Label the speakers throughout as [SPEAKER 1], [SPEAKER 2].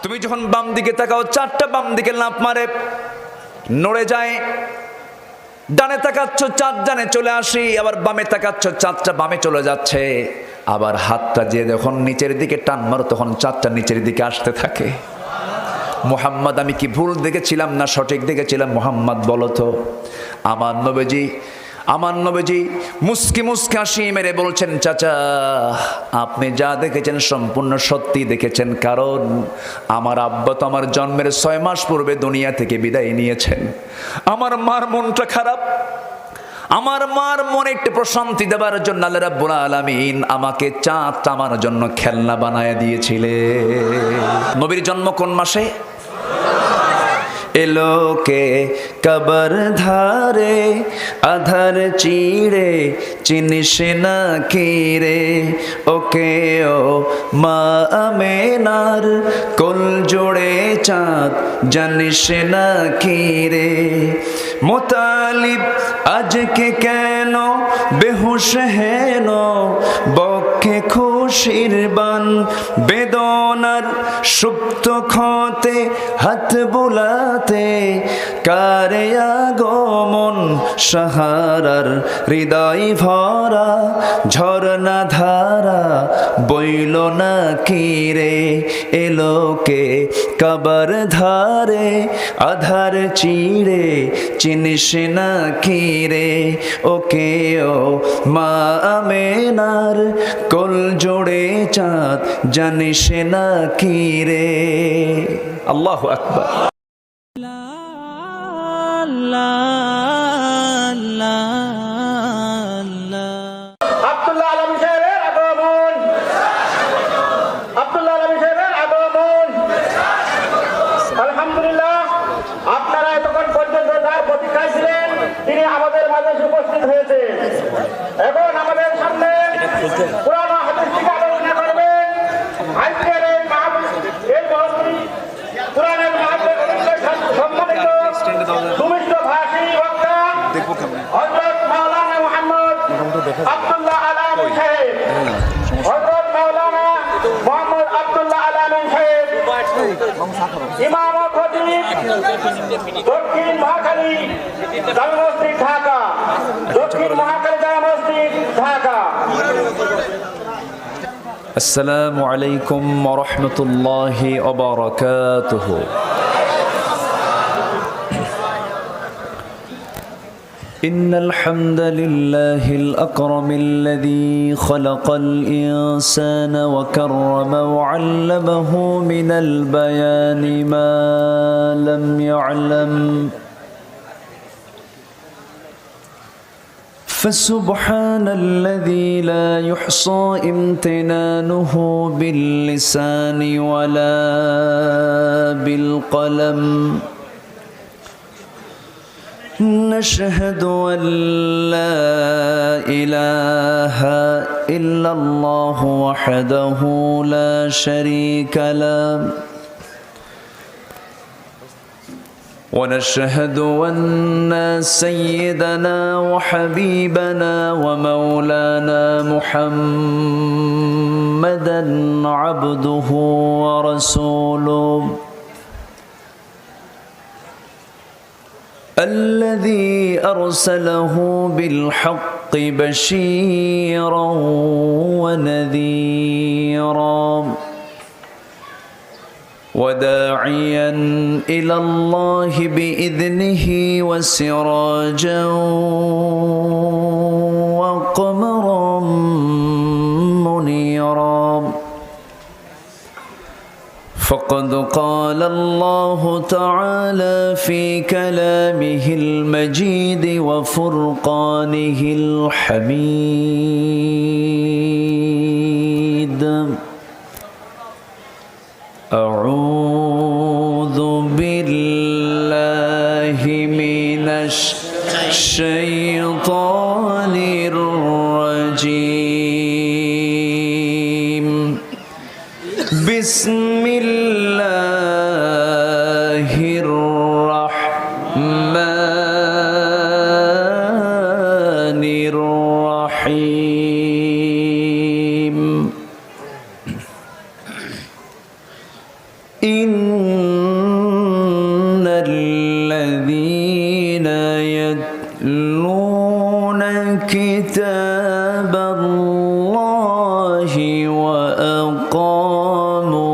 [SPEAKER 1] তুমি যখন বাম দিকে তাকাও চারটা বাম দিকে লাফ মারে, নড়ে যায়। ডানে তাকাচ্ছ চাঁদ ডানে চলে আসি, আবার বামে তাকাচ্ছ চাঁদটা বামে চলে যাচ্ছে। আবার হাতটা যে যখন নিচের দিকে টান মারো তখন চাঁদটা নিচের দিকে আসতে থাকে। মুহাম্মদ আমি কি ভুল দেখেছিলাম না সঠিক দেখেছিলাম? মুহাম্মদ বলো তো। আমার নবীজি মুস্কি মুস্কি হাসি মেরে বলছেন, চাচা আপনি যা দেখেছেন সম্পূর্ণ সত্যি দেখেছেন, কারণ আমার আব্বা তো আমার জন্মের 6 মাস পূর্বে দুনিয়া থেকে বিদায় নিয়েছেন। আমার মার মনটা খারাপ, আমার মার মনে একটু প্রশান্তি দেওয়ার জন্য আল্লাহ রাব্বুল আলামিন আমাকে চাঁদটা আমার জন্য খেলনা বানায় দিয়েছিলেন। নবীর জন্ম কোন মাসে? এলোকে কবর ধারে আধার চিড়ে চিনিস না কিরে, ওকে ও মা আমেনার কোল জোড়ে চাঁদ জানিস না কিরে। মুতালিব আজকে কেন বেহুশ হেন, বক্ষে খুশির বান বেদনার সুপ্ত ক্ষতে হাত বুলাতে, কারে আগমন সাহারার হৃদয় ভরা ঝরনা ধারা বইল না কিরে। এলোকে কবর ধারে আধার চিড়ে চিনিস না কিরে, ওকে ও মা আমেনার কোল জোড়ে চাঁদ জানিস না কিরে। আল্লাহু আকবার।
[SPEAKER 2] আলহামদুলিল্লাহ, আপনারা এতক্ষণ পর্যন্ত যার প্রতীক্ষায় ছিলেন তিনি আমাদের মাঝে উপস্থিত হয়েছেন। এখন আমাদের সামনে পুরানো হাদিস থেকে আলোচনা করবেন আজকের এই মহফিল পুরানের মাহফিল সম্মানিত সুমিষ্ট ভাষী বক্তা হযরত মাওলানা মুহাম্মদ আব্দুল্লাহ আলামী সাহেব, হযরত মাওলানা মুহাম্মদ আব্দুল্লাহ আলামী সাহেব, ইমাম ও খতিব দক্ষিণ মহাখালী জামে মসজিদ ঢাকা, দক্ষিণ মহাখালী জামে মসজিদ ঢাকা।
[SPEAKER 1] আসসালামু আলাইকুম ওয়া রাহমাতুল্লাহি ওয়া বারাকাতুহু। إن الحمد لله الأكرم الذي خلق الإنسان وكرم وعلمه من البيان ما لم يعلم، فسبحان الذي لا يحصى امتنانه باللسان ولا بالقلم. نشهد أن لا إله إلا الله وحده لا شريك له، ونشهد أن سيدنا وحبيبنا ومولانا محمدا عبده ورسوله الذي أرسله بالحق بشيرا ونذيرا وداعيا إلى الله بإذنه وسراجا وقمرا منيرا. فقد قال الله تعالى في كلامه المجيد وفرقانه الحميد: أعوذ بالله من الشيطان الرجيم. بسم الله الرحمن الرحيم.
[SPEAKER 3] إن الذين يتلون كتاب الله وأقاموا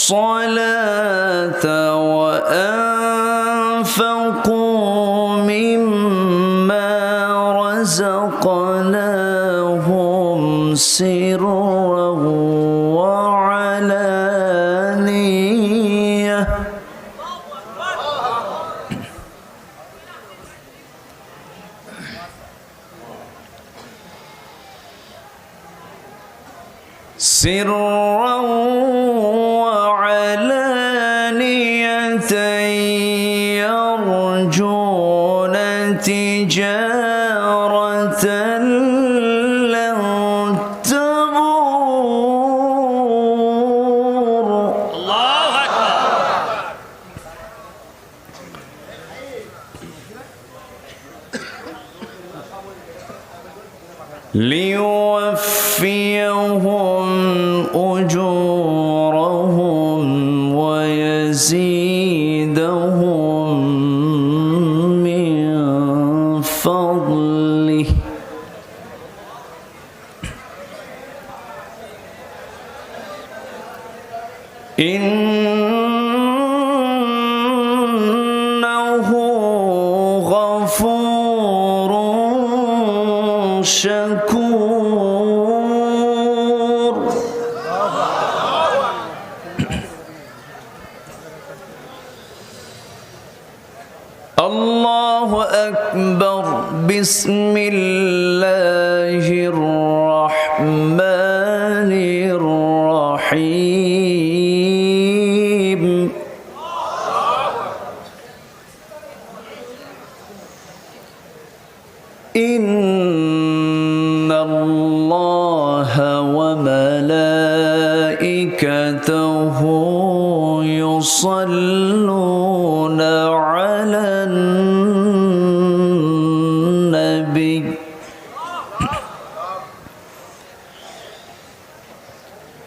[SPEAKER 3] الصلاة وأنفقوا مما رزقناهم سرا وعلانية يرجون تجارة لن تبور. الله أكبر. ليوفيهم أجورهم ويزيدهم من فضله إنه غفور شكور. الله أكبر. بسم الله الرحمن الرحيم. إن الله وملائكته يصلون على النبي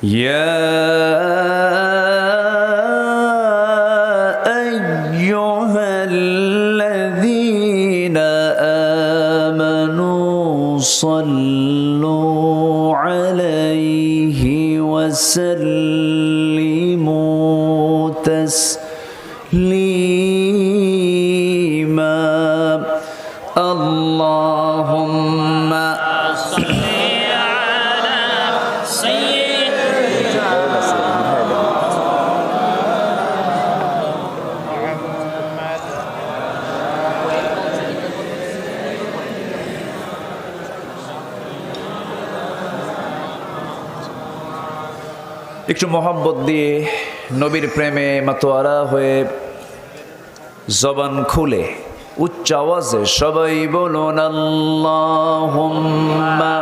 [SPEAKER 3] يا أيها الذين آمنوا صلوا عليه وسلموا تسليما. اللهم صل على سيدنا محمد.
[SPEAKER 1] একটু মোহাব্বত দিয়ে নবীর প্রেমে মাতোয়ারা হয়ে জবান খুলে উচ্চ আওয়াজে সবাই বলুন আল্লাহুম্মা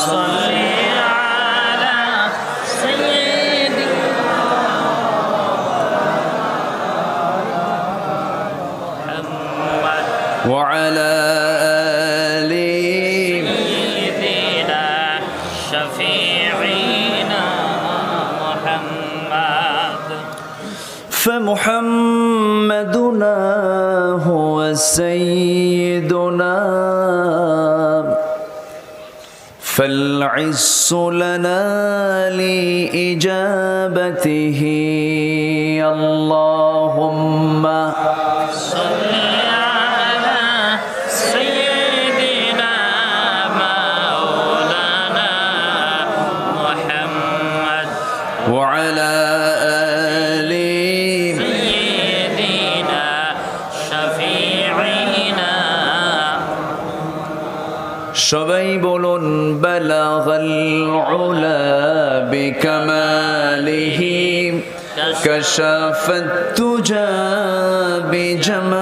[SPEAKER 1] সাল্লি আলা সাইয়্যিদিনা মুহাম্মদ ওয়া আলা আলি সাইয়্যিদিনা শাফিঈনা মুহাম্মদ. فمحمدنا هو سيدنا فالعز لنا لإجابته. اللهم صل على سيدنا مولانا محمد وعلى সবাই বলুন বালাগাল উলা বিকামালিহি কাশাফাত তুজা বিজামালিহি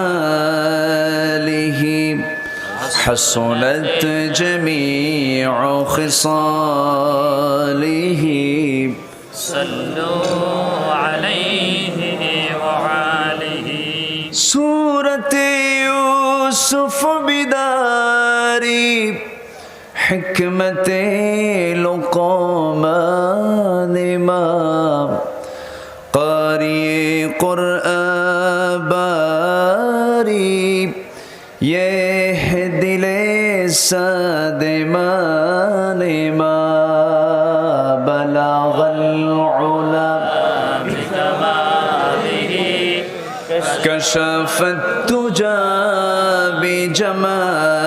[SPEAKER 1] হাসনাত জামিউ খিসালিহি সাল্লু আলাইহি صورة يوسف بداري حكمة لقمان إمام قارئ قرآن باري يهدي للسادمان ما بلغ العلا كشف التجى بجماله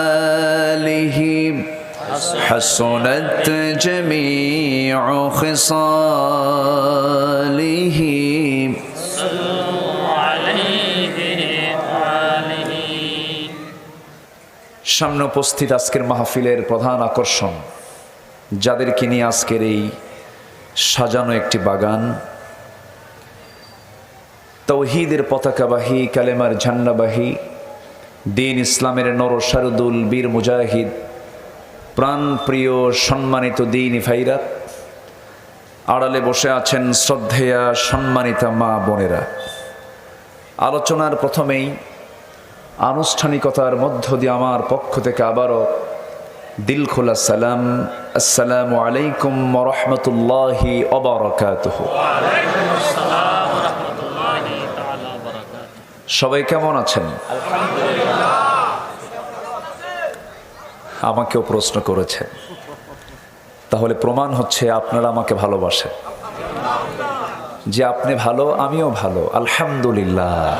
[SPEAKER 1] حسنت جميع خصاله সামনে উপস্থিত আজকের মাহফিলের প্রধান আকর্ষণ, যাদেরকে নিয়ে আজকের এই সাজানো একটি বাগান, তৌহিদের পতাকাবাহী, কালেমার ঝান্ডাবাহী, দিন ইসলামের নরসারুদুল বীর মুজাহিদ, প্রাণপ্রিয় সম্মানিত দিনী ভাইরা, আড়ালে বসে আছেন শ্রদ্ধেয়া সম্মানিতা মা বোনেরা। আলোচনার প্রথমেই আনুষ্ঠানিকতার মধ্য দিয়ে আমার পক্ষ থেকে আবারও দিল খোলা সালাম, আসসালামু আলাইকুম ওয়া রাহমাতুল্লাহি ওয়া বারাকাতুহু। সবাই কেমন আছেন? আমাকেও প্রশ্ন করেছেন, তাহলে প্রমাণ হচ্ছে আপনারা আমাকে ভালোবাসেন। যে আপনি ভালো, আমিও ভালো, আলহামদুলিল্লাহ।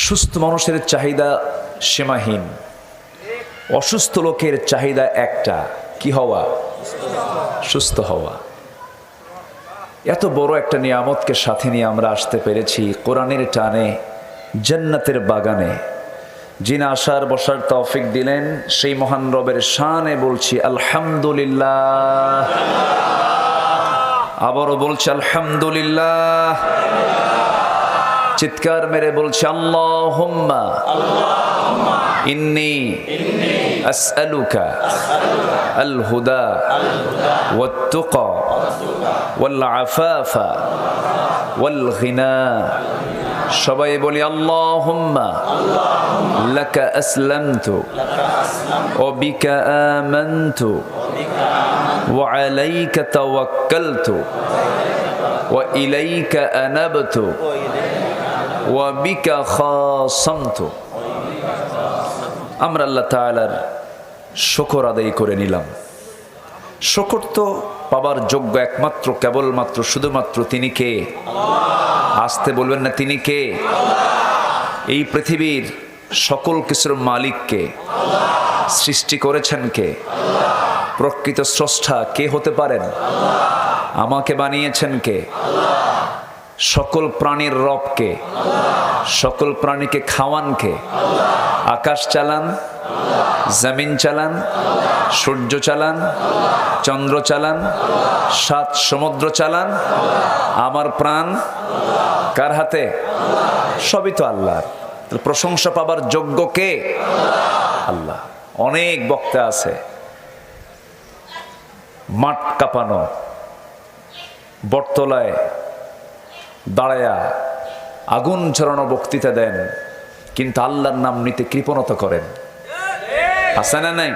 [SPEAKER 1] সুস্থ মানুষের চাহিদা সীমাহীন, অসুস্থ লোকের চাহিদা একটা, কি হওয়া? সুস্থ হওয়া। এত বড় একটা নিয়ামতকে সাথে নিয়ে আমরা আসতে পেরেছি কোরআনের টানে জান্নাতের বাগানে। যিনি আসার বসার তৌফিক দিলেন সেই মহান রবের শানে বলছি আলহামদুলিল্লাহ। আবারও বলছি আলহামদুলিল্লাহ। চিৎকার মেরে বলছি আল্লাহুম্মা ইন্নী আসআলুকা আল হুদা ওয়াত তুকা ওয়াল আফাফা ওয়াল গিনা। সবাই বলি আল্লাহুম্মা লাকা আসলামতু ওয়া বিকা আমানতু ওয়া আলাইকা তাওয়াক্কালতু ওয়া ইলাইকা আনাবতু ওয়া বিকা খাসামতু। আমরা আল্লাহ তাআলার শুকর আদায় করে নিলাম। শুকর তো পাবার যোগ্য একমাত্র, কেবলমাত্র, শুধুমাত্র তিনি কে? আসতে বলবেন না, তিনি কে? এই পৃথিবীর সকল কিছুর মালিক কে? সৃষ্টি করেছেন কে? প্রকৃত স্রষ্টা কে হতে পারেন? আমাকে বানিয়েছেন কে? সকল প্রাণীর রব কে? সকল প্রাণীকে খাওয়ান কে? আকাশ চালান, জমিন চালান, সূর্য চালান, চন্দ্র চালান, 7 সমুদ্র চালান। আমার প্রাণ কার হাতে? সবই তো আল্লাহর। প্রশংসা পাবার যোগ্য কে? আল্লাহ। অনেক বক্তা আছে মাঠ কাঁপানো, বটতলায় দাঁড়ায়া আগুন ঝরানো বক্তৃতা দেন, কিন্তু আল্লাহর নাম নিতে কৃপণতা করেন। আছে না নাই?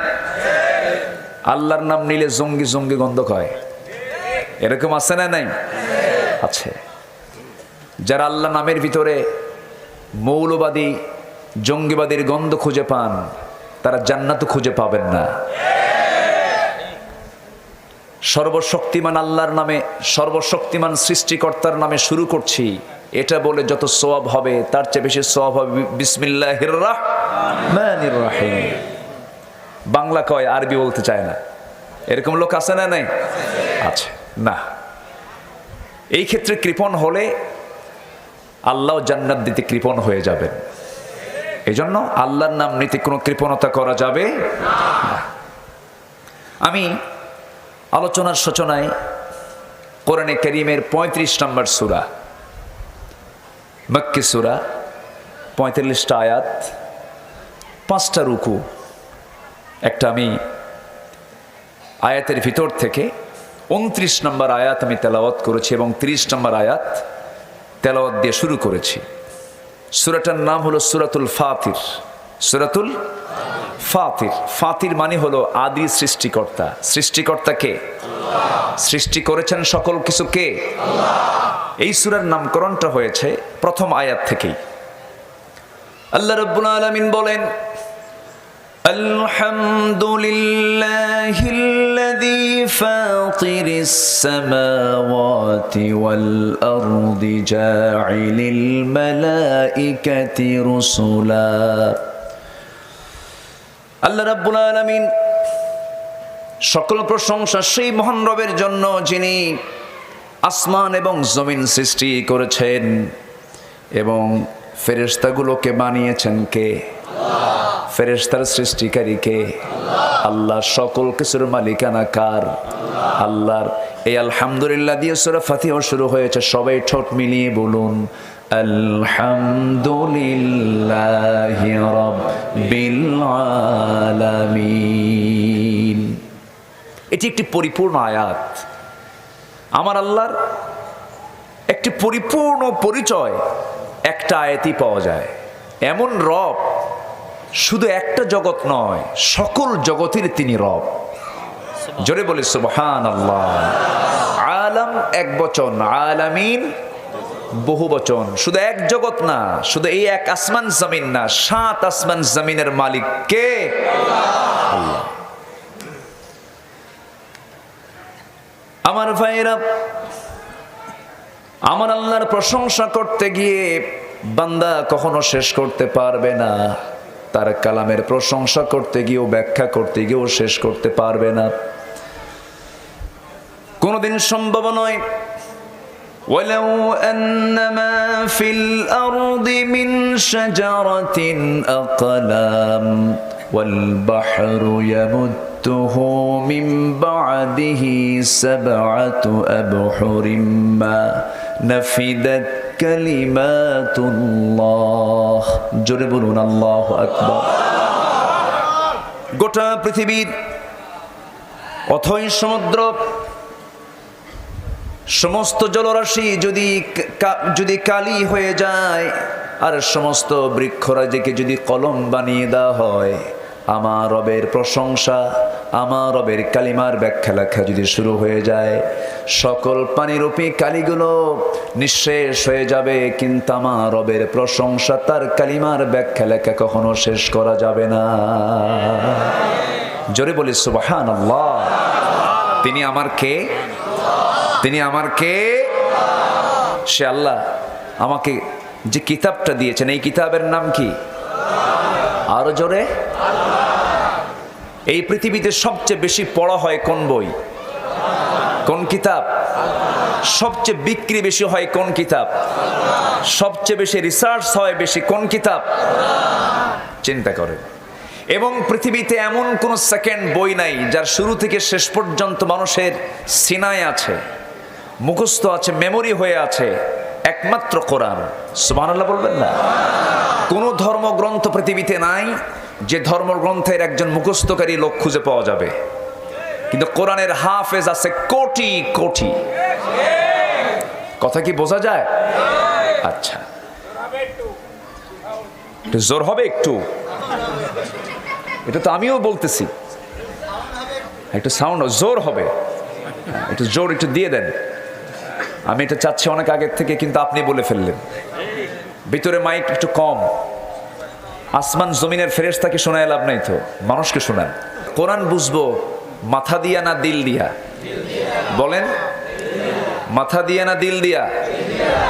[SPEAKER 1] আল্লাহর নাম নিলে জঙ্গি জঙ্গি গন্ধ কয়, এরকম আছে না নাই? আছে। যারা আল্লাহ নামের ভিতরে মৌলবাদী জঙ্গিবাদীর গন্ধ খুঁজে পান, তারা জান্নাত খুঁজে পাবেন না। সর্বশক্তিমান আল্লাহর নামে, সর্বশক্তিমান সৃষ্টিকর্তার নামে শুরু করছি, এটা বলে যত সওয়াব হবে তার চেয়ে বেশি সওয়াব হবে বিসমিল্লাহির রহমানির রহিম। বাংলা কয়, আরবি বলতে চায় না। এরকম লোক আছে না নাই? আছে না। এই ক্ষেত্রে কৃপণ হলে আল্লাহ জান্নাত দিতে কৃপণ হয়ে যাবেন। এজন্য আল্লাহর নাম নিতে কোনো কৃপণতা করা যাবে না। আমি আলোচনার সূচনায় কোরআনে কারীমের 35 নম্বর সূরা, মক্কি সূরা, 45টা আয়াত, 5টা রুকু, একটা আমি আয়াতের ভিতর থেকে 29 নম্বর আয়াত আমি তেলাওয়াত করেছি এবং 30 নম্বর আয়াত তেলাওয়াত দিয়ে শুরু করেছি। সূরাটার নাম হলো সূরাতুল ফাতির। সূরাতুল ফাতির। ফাতির মানে হলো আদি সৃষ্টিকর্তা। সৃষ্টিকর্তা কে? সৃষ্টি করেছেন সকল কিছু কে? এই সূরার নামকরণটা হয়েছে প্রথম আয়াত থেকেই। আল্লাহ রাব্বুল আলামিন বলেন, আলহামদুলিল্লাহিল্লাযী ফাতিরিস সামাওয়াতি ওয়াল আরদি জাইলিল মালাইকাতি রুসুলা। আল্লাহ রাব্বুল আলামিন, সকল প্রশংসা সেই মহান রবের জন্য যিনি আসমান এবং জমিন সৃষ্টি করেছেন এবং ফেরেশতাগুলোকে বানিয়েছেন কে? ফেরেশতার সৃষ্টিকারী কে? আল্লাহ। সকল কিছুর মালিকানা কার? আল্লাহর। এই আলহামদুলিল্লাহ দিয়ে সূরা ফাতিহা শুরু হয়েছে। সবাই ঠোঁট মিলিয়ে বলুন, আলহামদুলিল্লাহি রাব্বিল আলামিন। এটি একটি পরিপূর্ণ আয়াত। আমার আল্লাহর একটি পরিপূর্ণ পরিচয় একটা আয়াতই পাওয়া যায়। এমন রব শুধু একটা জগৎ নয়, সকল জগতের তিনি রব। জোরে বলি সুবহানাল্লাহ। আলাম এক বচন, আলামিন বহু বচন। শুধু এক জগৎ না, শুধু এই এক আসমান জমিন না, 7 আসমান জমিনের মালিক কে? আল্লাহ। আমার ভাইরা, আমার আল্লাহর প্রশংসা করতে গিয়ে বান্দা কখনো শেষ করতে পারবে না। তার কালামের প্রশংসা করতে গিয়েও, ব্যাখ্যা করতে গিয়েও শেষ করতে পারবে না, কোনোদিন সম্ভব নয়। ওয়ালাউ আন্নামা ফিল আরদি মিন শাজারাতিন আকলাম ওয়াল বাহরু ইয়ামুদ্দুহু মিন বা'দিহি সাবআতু আবহুরিম মা নাফিদাত কালিমাতুল্লাহ। জোরে বলুন আল্লাহু আকবার। গোটা পৃথিবীর অথই সমুদ্র, সমস্ত জলরাশি যদি কালি হয়ে যায় আর সমস্ত বৃক্ষরাজিকে যদি কলম বানিয়ে দেওয়া হয়, আমার রবের প্রশংসা, আমার রবের কালিমার ব্যাখ্যা লেখা যদি শুরু হয়ে যায়, সকল পানিরূপী কালিগুলো নিঃশেষ হয়ে যাবে, কিন্তু আমার রবের প্রশংসা, তার কালিমার ব্যাখ্যা লেখা কখনো শেষ করা যাবে না। জোরে বলি সুবহানাল্লাহ। তিনি আমার কে? তিনি আমার কে? সে আল্লাহ আমাকে যে কিতাবটা দিয়েছেন, এই কিতাবের নাম কি? আরো জোরে। এই পৃথিবীতে সবচেয়ে বেশি পড়া হয় কোন বই? কোন কিতাব? সবচেয়ে বিক্রি বেশি হয় কোন কিতাব? সবচেয়ে বেশি রিসার্চ হয় বেশি কোন কিতাব? চিন্তা করেন। এবং পৃথিবীতে এমন কোন সেকেন্ড বই নাই যার শুরু থেকে শেষ পর্যন্ত মানুষের সিনায় আছে, মুখস্থ আছে, মেমোরি হয়ে আছে, একমাত্র কোরআন। সুবহানাল্লাহ বলবেন না? কোন ধর্মগ্রন্থ পৃথিবীতে নাই যে ধর্মগ্রন্থের একজন মুখস্থকারী লোক খুঁজে পাওয়া যাবে, কিন্তু কোরআনের হাফেজ আছে কোটি কোটি। কথা কি বোঝা যায়? আচ্ছা, একটু জোর হবে একটু। এটা তো আমিও বলতেছি, একটু সাউন্ড জোর হবে, একটু জোর একটু দিয়ে দেন। আমি এটা চাচ্ছি অনেক আগের থেকে, কিন্তু আপনি বলে ফেললেন। ভিতরে মাইক একটু কম। আসমান জমিনের ফেরেশতাকে শোনায় লাভ নাই তো, মানুষকে শোনান। কোরআন বুঝবো মাথা দিয়া না দিল দিয়া? বলেন, মাথা দিয়া না দিল দিয়া?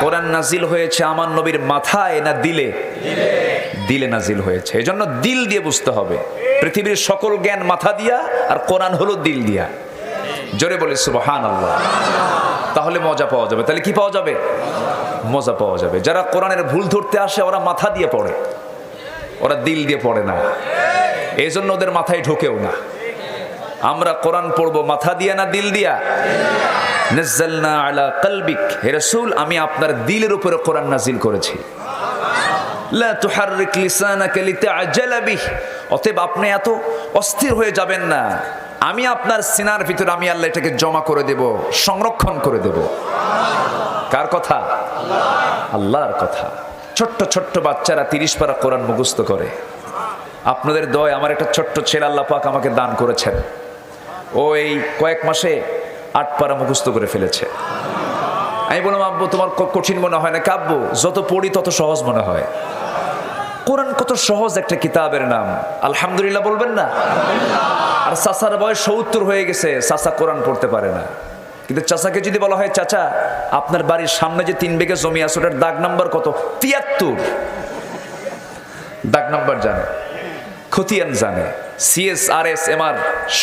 [SPEAKER 1] কোরআন নাজিল হয়েছে আমার নবীর মাথায় না দিলে? দিলে নাজিল হয়েছে, এজন্য দিল দিয়ে বুঝতে হবে। পৃথিবীর সকল জ্ঞান মাথা দিয়া, আর কোরআন হলো দিল দিয়া। জোরে বলে সুবহানাল্লাহ। তাহলে মজা পাওয়া যাবে। তাহলে কি পাওয়া যাবে? মজা পাওয়া যাবে। যারা কোরআনের ভুল ধরতে আসে ওরা মাথা দিয়ে পড়ে, ওরা দিল দিয়ে পড়ে না, এই জন্য ওদের মাথায় ঢোকেও না। আমরা কোরআন পড়বো মাথা দিয়া না দিল দিয়া? নাযালনা আলা কলবিক, হে রাসূল আমি আপনার দিলের উপরে কোরআন নাজিল করেছি। লা তুহাররিক লিসানাকা লিতাআজালা বিহি, অতএব আপনি এত অস্থির হয়ে যাবেন না। আমি আপনার সিনার ভিতরে আমি আল্লাহ এটাকে জমা করে দেব, সংরক্ষণ করে দেব। কার কথা? আল্লাহর কথা। ছোট্ট ছোট্ট বাচ্চারা 30 পারা কোরআন মুখস্থ করে। আপনাদের দয় আমার একটা ছোট্ট ছেলে আল্লাহ পাক আমাকে দান করেছেন, ও এই কয়েক মাসে 8 পারা মুখস্থ করে ফেলেছে। আমি বললাম, আব্বু তোমার কঠিন মনে হয় না? কাব্বু, যত পড়ি তত সহজ মনে হয়। কোরআন কত সহজ একটা কিতাবের নাম, আলহামদুলিল্লাহ বলবেন না? আর চাচার বয়স 70 হয়ে গেছে, চাচা কোরআন পড়তে পারে না। কিন্তু চাচাকে যদি বলা হয়, চাচা আপনার বাড়ির সামনে যে 3 বিঘা জমি আছে ওটার দাগ নাম্বার কত? 73 দাগ নাম্বার জানে, খতিয়ান জানে, CSRS MR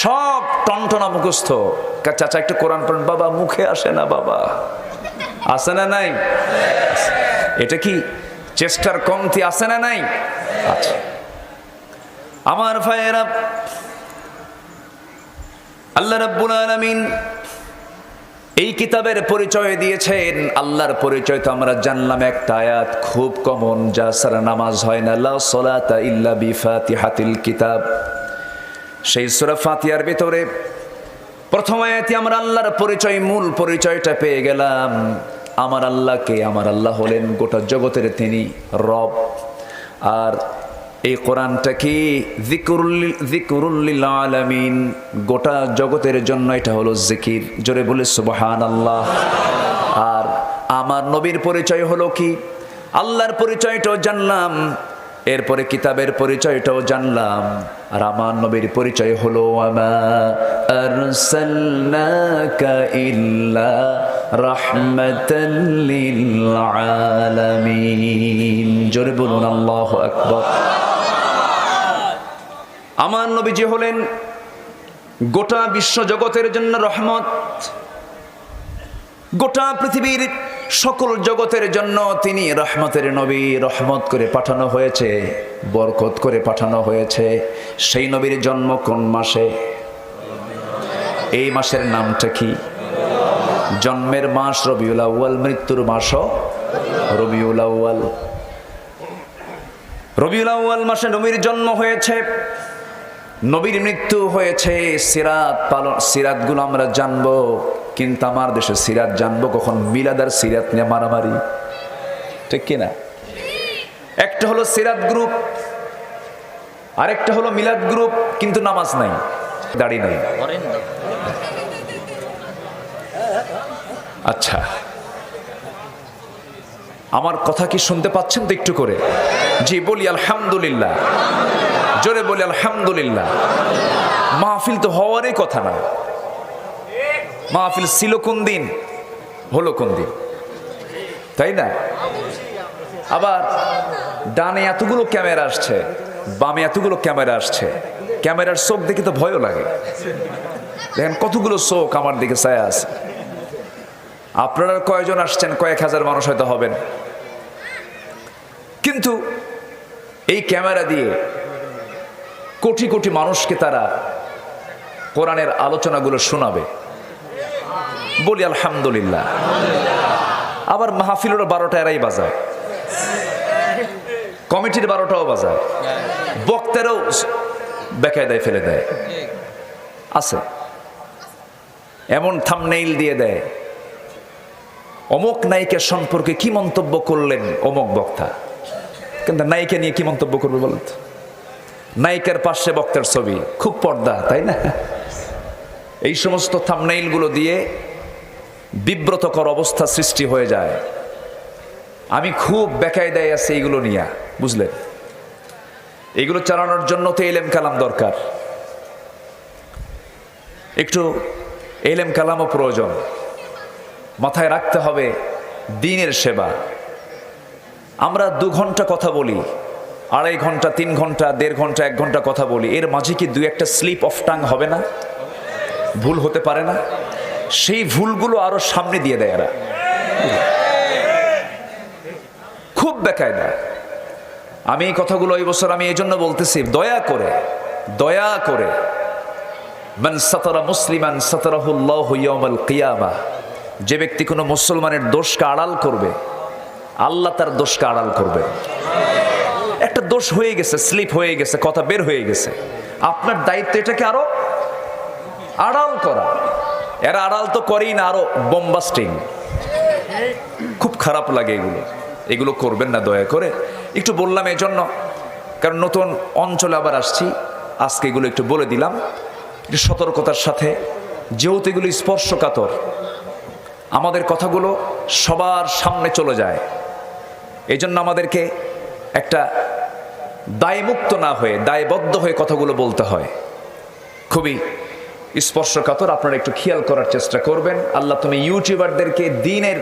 [SPEAKER 1] সব টনটনা মুখস্থ। চাচা একটু কোরআন পড়েন। বাবা মুখে আসে না, বাবা আসে না? নাই? এটা কি চেষ্টার কমতি আছে না? নাই? আচ্ছা আমার ভাইয়েরা, আল্লাহ রাব্বুল আলামিন এই কিতাবের পরিচয় দিয়েছেন। আল্লাহর পরিচয় তো আমরা জানলাম, একটা আয়াত খুব কমন, যা ছাড়া নামাজ হয় না, লা সালাতা ইল্লা বিফাতিহাতিল কিতাব। সেই সূরা ফাতিহার ভিতরে প্রথম আয়াতে আমরা আল্লাহর পরিচয়, মূল পরিচয়টা পেয়ে গেলাম। আমার আল্লাহকে, আমার আল্লাহ হলেন গোটা জগতের তিনি রব। আর এই কোরআনটা কি যিকরুল লিল আলামিন, গোটা জগতের জন্য এটা হলো জিকির। জোরে বলে সুবহানাল্লাহ। আর আমার নবীর পরিচয় হলো কি? আল্লাহর পরিচয়টাও জানলাম, এরপরে কিতাবের পরিচয়টাও জানলাম। আর আমার নবীর পরিচয় হলো ওয়ামা আরসালনাকা ইল্লা রাহমাতাল লিল আলামিন। জোরে বলুন আল্লাহু আকবার। আমার নবীজি হলেন গোটা বিশ্ব জগতের জন্য রহমত, গোটা পৃথিবীর সকল জগতের জন্য তিনি রহমতের নবী। রহমত করে পাঠানো হয়েছে, বরকত করে পাঠানো হয়েছে। সেই নবীর জন্ম কোন মাসে? এই মাসের নামটা কি? জন্মের মাস রবিউল আউয়াল, মৃত্যুর মাসও রবিউল আউয়াল। রবিউল আউয়াল মাসে নবীর জন্ম হয়েছে, নবীর মৃত্যু হয়েছে। সিরাত পালন, সিরাতগুলো আমরা জানবো, কিন্তু আমার দেশে সিরাত জানবো কখন? মিলাদ আর সিরাত নিয়ে মারামারি, ঠিক কিনা? একটা হলো সিরাত গ্রুপ, আরেকটা হলো মিলাদ গ্রুপ, কিন্তু নামাজ নাই, দাড়ি নাই। আচ্ছা, আমার কথা কি শুনতে পাচ্ছেন তো একটু করে? জি বলি আলহামদুলিল্লাহ, জোরে বলি আলহামদুলিল্লাহ। মাহফিল তো হওয়ারই কথা না। মাহফিল ছিল কোন দিন, হলো কোন দিন, তাই না? আবার ডানে এতগুলো ক্যামেরা আসছে, বামে এতগুলো ক্যামেরা আসছে। ক্যামেরার চোখ দেখে তো ভয়ও লাগে। দেখেন কতগুলো চোখ আমার দিকে ছায়া আছে। আপনারা কয়জন আসছেন? কয়েক হাজার মানুষ হয়তো হবেন। কিন্তু এই ক্যামেরা দিয়ে কোটি কোটি মানুষকে তারা কোরআনের আলোচনাগুলো শোনাবে। বলি আলহামদুলিল্লাহ। আবার মাহফিলের 12টা এরাই বাজায়, কমিটির 12টাও বাজায়, বক্তারাও বেকায়দায় ফেলে দেয়। আছে এমন থাম্বনেইল দিয়ে দেয়, অমুক নায়িকার সম্পর্কে কি মন্তব্য করলেন অমুক বক্তা। কিন্তু নায়িকা নিয়ে কি মন্তব্য করবে বলেন তো? নায়িকার পাশে বক্তার ছবি, খুব পর্দা, তাই না? এই সমস্ত থাম্বনেইলগুলো দিয়ে বিব্রতকর অবস্থা সৃষ্টি হয়ে যায়। আমি খুব বেকায়দায় আছি এইগুলো নিয়ে, বুঝলেন? এগুলো চালানোর জন্য তো ইলম কালাম দরকার, একটু ইলম কালামও প্রয়োজন। মাথায় রাখতে হবে দ্বীনের সেবা। আমরা 2 ঘন্টা কথা বলি, 2.5 ঘন্টা, 3 ঘন্টা, 1.5 ঘন্টা, 1 ঘন্টা কথা বলি, এর মাঝে কি 2-1টা স্লিপ অফ টাং হবে না? ভুল হতে পারে না? সেই ভুলগুলো আরো সামনে দিয়ে দেয় এরা, খুব বেকায়দা। আমি এই কথাগুলো এই বছর আমি এই জন্য বলতেছি, দয়া করে, দয়া করে, মান সাতারা মুসলিমান সাতারাহুল্লাহু ইয়াউমাল কিয়ামাহ, যে ব্যক্তি কোনো মুসলমানের দোষকে আড়াল করবে, আল্লাহ তার দোষকে আড়াল করবে। একটা দোষ হয়ে গেছে, স্লিপ হয়ে গেছে, কথা বের হয়ে গেছে, আপনার দায়িত্ব এটাকে আরো আড়াল করা। এরা আড়াল তো করেই না, আরো বোমবাস্টিং। খুব খারাপ লাগে এগুলো। এগুলো করবেন না দয়া করে। একটু বললাম এই জন্য, কারণ নতুন অঞ্চলে আবার আসছি, আজকে এগুলো একটু বলে দিলাম একটু সতর্কতার সাথে, যেহেতু এগুলো স্পর্শকাতর, আমাদের কথাগুলো সবার সামনে চলে যায়। এই জন্য আমাদেরকে একটা দায়মুক্ত না হয়ে, দায়বদ্ধ হয়ে কথাগুলো বলতে হয়। খুবই স্পর্শকাতর, আপনারা একটু খেয়াল করার চেষ্টা করবেন। আল্লাহ তুমি ইউটিউবারদেরকে দ্বীনের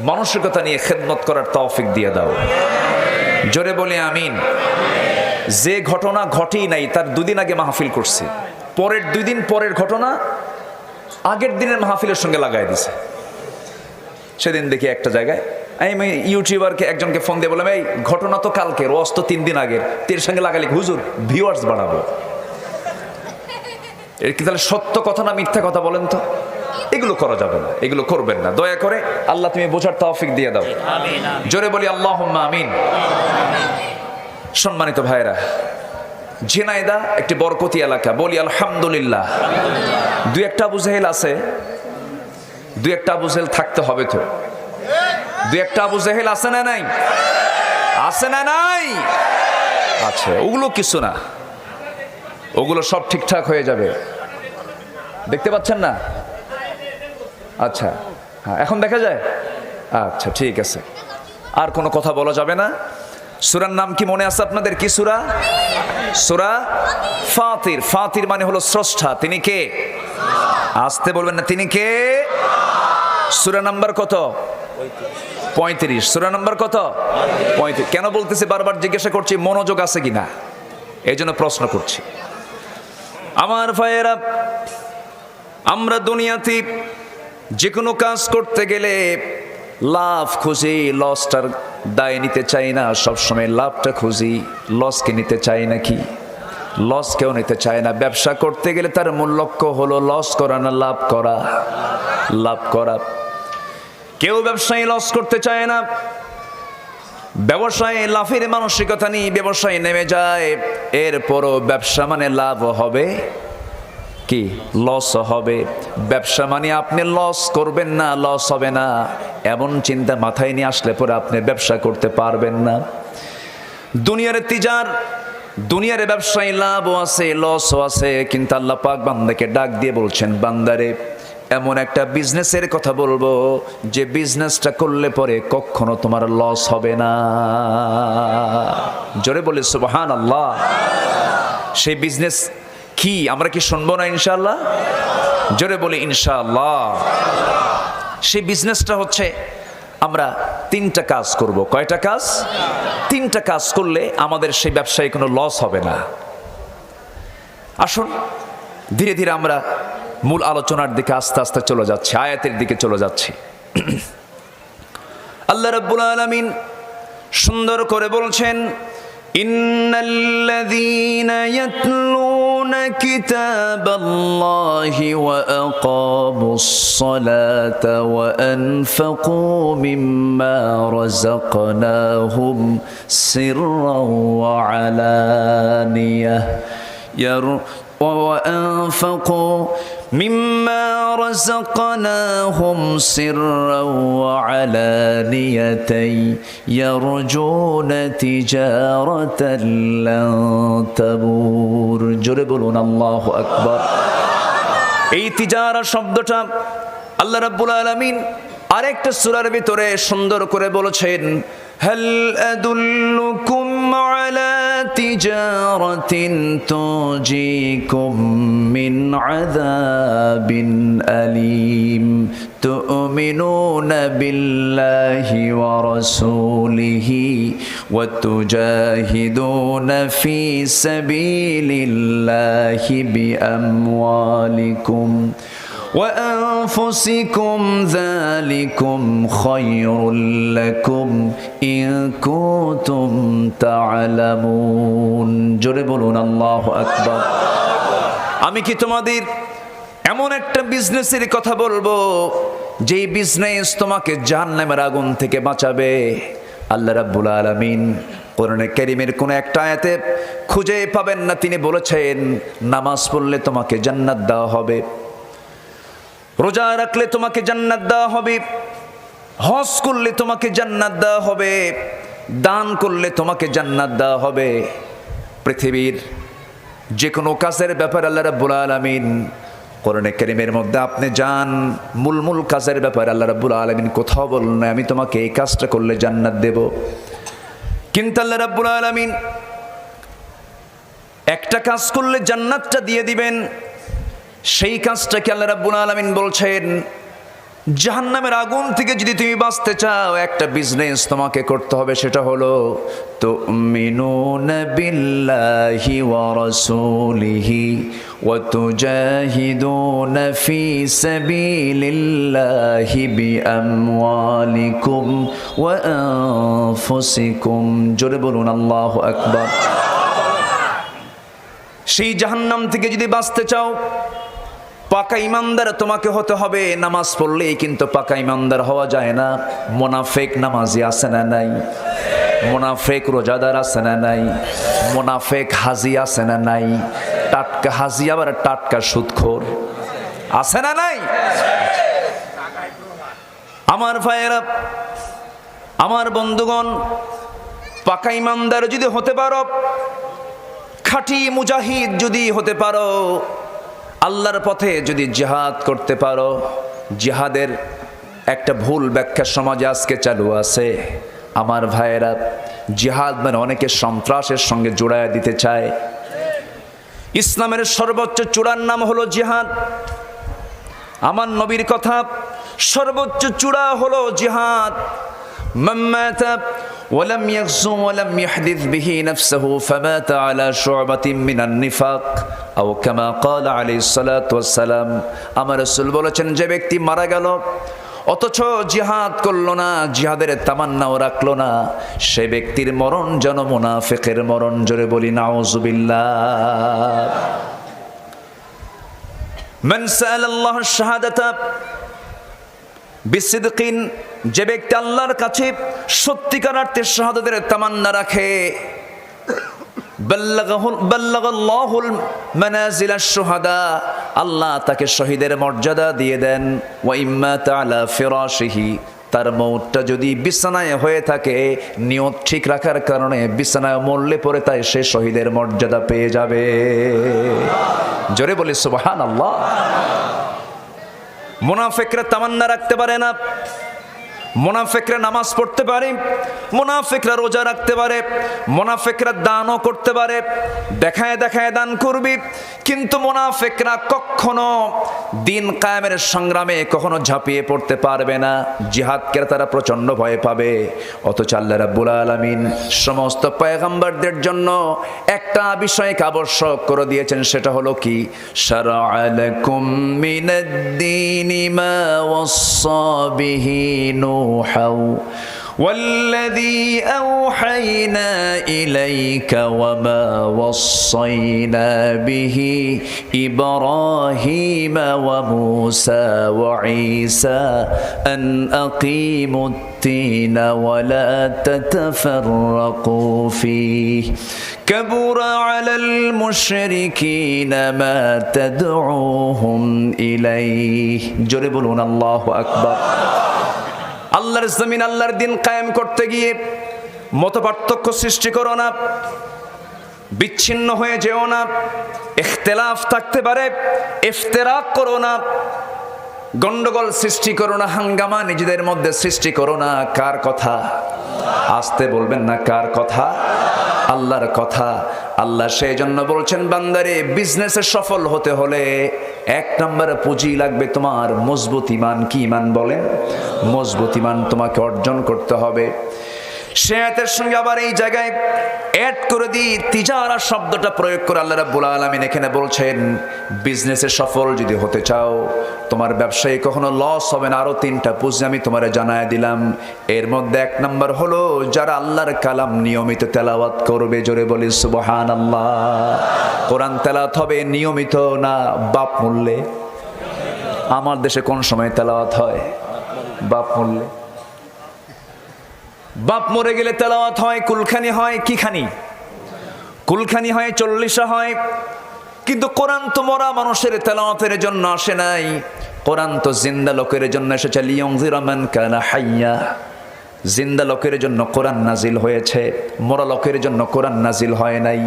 [SPEAKER 1] মানসিকতা নিয়ে খেদমত করার তৌফিক দিয়ে দাও। জোরে বলি আমিন। যে ঘটনা ঘটেই নাই, তার দুদিন আগে মাহফিল করছে, পরের 2 দিন পরের ঘটনা আগের দিনের মাহফিলের সঙ্গে লাগাই দিছে। সেদিন দেখি একটা জায়গায় আমি ইউটিউবারকে একজনকে ফোন দিয়ে বললাম, এই ঘটনা তো কালকে, রস তো 3 দিন আগের, এর সঙ্গে লাগালি হুজুর ভিউয়ার্স বাড়াবো। এর কি তাহলে সত্য কথা না মিথ্যা কথা বলেন তো? এগুলো করা যাবে না, এগুলো করবেন না দয়া করে। আল্লাহ তুমি বোঝার তৌফিক দিয়ে দাও। জোরে বলি আল্লাহুম্মা আমিন। সম্মানিত ভাইরা, ঝিনাইদহ একটি বরকতি এলাকা, বলি আলহামদুলিল্লাহ। 2-1টা আবু জেহেল আছে, 2-1টা আবু জেহেল থাকতে হবে তো। 2-1টা আবু জেহেল আছে না নাই? আছে না নাই? আছে। ওগুলো কিছু না, ওগুলো সব ঠিকঠাক হয়ে যাবে। দেখতে পাচ্ছেন না? আচ্ছা, হ্যাঁ এখন দেখা যায়। আচ্ছা ঠিক আছে, আর কোনো কথা বলা যাবে না। সূরার নাম কি মনে আছে আপনাদের? কি সূরা? সূরা ফাতির। ফাতির মানে হলো স্রষ্টা। তিনি কে? আসতে বলবেন না, তিনি কে? সূরা নাম্বার কত? 35। সূরা নাম্বার কত? 35। কেন বলতেছি বারবার জিজ্ঞাসা করছি, মনোযোগ আছে কিনা, এই জন্য প্রশ্ন করছি। আমার ভাইয়েরা, আমরা দুনিয়াতে যে কোনো কাজ করতে গেলে লাভ খুঁজি, লসটার দায় নিতে চাই না, সবসময় লাভটা খুঁজি, লসকে নিতে চাই নাকি? লস কেউ নিতে চায় না। ব্যবসা করতে গেলে তার মূল লক্ষ্য হলো লস করা না লাভ করা? লাভ করা। কেউ ব্যবসায়ী লস করতে চায় না। ব্যবসায় লাভের মানসিকতা নিয়ে ব্যবসায় নেমে যায়, এরপরও ব্যবসা মানে লাভ হবে কি লস হবে? ব্যবসা মানে আপনি লস করবেন না, লস হবে না, এমন চিন্তা মাথায় নিয়ে আসলে পরে আপনি ব্যবসা করতে পারবেন না। দুনিয়ার তিজার, দুনিয়ার ব্যবসায় লাভও আছে লসও আছে, কিন্তু আল্লাহ পাক বান্দাকে ডাক দিয়ে বলছেন, বান্দারে এমন একটা বিজনেসের কথা বলবো যে বিজনেসটা করলে পরে কখনো তোমার লস হবে না। জোরে বলে সুবহানাল্লাহ। সেই বিজনেস কি আমরা কি শুনবো না ইনশাআল্লাহ? জোরে বলি ইনশাআল্লাহ। সেই বিজনেসটা হচ্ছে আমরা 3টা কাজ করব। কয়টা কাজ? 3টা কাজ করলে আমাদের সেই ব্যবসায় কোনো লস হবে না। আসুন ধীরে ধীরে আমরা মূল আলোচনার দিকে আস্তে আস্তে চলে যাচ্ছি, আয়াতের দিকে চলে যাচ্ছি। আল্লাহ রাব্বুল আলামিন সুন্দর করে বলছেন, ইন্নাল্লাযীনা ইয়াতলুনা কিতাবাল্লাহি ওয়া আকামুস সালাতা ওয়া আনফাকু মিম্মা রাযাকনাহুম সিররান ওয়া আলানিয়াহ وأنفقوا مما رزقناهم سرا وعلانية يرجون تجارة لن تبور। জোরে বলুন আল্লাহু আকবার। এই তিজারা শব্দটা আল্লাহ রাব্বুল আলামিন আরেকটা সূরার ভিতরে সুন্দর করে বলেছেন, হাল আদুল্লুকুম আলা তিজারাতিন তুজিকুম মিন আযাবিন আলীম তুমিনুনা বিল্লাহি ওয়া রাসূলিহি ওয়া তুজাহিদুনা ফি সাবিলিল্লাহি বিআমওয়ালিকুম وأنفسكم ذلكم خير لكم إن كنتم تعلمون। জোরে বলুন আল্লাহু আকবার। আমি কি তোমাদের এমন একটা বিজনেসের কথা বলবো যেই বিজনেস তোমাকে জাহান্নামের আগুন থেকে বাঁচাবে? আল্লাহ রাব্বুল আলামিন কোরআনে কারীমের কোন একটা আয়াতে খুঁজে পাবেন না তিনি বলেছেন নামাজ পড়লে তোমাকে জান্নাত দেওয়া হবে, রোজা রাখলে তোমাকে জান্নাত দেওয়া হবে, হজ করলে তোমাকে জান্নাত দেওয়া হবে, দান করলে তোমাকে জান্নাত দেওয়া হবে। পৃথিবীর যে কোনো কাজের ব্যাপারে আল্লাহ রাব্বুল আলামিন কোরআনে কারীমের মধ্যে আপনি যান মূল কাজের ব্যাপারে আল্লাহ রাব্বুল আলামিন কোথাও বলেন না আমি তোমাকে এই কাজটা করলে জান্নাত দেব। কিন্তু আল্লাহ রাব্বুল আলামিন একটা কাজ করলে জান্নাতটা দিয়ে দিবেন, সেই কাজটাকে আল্লাহ রাব্বুল আলামিন বলছেন জাহান্নামের আগুন থেকে যদি তুমি বাঁচতে চাও একটা বিজনেস তোমাকে করতে হবে, সেটা হলো তুমিনুনা বিল্লাহি ওয়া রাসূলিহি ওয়া তুজাহিদুনা ফি সাবিলিল্লাহি বিআমওয়ালিকুম ওয়া আনফুসিকুম। জোরে বলুন আল্লাহু আকবার। সেই জাহান্নাম থেকে যদি বাঁচতে চাও পাকা ইমানদার তোমাকে হতে হবে। নামাজ পড়লেই কিন্তু পাকা ইমানদার হওয়া যায় না। মুনাফিক নামাজি আছে না নাই? মুনাফিক রোজাদার আছে না নাই? মুনাফিক হাজি আছে না নাই? টাটকা হাজি আবার টাটকা সুদখোর আছে না নাই? আমার ভাইয়েরা, আমার বন্ধুগণ, পাকা ইমানদার যদি হতে পারো, খাঁটি মুজাহিদ যদি হতে পারো, আল্লাহর পথে যদি জিহাদ করতে পারো। জিহাদের একটা ভুল ব্যাখ্যা সমাজে আজকে চালু আছে। আমার ভাইয়েরা, জিহাদ মানে অনেকে সন্ত্রাসের সঙ্গে জোড়ায় দিতে চায়। ইসলামের সর্বোচ্চ চূড়ার নাম হলো জিহাদ। আমার নবীর কথা, সর্বোচ্চ চূড়া হলো জিহাদ। মান মাতা ولم يغزو ولم يحدث به نفسه فمات على شعبة من النفاق أو كما قال عليه الصلاة والسلام। আমার রাসূল বলেছেন যে ব্যক্তি মারা গেল অথচ জিহাদ করলো না, জিহাদের তামান্নাও রাখলো না, সে ব্যক্তির মরণ যেন মুনাফিকের মরণ। জোরে বলি নাউযুবিল্লাহ। মান সাআলাল্লাহ শাহাদাতা বিসিদকিন, যে ব্যক্তি আল্লাহর কাছে সত্যিকার অর্থে শাহাদাতের তামান্না রাখে, বাল্লাগাল্লাহুল মানাজিলাশ শুহাদা, আল্লাহ তাকে শহীদের মর্যাদা দিয়ে দেন। ওয়া ইম্মা তাআলা ফিরাশিহি, তার মওতটা যদি বিছানায় হয়ে থাকে, নিয়ত ঠিক রাখার কারণে বিছানায় মরলে পরে তাই সে শহীদের মর্যাদা পেয়ে যাবে। জোরে বলি সুবহানাল্লাহ। মুনাফিকরা তামান্না রাখতে পারে না। মুনাফিকরা নামাজ পড়তে পারে, মুনাফিকরা রোজা রাখতে পারে, মুনাফিকরা দানও করতে পারে, দেখায় দেখায় দান করবি, কিন্তু মুনাফিকরা কখনো দিন কায়েমের সংগ্রামে কখনো ঝাঁপিয়ে পড়তে পারবে না। জিহাদকে তারা প্রচন্ড ভয় পাবে। অথচ আল্লাহ রাব্বুল আলামিন সমস্ত পয়গম্বরদের জন্য একটা বিষয়কে আবশ্যক করে দিয়েছেন, সেটা হলো কি? শারআ লাকুম মিনাদ-দীনি মা ওয়াসসা বিহি নূহা والذي أوحينا إليك وما وصينا به إبراهيم وموسى وعيسى أن أقيموا الدين ولا تتفرقوا فيه كبر على المشركين ما تدعوهم إليه جربون الله أكبر। আল্লাহর জমিন, আল্লাহর দিন কায়েম করতে গিয়ে মতপার্থক্য সৃষ্টি করো না, বিচ্ছিন্ন হয়ে যেও না, ইখতিলাফ থাকতে পারে, ইফতিরাক করো না, গন্ডগোল সৃষ্টি করো না, হাঙ্গামা নিজেদের মধ্যে সৃষ্টি করো না। কার কথা? আসতে বলবেন না, কার কথা? আল্লাহর কথা। আল্লাহ সেই জন্য বলছেন, বান্দারে বিজনেসে সফল হতে হলে এক নম্বরে পুঁজি লাগবে তোমার মজবুত ইমান। কি ইমান বলেন? মজবুত ইমান তোমাকে অর্জন করতে হবে। সে আয়াতের সঙ্গে আবার এই জায়গায় অ্যাড করে দিই তিজারা শব্দটা প্রয়োগ করে আল্লাহ রাব্বুল আলামিন এখানে বলছেন, বিজনেসে সফল যদি হতে চাও, তোমার ব্যবসায়ী কখনো লস হবে না। আরো 3টা পুঁজি আমি তোমারে জানায় দিলাম। এর মধ্যে 1 নম্বর হলো যারা আল্লাহর কালাম নিয়মিত তেলাওয়াত করবে। জোরে বলি সুবহানাল্লাহ। কোরআন তেলাওয়াত হবে নিয়মিত, না বাপ মূল্যে। আমার দেশে কোন সময় তেলাওয়াত হয়? বাপ মূল্যে। বাপ মরে গেলে তেলাওয়াত হয়, কুলখানি হয়। কি খানি? কুলখানি হয়, 40 হয়। কিন্তু কোরআন তো মরা মানুষের তেলাওয়াতের জন্য আসে নাই। কোরআন তো জিন্দা লোকের জন্য এসেছে, লিয়ুনযিরা মান কানা হাইয়া। জিন্দা লোকের জন্য কোরআন নাজিল হয়েছে, মরা লোকের জন্য কোরআন নাজিল হয় নাই।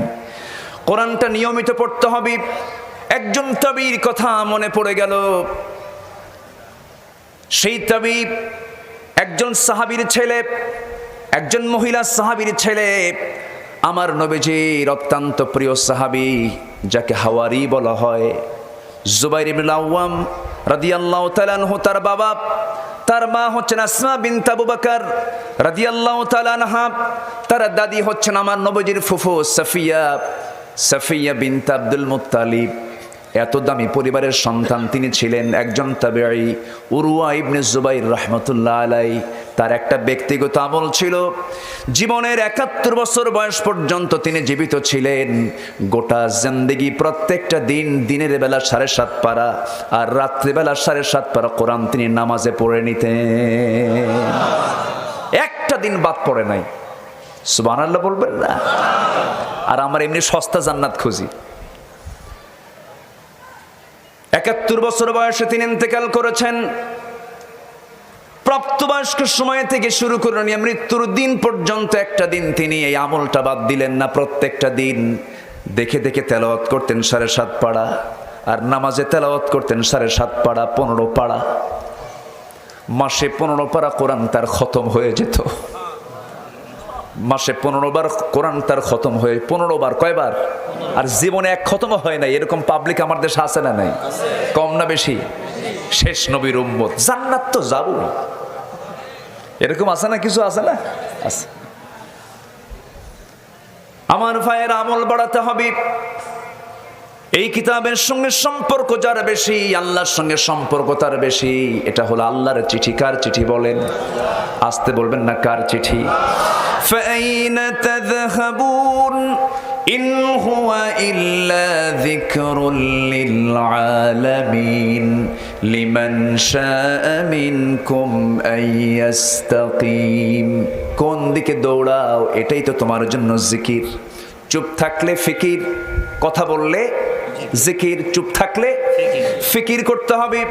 [SPEAKER 1] কোরআনটা নিয়মিত পড়তে হবে। একজন তাবির কথা মনে পড়ে গেল। সেই তাবিব একজন সাহাবীর ছেলে, একজন মহিলা সাহাবীর ছেলে, আমার নবীজির অত্যন্ত প্রিয় সাহাবী, যাকে হাওয়ারি বলা হয়, জুবাইর ইবনে আওয়াম রাদিয়াল্লাহু তাআলা আনহু। তার বাবা, তার মা হচ্ছেন আসমা বিনত আবু বকর রাদিয়াল্লাহু তাআলা আনহা। তার দাদি হচ্ছেন আমার নবীজির ফুফু সাফিয়া বিনত আব্দুল মুত্তালিব। এত দামি পরিবারের সন্তান তিনি ছিলেন। একজন তাবেঈ উরওয়া ইবনে জুবাইর রাহমাতুল্লাহ আলাইহি। তার একটা ব্যক্তিগত আমল ছিল, জীবনের ৭১ বছর বয়স পর্যন্ত তিনি জীবিত ছিলেন। গোটা জিন্দেগি প্রত্যেকটা দিন, দিনের বেলা ৭.৫ পারা আর রাত্রিবেলা ৭.৫ পারা কোরআন তিনি নামাজে পড়ে নিতেন। একটা দিন বাদ পড়ে নাই। সুবহানাল্লাহ বলবেন না? আর আমরা এমনি সস্তা জান্নাত খুঁজি। ৭১ বছর বয়সে তিনি ইন্তেকাল করেছেন। প্রাপ্তবয়স্ক সময় থেকে শুরু করে নিয়ে মৃত্যুর দিন পর্যন্ত একটা দিন তিনি এই আমলটা বাদ দিলেন না। প্রত্যেকটা দিন দেখে দেখে তেলাওয়াত করতেন ৭.৫ পারা, আর নামাজে তেলাওয়াত করতেন ৭.৫ পারা, ১৫ পারা। মাসে ১৫ পারা কোরআন তার খতম হয়ে যেত। মাসে ১৫ বার কোরআন তার খতম হয়ে, ১৫ বার, কয়বার? আর জীবনে এক খতম হয় না। এরকম পাবলিক আমার দেশে আছে না নাই? কম না বেশি? শেষ নবীর উম্মত, জান্নাত তো যাবো। এরকম আছে না? কিছু আছে না? আছে। আমার ভাইয়ের আমল বাড়াতে হবে। এই কিতাবের সঙ্গে সম্পর্ক যার বেশি, আল্লাহর সঙ্গে সম্পর্ক তার বেশি। এটা হলো আল্লাহর চিঠি। কার চিঠি বলেন? আসতে বলবেন না, কার চিঠি? فأين تذهبون إن هو إلا ذكر للعالمين لمن شاء منكم أن يستقيم। কোন দিকে দৌড়াও? এটাই তো তোমার জন্য জিকির। চুপ থাকলে ফিকির, কথা বললে জিকির, চুপ থাকলে ফিকির করতে হবে।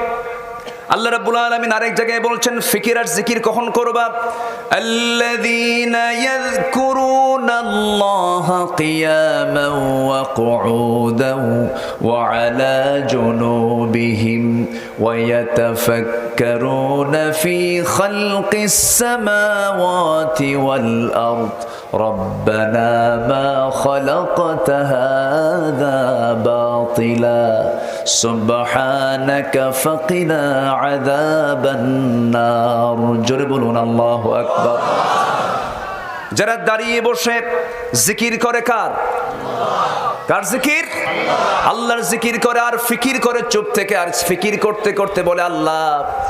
[SPEAKER 1] আল্লাহ রাব্বুল আলামিন আরেক জায়গায় বলছেন, ফিকির আর জিকির কখন করবা? আল্লাযীনা ইয়াযকুরুনাল্লাহা কিয়ামান ওয়া কুউদান ওয়া আলা জুনুবিহিম ওয়া ইয়াতাফাক্কারুনা ফি খালকিস সামাওয়াতি ওয়াল আরদ রব্বানা মা খালাকতা হাযা বাতিলা সুবহানাকা ফাকিনা আযাবান নার। জোরে বলুন আল্লাহু আকবার। যারা দাঁড়িয়ে বসে জিকির করে, কার? কার জিকির? আল্লাহর জিকির করে আর ফিকির করে চুপ থেকে। আর ফিকির করতে করতে বলে, আল্লাহ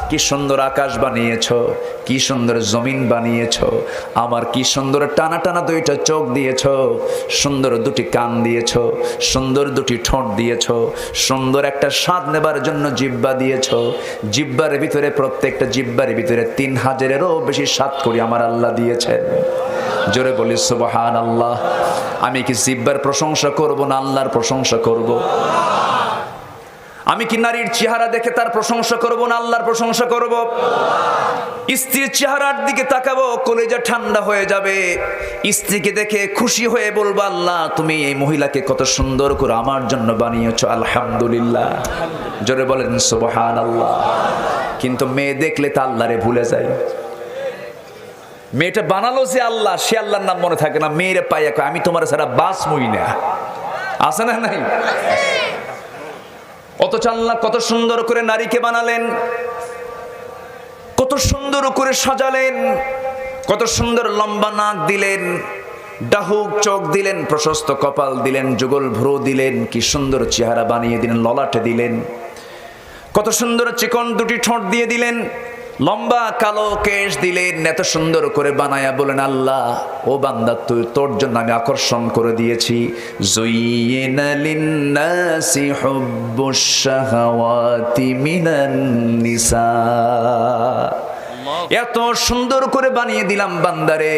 [SPEAKER 1] কি সুন্দর আকাশ বানিয়েছো, কি সুন্দর জমিন বানিয়েছো, আমার কি সুন্দর টানা টানা দুইটা চোখ দিয়েছো, সুন্দর দুটি কান দিয়েছো, সুন্দর দুটি ঠোঁট দিয়েছো, সুন্দর একটা স্বাদ নেবার জন্য জিহ্বা দিয়েছো। জিহ্বার ভিতরে, প্রত্যেকটা জিহ্বার ভিতরে ৩,০০০-এরও বেশি স্বাদ করি আমার আল্লাহ দিয়েছেন। জোরে বলি সুবহানাল্লাহ। আমি কি জিহ্বার প্রশংসা করব না আল্লাহর প্রশংসা করব? আমি কি নারীর চেহারা দেখে তার প্রশংসা করব না আল্লাহর প্রশংসা করব? স্ত্রীর চেহারার দিকে তাকাবো, কলিজা ঠান্ডা হয়ে যাবে। স্ত্রীকে দেখে খুশি হয়ে বলবো, আল্লাহ তুমি এই মহিলাকে কত সুন্দর করে আমার জন্য বানিয়েছো, আলহামদুলিল্লাহ। জোরে বলেন সুবহানাল্লাহ। কিন্তু মেয়ে দেখলে তা আল্লাহরে ভুলে যায়। মেয়েটা বানালো যে আল্লাহ, সে আল্লাহর নাম মনে থাকে না। মেয়েরে পাইয়া কয়, আমি তোমার ছাড়া বাঁচবই না। আছে না নাই? অথচ আল্লাহ কত সুন্দর করে নারীকে বানালেন, কত সুন্দর করে সাজালেন, কত সুন্দর লম্বা নাক দিলেন, ডাহুক চোখ দিলেন, প্রশস্ত কপাল দিলেন, যুগল ভ্রু দিলেন, কি সুন্দর চেহারা বানিয়ে দিলেন, ললাটে দিলেন, কত সুন্দর চিকন দুটি ঠোঁট দিয়ে দিলেন, লম্বা কালো কেশ দিলেন, এত সুন্দর করে বানায়া বলেন, আল্লাহ ও বান্দা তোর জন্য আমি আকর্ষণ করে দিয়েছি। যুয়িনা লিন্নাসি হুব্বুশ শাহাওয়াতি মিনান নিসা। এত সুন্দর করে বানিয়ে দিলাম বান্দারে,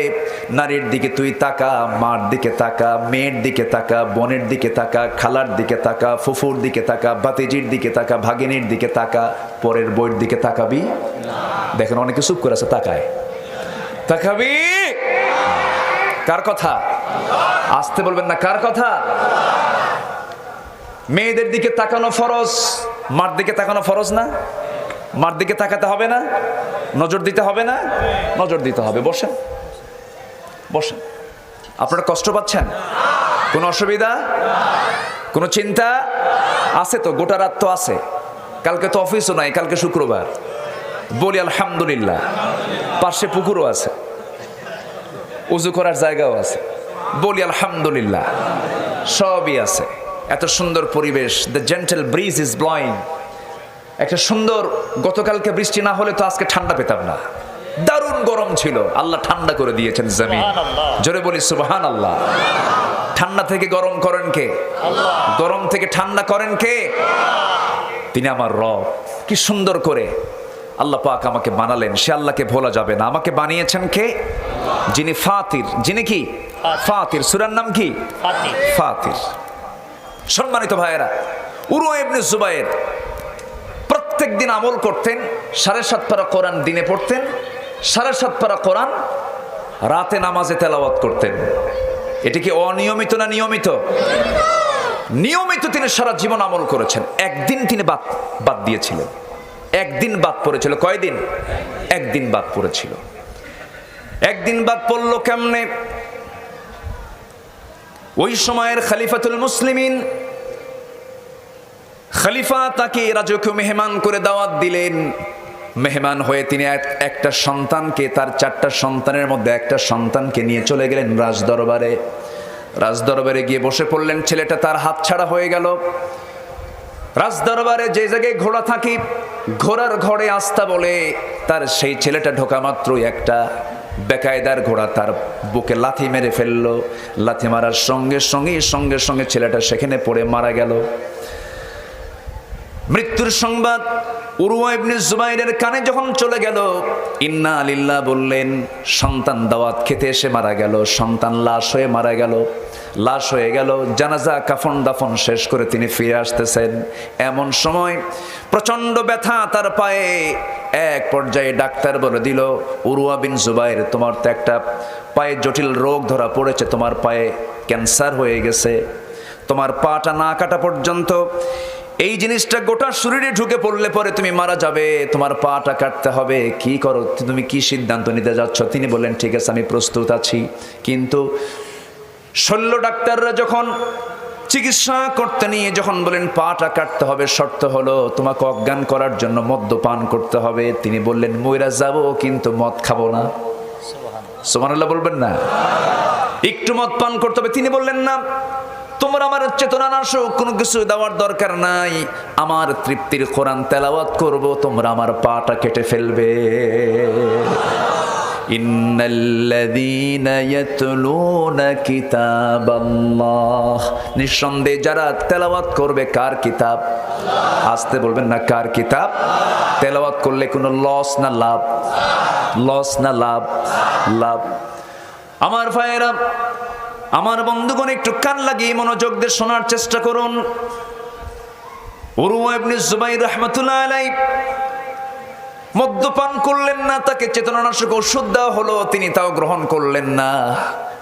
[SPEAKER 1] নারীর দিকে তুই তাকা, মার দিকে তাকা, মেয়ের দিকে তাকা, বোনের দিকে তাকা, খালার দিকে তাকা, ফুফুর দিকে তাকা, ভাতিজির দিকে তাকা, ভাগিনীর দিকে তাকা, পরের বইয়ের দিকে তাকাবি? দেখেন অনেকে চুপ করে আছে, তাকায়। তাকাবি? কার কথা? আসতে বলবেন না, কার কথা? মেয়েদের দিকে তাকানো ফরজ, মার দিকে তাকানো ফরজ না? মার দিকে তাকাতে হবে না? নজর দিতে হবে না? নজর দিতে হবে। বসেন, বসেন। আপনারা কষ্ট পাচ্ছেন? কোনো অসুবিধা, কোনো চিন্তা আছে তো? গোটা রাত তো আছে, কালকে তো অফিসও নাই, কালকে শুক্রবার। বলি আলহামদুলিল্লাহ। পাশে পুকুরও আছে, উজু করার জায়গাও আছে। বলি আলহামদুলিল্লাহ, সবই আছে। এত সুন্দর পরিবেশ, the gentle bridge is blowing. একটা সুন্দর, গতকালকে বৃষ্টি না হলে তো আজকে ঠান্ডা পেতাম না। দারুণ গরম ছিল, আল্লাহ ঠান্ডা করে দিয়েছেন জমিন। জোরে বলি সুবহানাল্লাহ। ঠান্ডা থেকে গরম করেন কে? গরম থেকে ঠান্ডা করেন কে? তিনি আমার রব। কি সুন্দর করে আল্লাহ পাক আমাকে বানালেন, সে আল্লাহকে ভোলা যাবে না। আমাকে বানিয়েছেন কে? যিনি ফাতির। যিনি কি? ফাতির। সূরার নাম কি? ফাতির। সম্মানিত ভাইয়েরা, উরওয়া ইবনে জুবায়ের প্রত্যেক দিন আমল করতেন। 7.5 পারা কোরআন দিনে পড়তেন, 7.5 পারা কোরআন রাতে নামাজে তেলাওয়াত করতেন। এটি কি অনিয়মিত না নিয়মিত? নিয়মিত তিনি সারা জীবন আমল করেছেন। একদিন তিনি বাদ দিয়েছিলেন, একদিন বাদ পড়েছিল। কয়দিন? একদিন বাদ পড়েছিল। একদিন বাদ পড়লো কেমনে? ওই সময়ের খলিফাতুল মুসলিমিন, খলিফা তাকে রাজকীয় মেহমান করে দাওয়াত দিলেন। মেহমান হয়ে তিনি একটা সন্তানকে, তার 4টা সন্তানের মধ্যে একটা সন্তানকে নিয়ে চলে গেলেন রাজদরবারে। রাজদরবারে গিয়ে বসে পড়লেন। ছেলেটা তার হাত ছাড়া হয়ে গেল। রাজদরবারে যে জায়গায় ঘোড়া থাকে, ঘোড়ার ঘরে আস্থা বলে, তার সেই ছেলেটা ঢোকা মাত্রই একটা বেকায়দার ঘোড়া তার বুকে লাথি মেরে ফেললো। লাথি মারার সঙ্গে সঙ্গে ছেলেটা সেখানে পড়ে মারা গেল। মৃত্যুর সংবাদ উরওয়া ইবনে জুবাইরের কানে যখন চলে গেল, ইন্না লিল্লাহ বললেন। সন্তান দাওয়াত খেতে এসে মারা গেল, সন্তান লাশ হয়ে মারা গেল, লাশ হয়ে গেল। জানাজা কাফন দাফন শেষ করে তিনি ফিরে আসতেছেন। এমন সময় প্রচন্ড ব্যথা তার পায়ে। এক পর্যায়ে ডাক্তার বলে দিল, উরওয়া বিন জুবাইর, তোমার তো একটা পায়ে জটিল রোগ ধরা পড়েছে, তোমার পায়ে ক্যান্সার হয়ে গেছে। তোমার পাটা না কাটা পর্যন্ত এই জিনিসটা গোটা শরীরে ঢুকে পড়লে পরে তুমি মারা যাবে, তোমার পাটা কাটতে হবে। কি করো তুমি, কি সিদ্ধান্ত নিতে যাচ্ছ? তিনি বললেন, ঠিক আছে, আমি প্রস্তুত আছি। কিন্তু শল্য ডাক্তাররা যখন চিকিৎসা করতে নিয়ে যখন বলেন পাটা কাটতে হবে, শর্ত হলো তোমাকে অজ্ঞান করার জন্য মদ্যপান করতে হবে। তিনি বললেন, মইরা যাব কিন্তু মদ খাবো না। সুবহানাল্লাহ বলবেন না? একটু মদ পান করতে হবে। তিনি বললেন, না, তোমরা আমার চেতনা নাশক কোনো কিছু দেওয়ার দরকার নাই, আমার তৃপ্তির কোরআন তেলাওয়াত করব, তোমরা আমার পাটা কেটে ফেলবে। ইন্নাল্লাযীনা ইয়াতলুনা কিতাবাল্লাহ, নিঃসন্দেহে যারা তেলাওয়াত করবে কার কিতাব? আসতে বলবেন না, কার কিতাব? তেলাওয়াত করলে কোনো লস না লাভ? লস না লাভ? লাভ। আমার ভাইয়েরা, আমার বন্ধুগণ, একটু কান লাগিয়ে মনোযোগ দিয়ে শোনার চেষ্টা করুন। উরওয়া ইবনে জুবাইর রাহমাতুল্লাহ আলাইহি মদ্যপান করলেন না, তাকে চেতনানাশক ওষুধ দেওয়া হলো, তিনি তাও গ্রহণ করলেন না।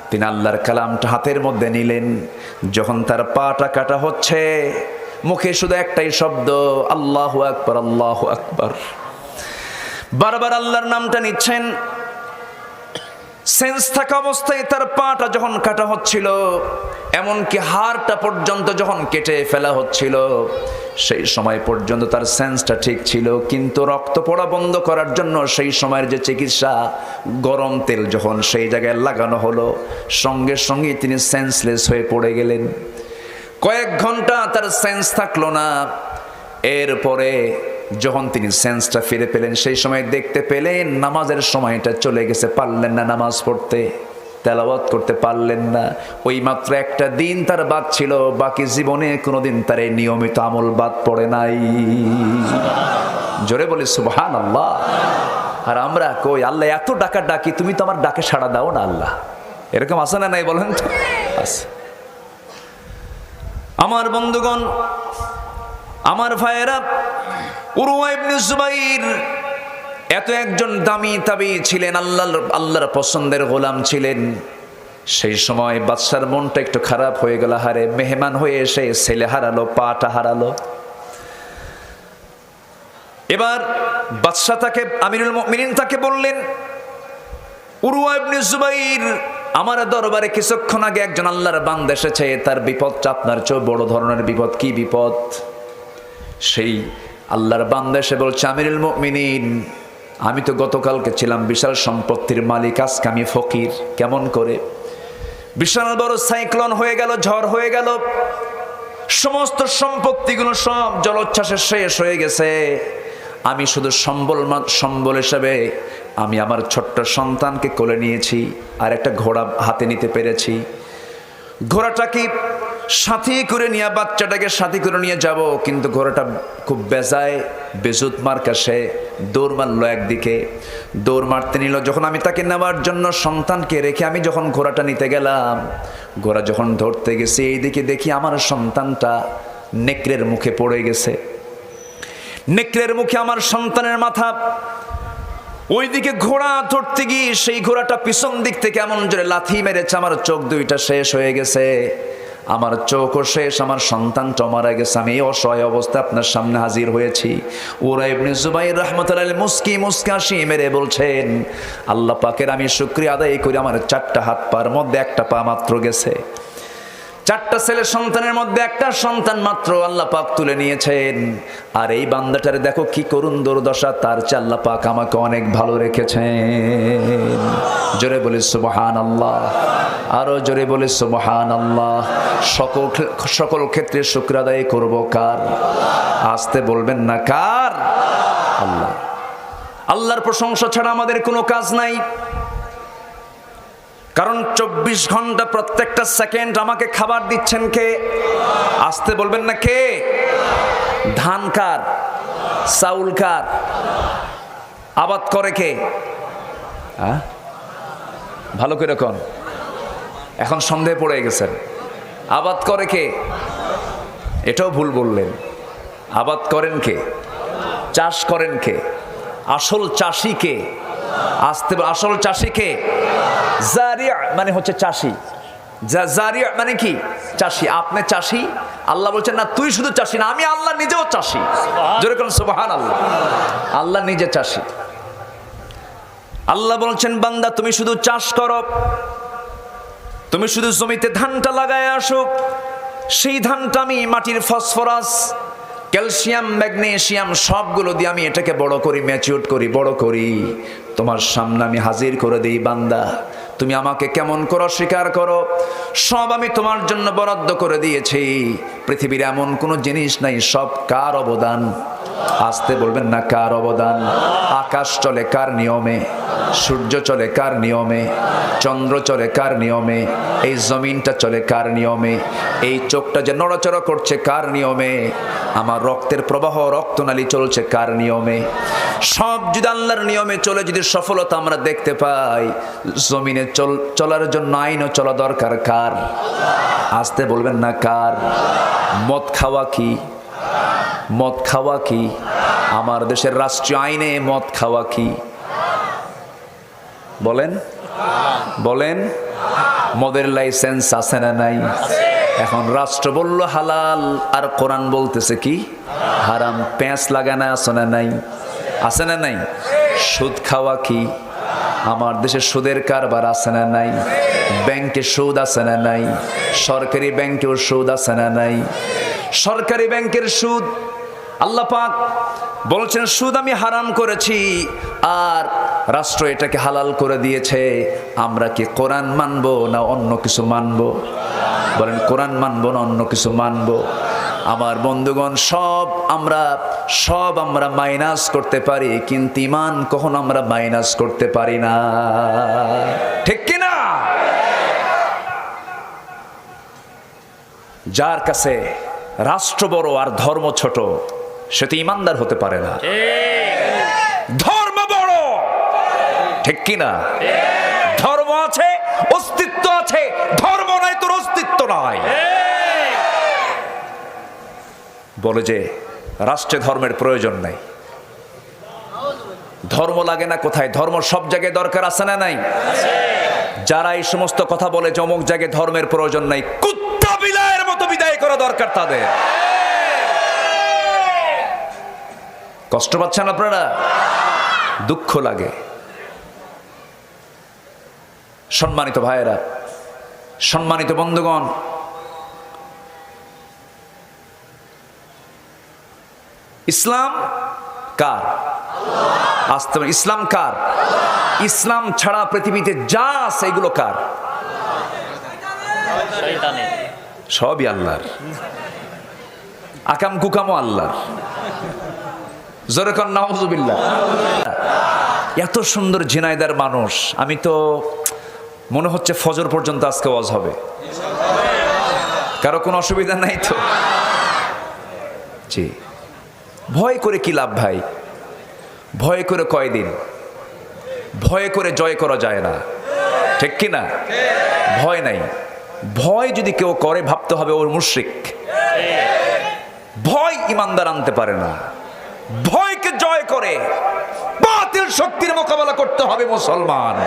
[SPEAKER 1] তিনি আল্লাহর কালামটা হাতের মধ্যে নিলেন। যখন তার পাটা কাটা হচ্ছে, মুখে শুধু একটাই শব্দ, আল্লাহু আকবার, আল্লাহু আকবার। বারবার আল্লাহর নামটা নিচ্ছেন। সেন্স থাকা অবস্থায় তার পাটা যখন কাটা হচ্ছিল, এমনকি হাড়টা পর্যন্ত যখন কেটে ফেলা হচ্ছিল, সেই সময় পর্যন্ত তার সেন্সটা ঠিক ছিল। কিন্তু রক্ত পড়া বন্ধ করার জন্য সেই সময়ের যে চিকিৎসা, গরম তেল যখন সেই জায়গায় লাগানো হলো, সঙ্গে সঙ্গে তিনি সেন্সলেস হয়ে পড়ে গেলেন। কয়েক ঘন্টা তার সেন্স থাকলো না। এরপরে যখন তিনি সেন্সটা ফিরে পেলেন, সেই সময় দেখতে পেলেন নামাজের সময়টা চলে গেছে, পারলেন না নামাজ পড়তে, তেলাওয়াত করতে পারলেন না। ওই মাত্র একটা দিন তার বাদ ছিল, বাকি জীবনে কোনোদিন তার এই নিয়মিত আমল বাদ পড়ে নাই। জোরে বলি সুবহানাল্লাহ। আর আমরা কই আল্লাহ এত ডাকি তুমি তো আমার ডাকে সাড়া দাও না আল্লাহ। এরকম আছে না নাই বলেন তো? আছে। আমার বন্ধুগণ, আমার ভাইয়েরা, উরওয়া ইবনে জুবাইর এত একজন দামি তাবী ছিলেন, আল্লাহর পছন্দের গোলাম ছিলেন। সেই সময় বাদশার মনটা একটু খারাপ হয়ে গেল, হারে মেহমান হয়ে এসে ছেলে হারালো, পাটা হারালো। এবার বাদশা তাকে, আমিরুল মুমিনিন তাকে বললেন, উরওয়া ইবনে জুবাইর, আমার দরবারে কিছুক্ষণ আগে একজন আল্লাহর বান্দা এসেছে, তার বিপদটা আপনার চেয়ে বড় ধরনের বিপদ। কি বিপদ? সেই আল্লাহর বান্দা এসে বলছে, আমিরুল মুমিনিন, আমি তো গতকালকে ছিলাম বিশাল সম্পত্তির মালিক, আজকে আমি ফকির। কেমন করে? বিশাল বড় সাইক্লোন হয়ে গেল, ঝড় হয়ে গেল, সমস্ত সম্পত্তিগুলো সব জলোচ্ছ্বাসে শেষ হয়ে গেছে। আমি শুধু সম্বল হিসেবে আমি আমার ছোট্ট সন্তানকে কোলে নিয়েছি, আর একটা ঘোড়া হাতে নিতে পেরেছি। ঘোড়াটাকে সাথে করে নিয়ে, বাচ্চাটাকে সাথে করে নিয়ে যাব, কিন্তু ঘোড়াটা খুব বেজায়, বেজুত মার্কা, সে দৌড় মারলো একদিকে, দৌড় মারতে নিল। যখন আমি তাকে নেওয়ার জন্য সন্তানকে রেখে আমি যখন ঘোড়াটা নিতে গেলাম, ঘোড়া যখন ধরতে গেছি, এইদিকে দেখি আমার সন্তানটা নেকড়ের মুখে পড়ে গেছে। নেকড়ের মুখে আমার সন্তানের মাথা। ওইদিকে ঘোড়া ধরতে গিয়ে সেই ঘোড়াটা পিছন দিক থেকে এমন জোরে লাথি মেরেছে, আমার চোখ দুইটা শেষ হয়ে গেছে, আমার চোখও শেষ, আমার সন্তানটা মারা গেছে। আমি এই অসহায় অবস্থায় আপনার সামনে হাজির হয়েছি। উরওয়া ইবনে জুবাইর রাহমাতুল্লাহ আলাইহি মুস্কি হাসি মেরে বলছেন, আল্লাহ পাকের আমি শুকরিয়া আদায় করি, আমার 4টা হাত পার মধ্যে একটা পা মাত্র গেছে। 4টা ছেলে সন্তানের মধ্যে একটা সন্তান মাত্র আল্লাহ পাক তুলে নিয়েছেন। আর এই বান্দাটারে দেখো কি করুণ দুর্দশা, তার চেয়ে আল্লাহ পাক আমাকে অনেক ভালো রেখেছেন। জোরে বলি সুবহানাল্লাহ, আরো জোরে বলি সুবহানাল্লাহ। সকল ক্ষেত্রে শুকর আদায় করব কার? আসতে বলবেন না কার? আল্লাহ। আল্লাহর প্রশংসা ছাড়া আমাদের কোনো কাজ নাই। কারণ 24 ঘন্টা প্রত্যেকটা সেকেন্ড আমাকে খাবার দিচ্ছেন কে? আসতে বলবেন না কে? ধান কার? চাউল কার? আবাদ করে কে? ভালো করে কোন, এখন সন্দেহ পড়ে গেছেন। আবাদ করে কে? এটাও ভুল বললেন। আবাদ করেন কে? চাষ করেন কে? আসল চাষি কে? আসল চাষি কে? জারিয়া মানে হচ্ছে চাষি। জারিয়া মানে কি? চাষি। আপনি চাষি? আল্লাহ বলছেন না তুই শুধু চাষি না, আমি আল্লাহ নিজেও চাষি। জোরে কোন সুবহানাল্লাহ। আল্লাহ নিজে চাষি। আল্লাহ বলছেন, বান্দা তুমি শুধু চাষ করো, তুমি শুধু জমিতে ধানটা লাগায় আসো, সেই ধানটা আমি মাটির ফসফরাস, ক্যালসিয়াম, ম্যাগনেসিয়াম সবগুলো দিয়ে আমি এটাকে বড় করি, ম্যাচিউর করি, বড় করি, তোমার সামনে আমি হাজির করে দিই। বান্দা তুমি আমাকে কেমন করো স্বীকার করো, সব আমি তোমার জন্য বরাদ্দ করে দিয়েছি। পৃথিবীর এমন কোনো জিনিস নাই, সব কার অবদান? আসতে বলবেন না কার অবদান? আকাশ চলে কার নিয়মে? সূর্য চলে কার নিয়মে? চন্দ্র চলে কার নিয়মে? এই জমিনটা চলে কার নিয়মে? এই চোখটা যে নড়াচড়া করছে কার নিয়মে? আমার রক্তের প্রবাহ, রক্তনালী চলছে কার নিয়মে? সব যদি আল্লাহর নিয়মে চলে, যদি সফলতা আমরা দেখতে পাই, জমিনে চলার জন্য আইনও চলা দরকার কার? আসতে বলবেন না কার? মদ খাওয়া কি? মদ খাওয়া কি? আমার দেশের রাষ্ট্রীয় আইনে মদ খাওয়া কি? বলেন বলেন। মদের লাইসেন্স আছে না নাই? এখন রাষ্ট্র বলল হালাল, আর কোরআন বলতেছে কি? হারাম। প্যাঁচ লাগানো আছে না নাই? আছে না নাই? সুদ খাওয়া কি? আমার দেশে সুদের কারবার আছে না নাই? ব্যাংকে সুদ আছে না নাই? সরকারি ব্যাংকেও সুদ আছে না নাই? সরকারি ব্যাংকের সুদ আল্লাহ পাক বলছেন সুদ আমি হারাম করেছি, আর রাষ্ট্র এটাকে হালাল করে দিয়েছে। আমরা কি কোরআন মানবো না অন্য কিছু মানবো? বলেন কোরআন মানবো না অন্য কিছু মানবো? আমার বন্ধুগণ, সব আমরা মাইনাস করতে পারি, কিন্তু ঈমান কখনো আমরা মাইনাস করতে পারি না। ঠিক কি না? যার কাছে রাষ্ট্র বড় আর ধর্ম ছোট, সে তো ঈমানদার হতে পারে না। ধর্ম বড় ঠিক কিনা? ধর্ম আছে, অস্তিত্ব আছে, ধর্ম নাই তোর অস্তিত্ব নাই। বলে যে রাষ্ট্রে ধর্মের প্রয়োজন নাই, ধর্ম লাগে না কোথায়? ধর্ম সব জায়গায় দরকার আছে না নাই? যারা এই সমস্ত কথা বলে যে অমুক জায়গায় ধর্মের প্রয়োজন নাই, কুত্তা বিলায়ের মতো বিদায় করা দরকার তাদের। কষ্ট পাচ্ছেন আপনারা? দুঃখ লাগে। সম্মানিত ভাইয়েরা, সম্মানিত বন্ধুগণ, ইসলাম কার? আসতে ইসলাম কার? ইসলাম ছাড়া পৃথিবীতে যা আছে এগুলো কার? সবই আল্লাহর। আকাম কুকামও আল্লাহর। জোরে কর নাউজুবিল্লাহ। এত সুন্দর ঝিনাইদার মানুষ, আমি তো মনে হচ্ছে ফজর পর্যন্ত আজকে ওয়াজ হবে। কারো কোনো অসুবিধা নাই তো? জি। ভয় করে কি লাভ ভাই? ভয় করে কয়দিন? ভয় করে জয় করা যায় না, ঠিক কি না? ভয় নাই। ভয় যদি কেউ করে ভাবতে হবে ওর মুশরিক। ভয় ইমানদার আনতে পারে না। ভয়কে জয় করে বাতিল শক্তির মোকাবেলা করতে হবে মুসলমান।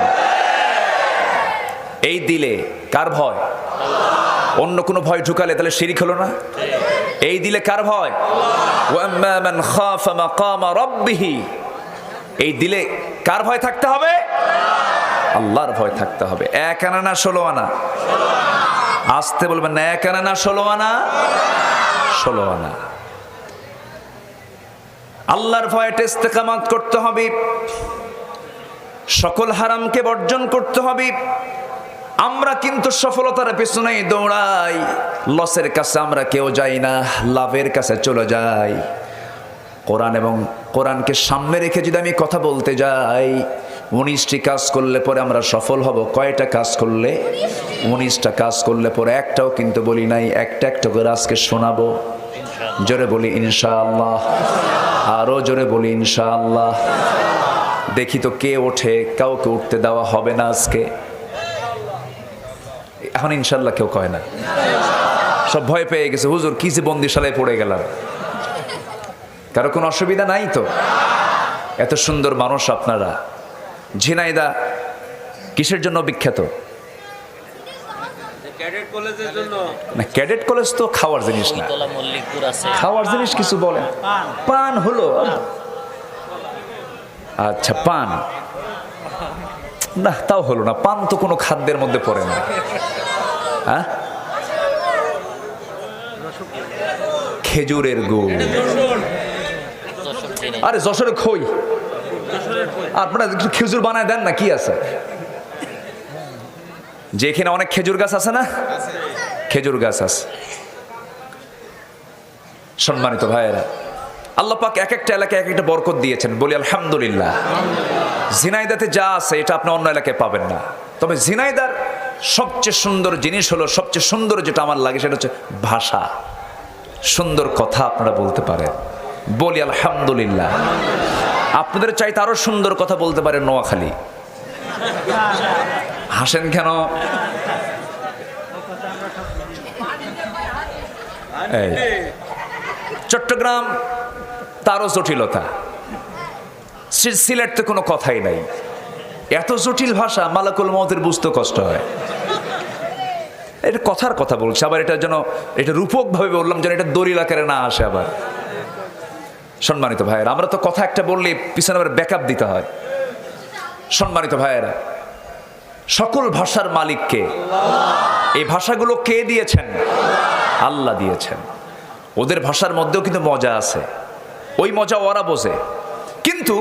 [SPEAKER 1] এই দিলে কার ভয়? অন্য কোনো ভয় ঢুকালে তাহলে শিরিক হলো না? এই দিলে কার ভয়? ওয়াম্মা মান খাফা মাকামা রাব্বিহি। এই দিলে কার ভয় থাকতে হবে? আল্লাহর ভয় থাকতে হবে। এক আনা না 16 আনা? আসতে বলবেন না, এক আনা না 16 আনা? 16 আনা। আল্লাহর ভয়ে ইস্তেকামাত করতে হবে, সকল হারামকে বর্জন করতে হবে। আমরা কিন্তু সফলতার পেছনেই দৌড়াই, লসের কাছে আমরা কেউ যাই না, লাভের কাছে চলে যাই। কোরআন এবং কোরআনকে সামনে রেখে যদি আমি কথা বলতে যাই, 19টি কাজ করলে পরে আমরা সফল হব। কয়টা কাজ করলে? 19টা কাজ করলে পরে একটাও কিন্তু বলি নাই, একটা একটা করে আজকে শোনাবো। জোরে বলি ইনশাআল্লাহ, আরো জোরে বলি ইনশাআল্লাহ। দেখি তো কে ওঠে। কাউকে উঠতে দেওয়া হবে না আজকে। এখন ইনশাআল্লাহ কেউ কয় না, সব ভয় পেয়ে গেছে। হুজুর কি যে বন্দিশালায় পড়ে গেলাম। কারো কোনো অসুবিধা নাই তো? এত সুন্দর মানুষ আপনারা। ঝিনাইদা কিসের জন্য বিখ্যাত? না, ক্যাডেট কলেজ তো খাওয়ার জিনিস না। খাওয়ার জিনিস কিছু বলেন। পান হলো? আচ্ছা, পান না, তাও হলো না। পান তো কোনো খাদ্যের মধ্যে পড়ে না। হ্যাঁ, খেজুরের গুড়। আরে যশোরে খই, আপনারা একটু খেজুর বানায় দেন না, কি আছে? যে এখানে অনেক খেজুর গাছ আছে না? খেজুর গাছ আছে। সম্মানিত ভাইয়েরা, আল্লাহ পাক এক একটা এলাকায় এক একটা বরকত দিয়েছেন, বলি আলহামদুলিল্লাহ। ঝিনাইদাতে যা আছে এটা আপনি অন্য এলাকায় পাবেন না। তবে ঝিনাইদার সবচেয়ে সুন্দর জিনিস হলো, সবচেয়ে সুন্দর যেটা আমার লাগে সেটা হচ্ছে ভাষা। সুন্দর কথা আপনারা বলতে পারেন, বলি আলহামদুলিল্লাহ। আপনাদের চাইতে আরো সুন্দর কথা বলতে পারেন নোয়াখালী। হাসেন কেন? চট্টগ্রাম তারও জটিলতা। সিলেট তো কোনো কথাই নাই। এত জটিল ভাষা, মালাকুল মউতের বুঝতে কষ্ট হয়। এটা কথার কথা বলছে, আবার এটা যেন এটা রূপক ভাবে বললাম যেন এটা দলিল আকারে না আসে আবার। সম্মানিত ভাইয়েরা, আমরা তো কথা একটা বললে পিছনে আবার ব্যাকআপ দিতে হয়। সম্মানিত ভাইয়েরা, সকল ভাষার মালিককে, এই ভাষাগুলো কে দিয়েছেন? আল্লাহ দিয়েছেন। ওদের ভাষার মধ্যেও কিন্তু মজা আছে, ওই মজা ওরা বোঝে। কিন্তু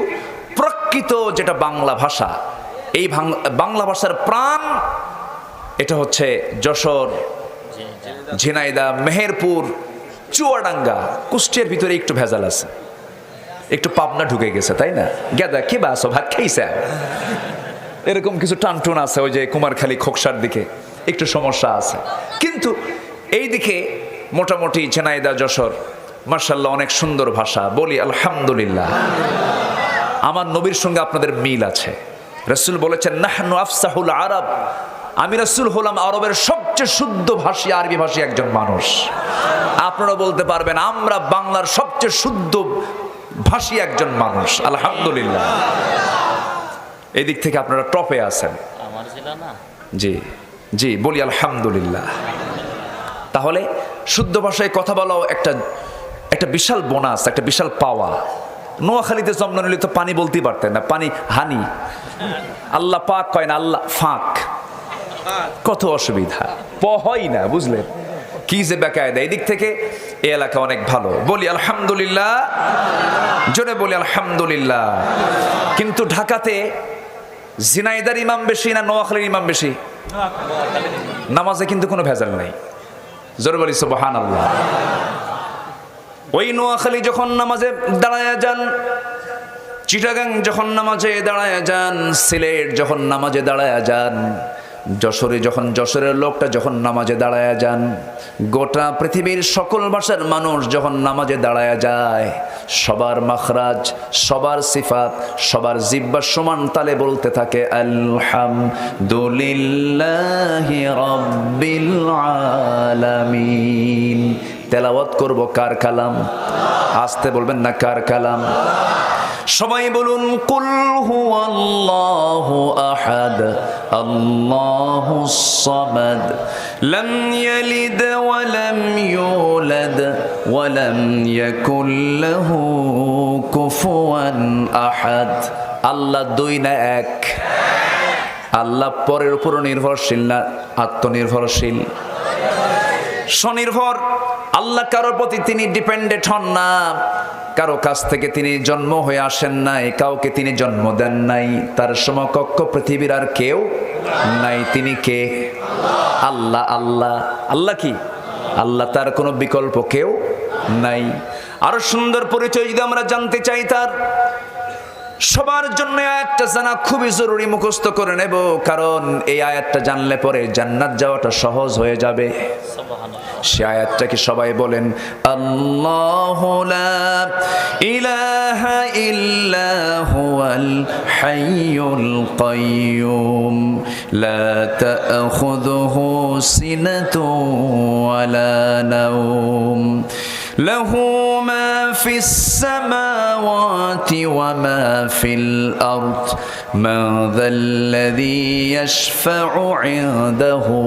[SPEAKER 1] প্রকৃত যেটা বাংলা ভাষা, এই বাংলা ভাষার প্রাণ এটা হচ্ছে যশোর, ঝিনাইদহ, মেহেরপুর, চুয়াডাঙ্গা, কুষ্টিয়ার ভিতরে একটু ভেজাল আছে, একটু পাবনা ঢুকে গেছে, তাই না? গেদা কি বাসো ভাত খাইছে, এরকম কিছু টানটুন আছে। ওই যে কুমারখালী, খোকসার দিকে একটু সমস্যা আছে। কিন্তু এই দিকে মোটামুটি ঝিনাইদহ, যশোর, মাশাআল্লাহ অনেক সুন্দর ভাষা। বলি আলহামদুলিল্লাহ। আমার নবীর সঙ্গে আপনাদের মিল আছে। রাসূল বলেছেন নাহনু আফসাহুল আরব, আমি রাসূল হলাম আরবের সবচেয়ে শুদ্ধ ভাষী আরবি ভাষী একজন মানুষ। আপনারা বলতে পারবেন আমরা বাংলার সবচেয়ে শুদ্ধ ভাষী একজন মানুষ, আলহামদুলিল্লাহ। এই দিক থেকে আপনারা টপে আছেন।
[SPEAKER 3] আমার ছিল না।
[SPEAKER 1] জি জি, বলি আলহামদুলিল্লাহ। তাহলে শুদ্ধ ভাষায় কথা বলাও একটা বিশাল বোনাস, একটা বিশাল পাওয়া। নোয়াখালীতে জন্ম নিলে তো পানি বলতেই পারতেন না, পানি হানি। আল্লাহ পাক কয় না, আল্লাহ ফাঁক। কত অসুবিধা, হয় না, বুঝলেন কি যে বেকায়দা। এই দিক থেকে এই এলাকা অনেক ভালো, বলি আলহামদুলিল্লাহ, জোরে বলি আলহামদুলিল্লাহ। কিন্তু ঢাকাতে ঝিনাইদার ইমাম বেশি না নোয়াখালীর ইমাম বেশি? নামাজে কিন্তু কোনো ভেজাল নাই, জোরে বলি সুবহানাল্লাহ। ওই নোয়াখালী যখন নামাজে দাঁড়ায় যান, চিটাগাং যখন নামাজে দাঁড়ায় যান, সিলেট যখন নামাজে দাঁড়ায় যান, যশোরে যখন যশোরের লোকটা যখন নামাজে দাঁড়ায় যান, গোটা পৃথিবীর সকল ভাষার মানুষ যখন নামাজে দাঁড়ায় যায়, সবার মাখরাজ, সবার সিফাত, সবার জিহ্বা সমান তালে বলতে থাকে আলহামদুলিল্লাহি রাব্বিল আলামিন। তেলাওয়াত করব কার কালাম? আসতে বলবেন না, কার কালাম? সবাই বলুন কুল হুয়াল্লাহু আহাদ আল্লাহুস সামাদ লাম ইয়ালিদ ওয়া লাম ইউলাদ ওয়া লাম ইয়াকুল লাহু কুফুয়ান আহাদ। আল্লাহ দুই না এক? আল্লাহ পরের উপর নির্ভরশীল না আত্মনির্ভরশীল? স্বনির্ভর। আল্লাহ কারোর প্রতি তিনি ডিপেন্ডেন্ট হন না, কারো কাছ থেকে তিনি জন্ম হয়ে আসেন নাই, কাউকে তিনি জন্ম দেন নাই, তার সমকক্ষ পৃথিবীর আর কেউ নাই। তিনি কে? আল্লাহ। আল্লাহ আল্লাহ কি? আল্লাহ, তার কোনো বিকল্প কেউ নাই। আরো সুন্দর পরিচয় যদি আমরা জানতে চাই তার, সবার জন্য আয়াতটা জানা খুবই জরুরি, মুখস্থ করে নেব, কারণ এই আয়াতটা জানলে পরে জান্নাত যাওয়াটা সহজ হয়ে যাবে। সে আয়াতটা কি সবাই বলেন? আল্লাহু লা ইলাহা ইল্লা হুয়াল হাইয়ুল কাইয়্যুম লা তা'খুযুহু সিনাতুন ওয়া লা নাওম লাহু মা ফিস সামাওয়াতি ওয়া মা ফিল আরদ মা যাল্লাযী ইয়াশফা'ু 'ইনদাহু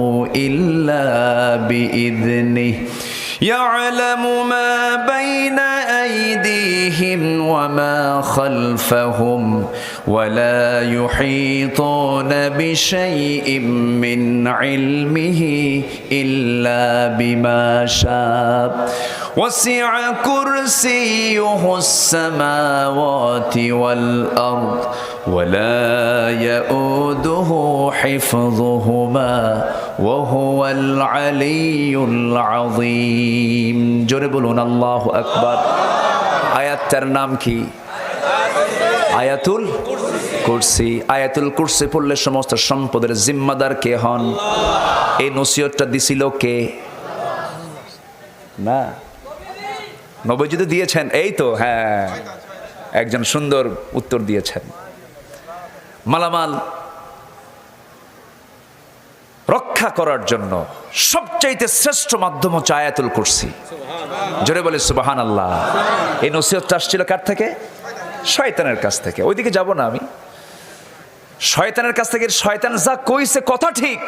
[SPEAKER 1] ইল্লা বিইذনিহি ইয়া'লামু মা বাইনা আইদিহিম ওয়া মা খালফাহুম ওয়া লা ইউহীতুনা বিশাইইম মিন ইলমিহি ইল্লা বিমা শাআ وسع كرسيه السماوات والأرض ولا يؤوده حفظهما وهو العلي العظيم জোরে বলুন আল্লাহু আকবার। আয়াতটার নাম কি? আয়াতুল কুরসি। আয়াতুল কুরসি পড়লে সমস্ত সম্পদের জিম্মাদার কে হন? এই নসিহতটা দিছিল কে? না, নবীজি তো দিয়েছেন। এই তো, হ্যাঁ, একজন সুন্দর উত্তর দিয়েছেন। মালামাল রক্ষা করার জন্য সবচাইতে শ্রেষ্ঠ মাধ্যম হচ্ছে আয়াতুল কুরসি। জোরে বলে সুবহানাল্লাহ। এই নসিহতটা আসছিল কার থেকে? শয়তানের কাছ থেকে। ওইদিকে যাব না আমি। শয়তানের কাছ থেকে। শয়তান যা কইছে কথা ঠিক,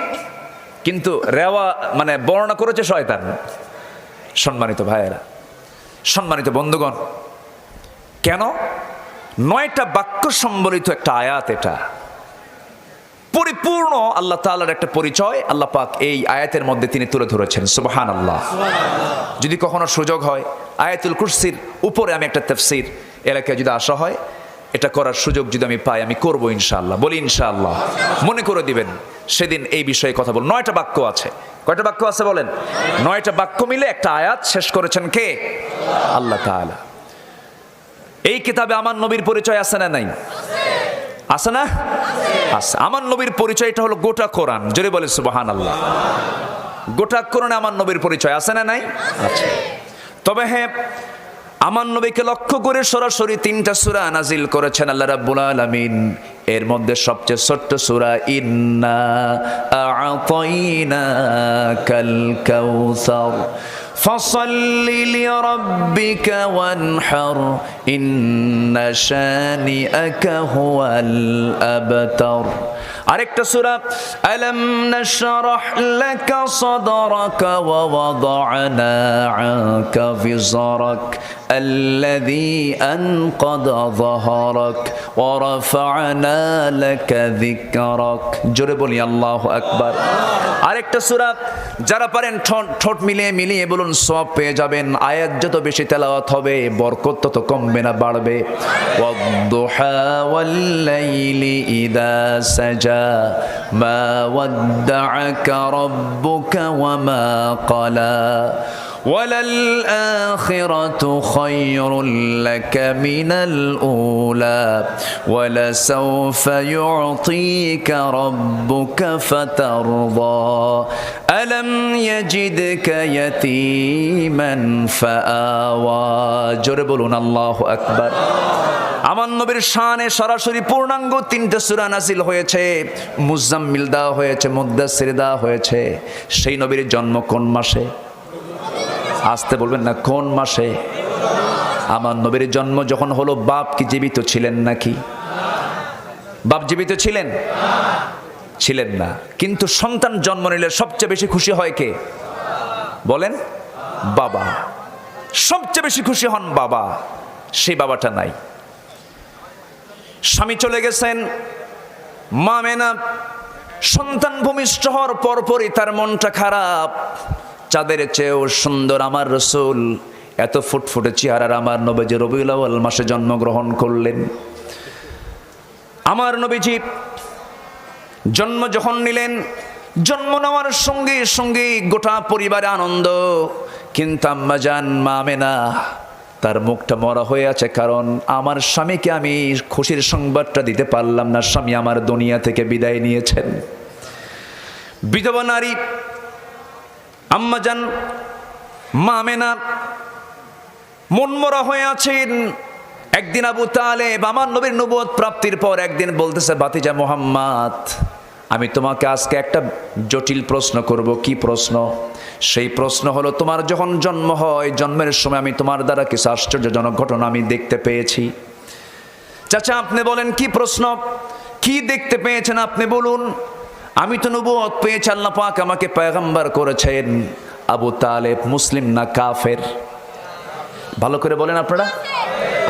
[SPEAKER 1] কিন্তু রেওয়া মানে বর্ণনা করেছে শয়তান। সম্মানিত ভাইয়েরা, সম্মানিত বন্ধুগণ, কেন? 9টা বাক্য সম্বলিত একটা আয়াত। এটা পরিপূর্ণ আল্লাহ তাআলার একটা পরিচয় আল্লাহ পাক এই আয়াতের মধ্যে তিনি তুলে ধরেছেন। সুবহানাল্লাহ। যদি কখনো সুযোগ হয় আয়াতুল কুরসির উপরে আমি একটা তাফসীর এলাকায় যদি আসা হয়, এটা করার সুযোগ যদি আমি পাই, আমি করব ইনশাআল্লাহ। বলি ইনশাআল্লাহ। মনে করে দিবেন সেদিন এই বিষয়ে কথা বল। 9টা বাক্য আছে। কয়টা বাক্য আছে বলেন? 9টা বাক্য মিলে একটা আয়াত শেষ করেছেন কে? আল্লাহ তাআলা। এই কিতাবে আমার নবীর পরিচয় আছে না নাই? আছে না? আছে। আমার নবীর পরিচয়টা হলো গোটা কোরআন। জোরে বলে সুবহানাল্লাহ। গোটা কোরআনে আমার নবীর পরিচয় আছে না নাই? আছে। তবে হ্যাঁ, আমার নবীকে লক্ষ্য করে সরাসরি 3টা সূরা নাজিল করেছেন আল্লাহ রাব্বুল আলামিন। এর মধ্যে সবচেয়ে ছোট্ট সূরা ইন্না আ'তাইনাকাল কাউসার ফাসাল্লি লিরাব্বিকা ওয়ানহার ইন্না শানিআকা হুয়াল আবতার। আরেকটা সূরা আলাম নাশরাহ লাকা সাদরাকা ওয়া ওয়াদা'না আনকা বিযরাক আল্লাযী আনকাযা যাহরাক ওয়া রাফা'না লাকা যিকরাক। জোরে বলি আল্লাহু আকবার। আরেকটা সূরা যারা পারেন ঠোঁট মিলিয়ে বলুন, সওয়াব পেয়ে যাবেন। আয়াত যত বেশি তেলাওয়াত হবে বরকত তত কমবে না বাড়বে। ওয়াদ-দুহা ওয়াল-লাইলি ইযা সাজা মা ওয়াদ্দা'আকা রাব্বুকা ওয়া মা ক্বালা وللآخرة خير لك من الأولى ولسوف يعطيك ربك فترضى ألم يجدك يتيما فآوى। জোরে বলুন আল্লাহু আকবার। আমার নবীর শানে সরাসরি পূর্ণাঙ্গ 3টে সূরা নাযিল হয়েছে, মুজাম্মিল দেওয়া হয়েছে, মুদ্দাসসির দেওয়া হয়েছে। সেই নবীর জন্ম কোন মাসে? আসতে বলবেন না, কোন মাসে? আমার নবীর জন্ম যখন হলো, বাপ কি জীবিত ছিলেন নাকি? বাপ জীবিত ছিলেন? ছিলেন না। কিন্তু সন্তান জন্ম নিলে সবচেয়ে বেশি খুশি হয় কে? বলেন, বাবা। সবচেয়ে বেশি খুশি হন বাবা। সেই বাবাটা নাই। স্বামী চলে গেছেন, মা মেনা সন্তান ভূমিষ্ঠ হওয়ার পরপরই তার মনটা খারাপ। চাঁদের চেয়েও সুন্দর আমার রসুল, এত ফুটফুটে চেহারার আমার নবীজি রবিউল আউয়াল মাসে জন্মগ্রহণ করলেন। আমার নবীজি জন্ম যখন নিলেন, জন্ম নেওয়ার সঙ্গে সঙ্গে গোটা পরিবারে আনন্দ। কিন্তু আম্মা জান মা আমেনা তার মুখটা মরা হয়ে আছে, কারণ আমার স্বামীকে আমি খুশির সংবাদটা দিতে পারলাম না। স্বামী আমার দুনিয়া থেকে বিদায় নিয়েছেন। বিধবা নারী আম্মা জান মা আমেনা মনমরা হয়ে আছেন। একদিন আবু তালেব আমার নবীর নবুয়ত প্রাপ্তির পর একদিন বলতেছে, ভাতিজা মুহাম্মদ, আমি তোমাকে আজকে একটা জটিল প্রশ্ন করব। কি প্রশ্ন? সেই প্রশ্ন হলো, তোমার যখন জন্ম হয়, জন্মের সময় আমি তোমার দ্বারা কিছু আশ্চর্যজনক ঘটনা আমি দেখতে পেয়েছি। চাচা আপনি বলেন কি প্রশ্ন, কি দেখতে পেয়েছেন আপনি বলুন। আমি তো নবুয়ত পেয়েছি, আল্লাহ পাক আমাকে পয়গম্বর করেছেন। আবু তালেব মুসলিম না কাফের? ভালো করে বলেন আপনারা।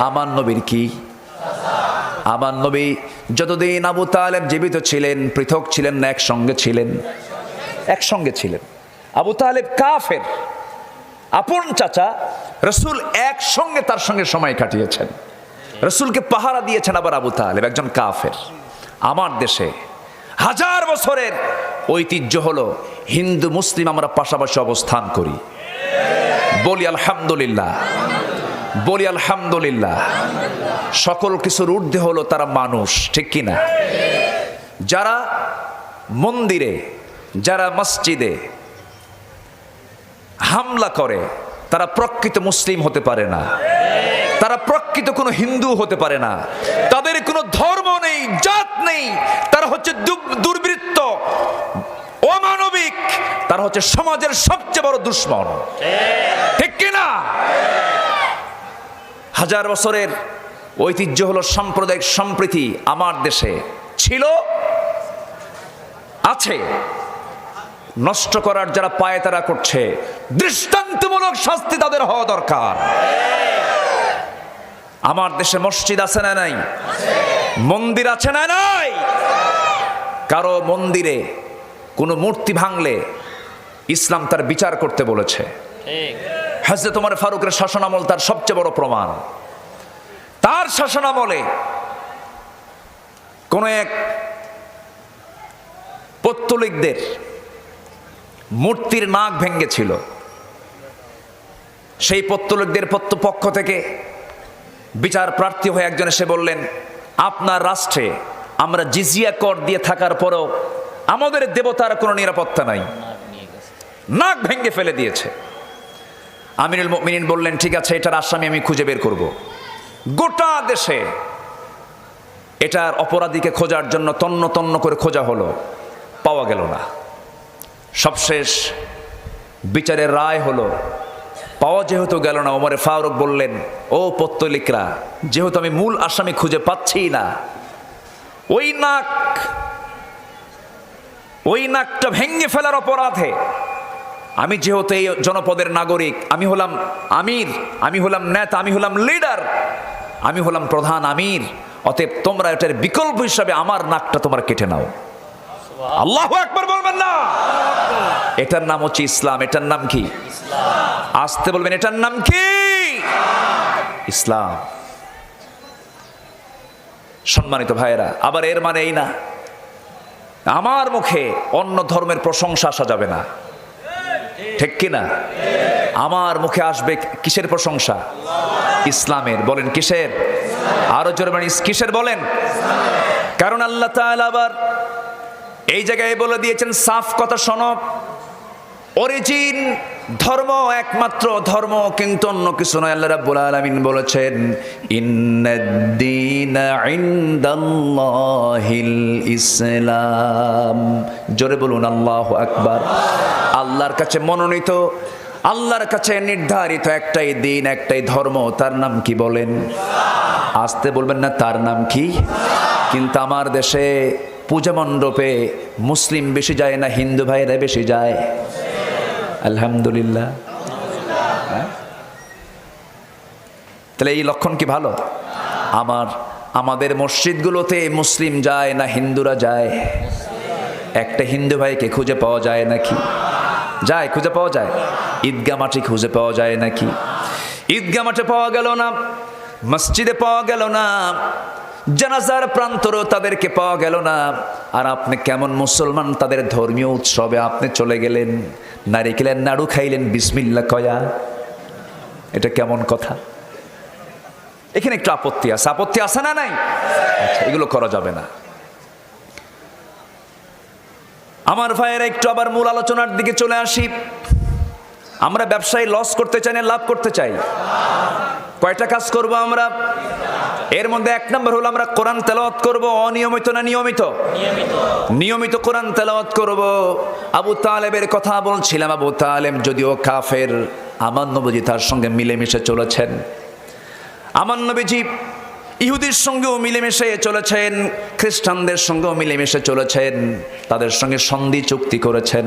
[SPEAKER 1] আমার নবীর কি? আমার নবী যতদিন আবু তালেব জীবিত ছিলেন পৃথক ছিলেন না একসঙ্গে ছিলেন? একসঙ্গে ছিলেন। আবু তালেব কাফের, আপন চাচা। রসুল একসঙ্গে তার সঙ্গে সময় কাটিয়েছেন, রসুলকে পাহারা দিয়েছেন। আবার আবু তালেব একজন কাফের। আমার দেশে 1000 বছরের ঐতিহ্য হলো হিন্দু মুসলিম আমরা পাশাপাশি অবস্থান করি। বলি আলহামদুলিল্লাহ, বলি আলহামদুলিল্লাহ। সকল কিছুর ঊর্ধ্বে হলো তারা মানুষ, ঠিক কিনা? যারা মন্দিরে, যারা মসজিদে হামলা করে তারা প্রকৃত মুসলিম হতে পারে না, তারা প্রকৃত কোনো হিন্দু হতে পারে না। তাদের কোনো ধর্ম নেই, জাত নেই। তারা হচ্ছে দুর্বৃত্ত, অমানবিক। তারা হচ্ছে সমাজের সবচেয়ে বড় দুশ্মন, ঠিক কিনা? 1000 বছরের ঐতিহ্য হলো সাম্প্রদায়িক সম্প্রীতি। আমার দেশে ছিল, আছে। নষ্ট করার যারা পায় তারা করছে। দৃষ্টান্তমূলক শাস্তি তাদের হওয়া দরকার। আমার দেশে মসজিদ আছে না নাই? মন্দির আছে না নাই? কারো মন্দিরে কোনো মূর্তি ভাঙলে ইসলাম তার বিচার করতে বলেছে। হযরত ওমর ফারুকের শাসনামল তার সবচেয়ে বড় প্রমাণ। তার শাসনামলে কোন এক পত্তলিকদের মূর্তির নাক ভেঙেছিল। সেই পত্তলিকদের পক্ষ থেকে বিচার প্রার্থী হয়ে একজন এসে বললেন, আপনার রাষ্ট্রে আমরা জিজিয়া কর দিয়ে থাকার পরেও আমাদের দেবতার কোনো নিরাপত্তা নাই, নাক ভেঙে ফেলে দিয়েছে। আমিরুল মুমিনিন বললেন, ঠিক আছে, এটার আসামি আমি খুঁজে বের করব। গোটা দেশে এটার অপরাধীকে খোঁজার জন্য তন্ন তন্ন করে খোঁজা হলো, পাওয়া গেল না। সবশেষ বিচারের রায় হলো, পাওয়া যেহেতু গেল না, ওমরে ফারুক বললেন, ও পত্তলিকরা, যেহেতু আমি মূল আসামি খুঁজে পাচ্ছি না, ওই নাকটা ভেঙে ফেলার অপরাধে আমি যেহেতু এই জনপদের নাগরিক, আমি হলাম আমির, আমি হলাম নেতা, আমি হলাম লিডার, আমি হলাম প্রধান আমির, অতএব তোমরা এটার বিকল্প হিসাবে আমার নাকটা তোমরা কেটে নাও। আল্লাহু আকবার বলবেন না? এটার নাম হচ্ছে ইসলাম। এটার নাম কি? আসতে বলবেন, এটার নাম কি? ইসলাম। সম্মানিত ভাইয়েরা, আবার এর মানে এই না আমার মুখে অন্য ধর্মের প্রশংসা আসা যাবে না, ঠিক কিনা? আমার মুখে আসবে কিসের প্রশংসা? ইসলামের। বলেন কিসের? আরো জোরে মানে কিসের বলেন? কারণ আল্লাহ তাআলা আবার এই জায়গায় বলে দিয়েছেন সাফ কথা, শোনো, অরিজিন ধর্ম একমাত্র ধর্ম, কিন্তু অন্য কিছু নয়। আল্লাহ রাব্বুল আলামিন বলেছেন, ইন্নাদ-দীনা ইনদাল্লাহিল ইসলাম। জোরে বলুন আল্লাহু আকবার। আল্লাহর কাছে মনোনীত, আল্লাহর কাছে নির্ধারিত একটাই দিন, একটাই ধর্ম, তার নাম কি বলেন? আসতে বলবেন না, তার নাম কি? কিন্তু আমার দেশে পূজা মণ্ডপে মুসলিম বেশি যায় না হিন্দু ভাইরা বেশি যায়? আলহামদুলিল্লাহ। তাহলে এই লক্ষণ কি ভালো? আমাদের মসজিদগুলোতে মুসলিম যায় না হিন্দুরা যায়? একটা হিন্দু ভাইকে খুঁজে পাওয়া যায় নাকি? যায়, খুঁজে পাওয়া যায়। ঈদগাহ মাঠে খুঁজে পাওয়া যায় নাকি? ঈদগাহ মাঠে পাওয়া গেল না, মসজিদে পাওয়া গেল না, জানাজার প্রান্তরেও তাদেরকে পাওয়া গেল না। আর আপনি কেমন মুসলমান, তাদের ধর্মীয় উৎসবে আপনি চলে গেলেন, নারিকেলের নাড়ু খাইলেন বিসমিল্লাহ কয়া। এটা কেমন কথা? এখানে একটু আপত্তি আছে। আপত্তি আছে না নাই? আচ্ছা, এগুলো করা যাবে না। আমার ভাইয়েরা, একটু আবার মূল আলোচনার দিকে চলে আসি। আমরা ব্যবসায় লস করতে চাই না লাভ করতে চাই? কয়টা কাজ করব আমরা? এর মধ্যে এক নম্বর হলো আমরা কোরআন তেলাওয়াত করব। অনিয়মিত না নিয়মিত? নিয়মিত কোরআন তেলাওয়াত করব। আবু তালেবের কথা বলছিলাম। আবু তালেব যদিও কাফের, আমার নবীজি তার সঙ্গে মিলেমিশে চলেছেন। আমার নবীজি ইহুদির সঙ্গেও মিলেমিশে চলেছেন, খ্রিস্টানদের সঙ্গেও মিলেমিশে চলেছেন, তাদের সঙ্গে সন্ধি চুক্তি করেছেন,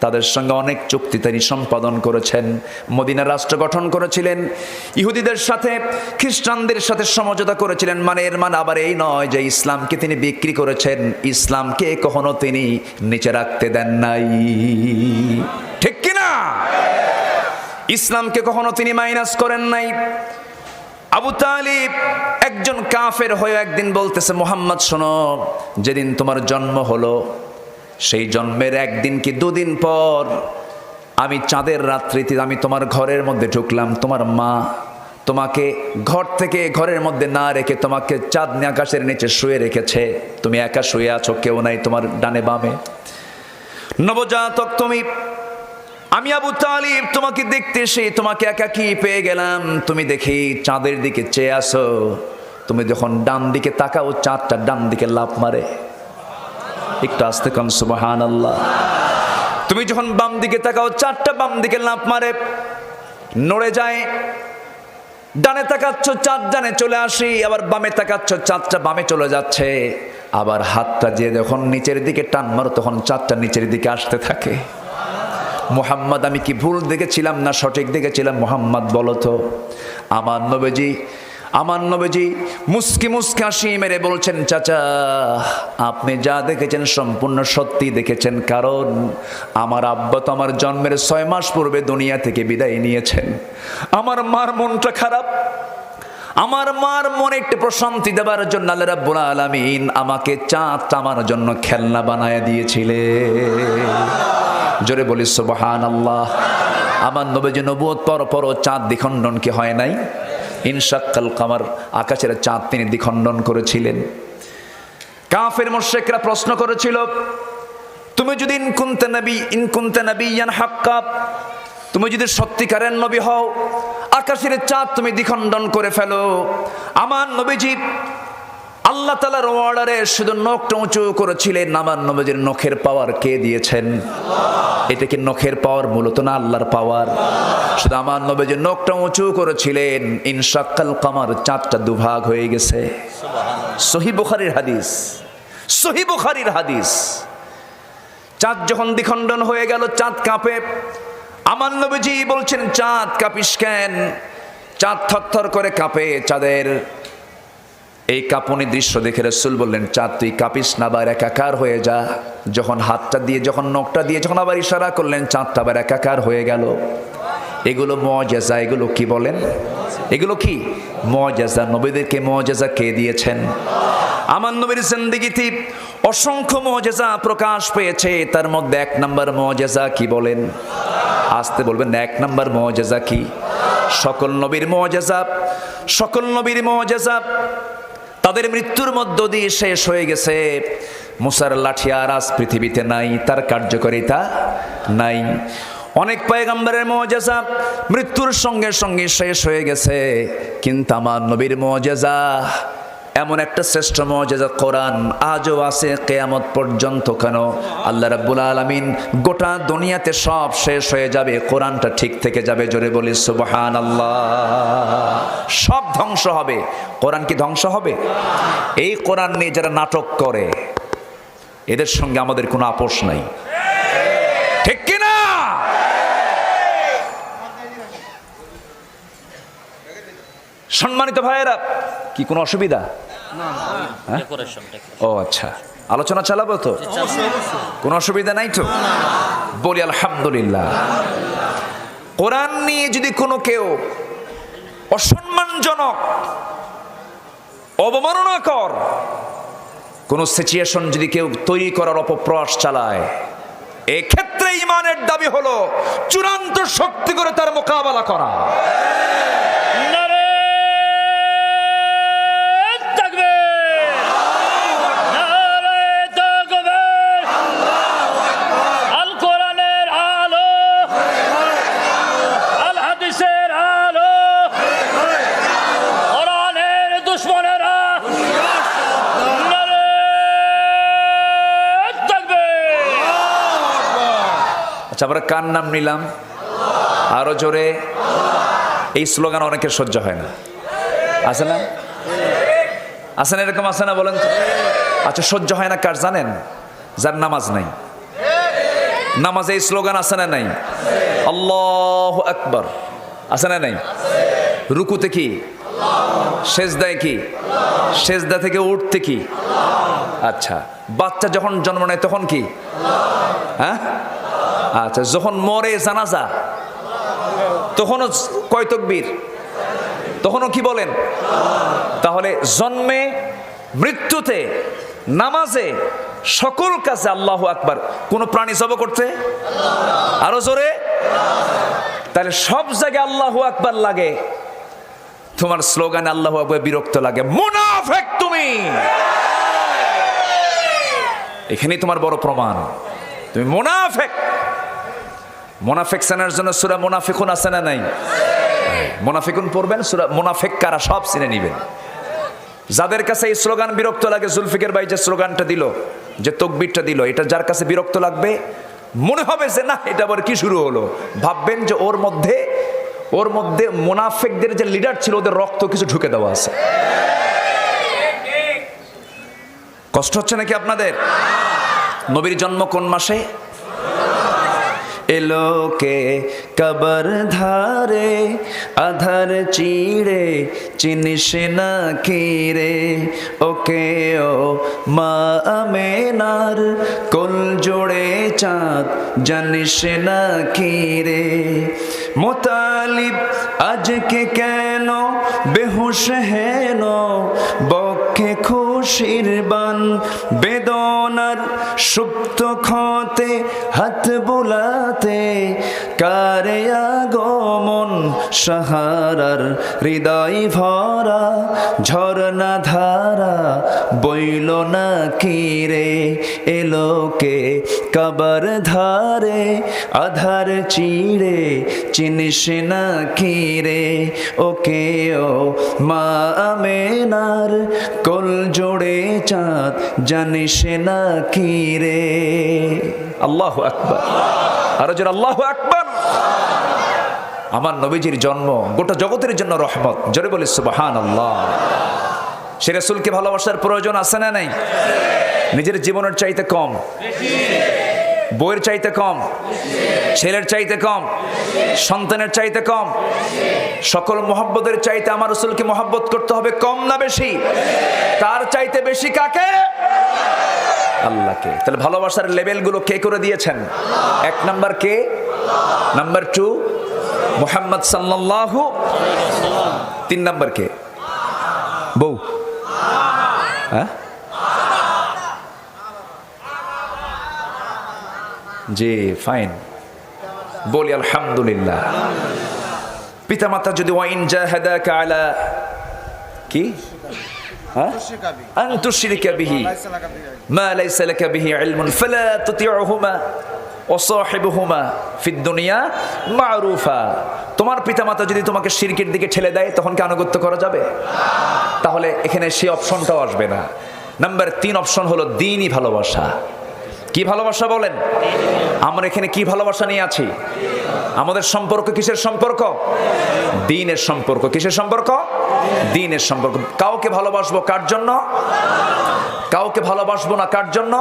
[SPEAKER 1] তাদের সঙ্গে অনেক চুক্তি তিনি সম্পাদন করেছেন। মদিনার রাষ্ট্র গঠন করেছিলেন, ইহুদিদের সাথে খ্রিস্টানদের সাথে সমঝোতা করেছিলেন। মানে এর মানে আবার এই নয় যে ইসলামকে তিনি বিক্রি করেছেন, ইসলামকে কখনো তিনি নিচে রাখতে দেন নাই, ঠিক কিনা? ইসলামকে কখনো তিনি মাইনাস করেন নাই। আবু তালিব একজন কাফের হয়ে একদিন বলতেছে, মুহাম্মদ শোনো, যেদিন তোমার জন্ম হলো সেই জন্মের একদিন কি দুদিন পর আমি চাঁদের রাত্রিতে আমি তোমার ঘরের মধ্যে ঢুকলাম। তোমার মা তোমাকে ঘর থেকে ঘরের মধ্যে না রেখে তোমাকে চাঁদনি আকাশের নিচে শুয়ে রেখেছে। তুমি একা শুয়ে আছো, কেউ নাই তোমার ডানে বামে। নবজাতক তুমি, আমি আবু তালিব তোমাকে দেখতে এসে তোমাকে একাকী পেয়ে গেলাম। তুমি দেখি চাঁদের দিকে চেয়ে আসো, তুমি যখন ডান দিকে তাকাও চাঁদটা ডান দিকে লাফ মারে। একটু আস্তে কান সুবহানাল্লাহ। তুমি যখন বাম দিকে তাকাও চাঁদটা বাম দিকে লাফ মারে, নড়ে যায়। ডানে তাকাচ্ছ চাঁদ ডানে চলে আসি, আবার বামে তাকাচ্ছ চাঁদটা বামে চলে যাচ্ছে। আবার হাতটা দিয়ে যখন নিচের দিকে টান মারো তখন চাঁদটা নিচের দিকে আসতে থাকে। মুহাম্মদ, আমি কি ভুল দেখেছিলাম না সঠিক দেখেছিলাম? মুহাম্মদ বলো তো। আমার নবীজি মুস্কি মুস্কি হাসি মেরে বলছেন, চাচা আপনি যা দেখেছেন সম্পূর্ণ সত্যি দেখেছেন, কারণ আমার আব্বা তো আমার জন্মের 6 মাস পূর্বে দুনিয়া থেকে বিদায় নিয়েছেন। আমার মার মনটা খারাপ, আমার মার মনে একটু প্রশান্তি দেবার জন্য আল্লাহ রাব্বুল আলামিন আমাকে চাঁদটা আমার জন্য খেলনা বানায় দিয়েছিলেন। জোরে বলি সুবহানাল্লাহ। আমার নবীজি নবুয়ত পর চাঁদ দ্বিখণ্ডন কি হয় নাই? ইনশাক্কাল কামার, আকাশের চাঁদ তিনি দ্বিখণ্ডন করেছিলেন। কাফের মুশরিকরা প্রশ্ন করেছিল, তুমি যদি ইন কুনতা নাবিয়ান হাক্কা, তুমি যদি সত্যিকারের নবী হও, আকাশের চাঁদ তুমি দ্বিখণ্ডন করে ফেলো। আমার নবীজি আল্লাহ তাআলার অর্ডারে শুধু নখটা উঁচু করেছিলেন, আমার নবীর নখের পাওয়ার কে দিয়েছেন? এটা কি নখের পাওয়ার মূলত না আল্লাহর পাওয়ার? শুধু আমার নবীর নখটা উঁচু করেছিলেন, ইনশাক্কাল কামার, চাঁদটা দুভাগ হয়ে গেছে। সহিহ বুখারীর হাদিস, সহিহ বুখারীর হাদিস। চাঁদ যখন দ্বিখণ্ডন হয়ে গেল, চাঁদ কাঁপে। আমার নবীজি বলছেন, চাঁদ কাঁপিস কেন? চাঁদ থরথর করে কাঁপে। চাঁদের এই কাঁপুনি দৃশ্য দেখে রাসূল বললেন, চাঁদ তুই কাঁপিস না, আবার একাকার হয়ে যা। যখন হাতটা দিয়ে, যখন নখটা দিয়ে, যখন আবার ইশারা করলেন, চাঁদটা আবার একাকার হয়ে গেল। এগুলো মুআজিজা। এগুলো কি বলেন? এগুলো কি মুআজিজা। নবীদেরকে মুআজিজা কে দিয়েছেন? আমার নবীর জিন্দেগিতে অসংখ্য মুআজিজা প্রকাশ পেয়েছে, তার মধ্যে এক নম্বর মুআজিজা কি বলেন? আসতে বলবেন, এক নম্বর মুআজিজা কি? সকল নবীর মুআজিজা, সকল নবীর মুআজিজা তাদের মৃত্যুর মধ্য দিয়ে শেষ হয়ে গেছে। মুসার লাঠি আর আজ পৃথিবীতে নাই, তার কার্যকারিতা নাই। অনেক পয়গম্বরের মুআজিজা মৃত্যুর সঙ্গে সঙ্গে শেষ হয়ে গেছে, কিন্তু আমার নবীর মুআজিজা এমন একটা শ্রেষ্ঠ মুআজিজা কোরআন আজও আছে কিয়ামত পর্যন্ত। কেন? আল্লাহ রাব্বুল আলামিন গোটা দুনিয়াতে সব শেষ হয়ে যাবে, কোরআনটা ঠিক থেকে যাবে। জোরে বলি সুবহানাল্লাহ। সব ধ্বংস হবে, কোরআন কি ধ্বংস হবে? এই কোরআন নিয়ে যারা নাটক করে, এদের সঙ্গে আমাদের কোনো আপোষ নাই, ঠিক কি না? সম্মানিত ভাইয়েরা, কি কোনো অসুবিধা? ও আচ্ছা, আলোচনা চালাবো তো, কোনো অসুবিধা নাই তো? বলি আলহামদুলিল্লাহ। কোরআন নিয়ে যদি কোনো কেউ অসম্মানজনক, অবমাননাকর কোন সিচুয়েশন যদি কেউ তৈরি করার অপপ্রয়াস চালায়, এক্ষেত্রে ঈমানের দাবি হলো চূড়ান্ত শক্তি করে তার মোকাবেলা করা। আচ্ছা, আমরা কার নাম নিলাম? আরো জোরে। এই স্লোগান অনেকের সহ্য হয় না, আছে না? আছে না? এরকম আছে না? বলেন তো। আচ্ছা, সহ্য হয় না কার জানেন? যার নামাজ নাই। নামাজে এই স্লোগান আছে না নাই? আল্লাহু আকবার আছে না নাই? রুকুতে কি? সেজদায় কি? সেজদা থেকে উঠতে কি? আচ্ছা, বাচ্চা যখন জন্ম নেয় তখন কি? হ্যাঁ, আচ্ছা, যখন মরে জানাজা তখনও কয় তাকবীর? তখনও কি বলেন? তাহলে জন্মে, মৃত্যুতে, নামাজে, সকল কাজে আল্লাহু আকবার। কোন প্রাণী জব করতে? আরো জোরে। তাহলে সব জায়গায় আল্লাহু আকবার লাগে, তোমার স্লোগানে আল্লাহু আকবার বিরক্ত লাগে। মুনাফিক তুমি! এখানেই তোমার বড় প্রমাণ, তুমি মুনাফিক। মুনাফিক চেনার জন্য সূরা মুনাফিকুন আছে না নাই? মুনাফিকুন পড়বেন, সূরা মুনাফিক কারা সব চিনে নেবেন। যাদের কাছে এই স্লোগান বিরক্ত লাগে, জুলফিকার ভাই যে স্লোগানটা দিল, যে তাকবীরটা দিল, এটা যার কাছে বিরক্ত লাগবে, মনে হবে যে না, এটা আবার কি শুরু হলো, ভাববেন যে ওর মধ্যে মুনাফিকদের যে লিডার ছিল, ওদের রক্ত কিছু ঢুকে দেওয়া আছে। কষ্ট হচ্ছে নাকি আপনাদের? নবীর জন্ম কোন মাসে? এলোকে কবর ধারে আধার চিড়ে চিনিস না কিরে, ওকে ও মা আমেনার কোল জোড়ে চাঁদ জানিস না কিরে। মুতালিব আজকে কেন বেহুশ হেন, বক্ষে খুশির বান বেদনার সুপ্ত ক্ষতে হাত বুলাতে, কারে আগমন সাহারার হৃদয় ভরা ঝরনা ধারা বইল না কিরে। এলোকে কবর ধারে আধার চিড়ে চিনিস না কিরে, ওকে ও মা আমেনার কোল জোড়ে ওড়ে চাঁদ জানিস না কি রে। আল্লাহু আকবার, আরো জোরে আল্লাহু আকবার। আমার নবীজির জন্ম গোটা জগতের জন্য রহমত, জোরে বলি সুবহানাল্লাহ। সে রাসূলকে ভালোবাসার প্রয়োজন আছে না নাই? নিজের জীবনের চাইতে কম, বইয়ের চাইতে কম, ছেলের চাইতে কম, সন্তানের চাইতে কম, সকল মহব্বতের চাইতে আমার রাসূলকে মহব্বত করতে হবে কম না বেশি? তার চাইতে বেশি কাকে? আল্লাহকে। তাহলে ভালোবাসার লেভেলগুলো কে করে দিয়েছেন? এক নাম্বার কে? নাম্বার 2 মুহাম্মদ সাল্লাল্লাহু। 3 নাম্বার কে? বউ। হ্যাঁ, জি ফাইন, বলি আলহামদুলিল্লাহ। পিতামাতা যদি ওয়াইন জাহাদাকা আলা কি আন তুশরিকা বিহি মা লাইসা লাকা বিহি ইলমুন ফালা তুতিউহুমা ওয়া সাহিবুহুমা ফিদ দুনিয়া মারুফা। তোমার পিতামাতা যদি তোমাকে শিরকের দিকে ঠেলে দেয় তখন কি আনুগত্য করা যাবে? তাহলে এখানে সেই অপশনটাও আসবে না। নাম্বার 3 অপশন হলো দ্বীনি ভালোবাসা। কি ভালোবাসা বলেন? আমরা এখানে কি ভালোবাসা নিয়ে আছি? আমাদের সম্পর্ক কিসের সম্পর্ক? দ্বীনের সম্পর্ক। কিসের সম্পর্ক? দ্বীনের সম্পর্ক। কাউকে ভালোবাসবো কার জন্য? কাউকে ভালোবাসবো না কার জন্য?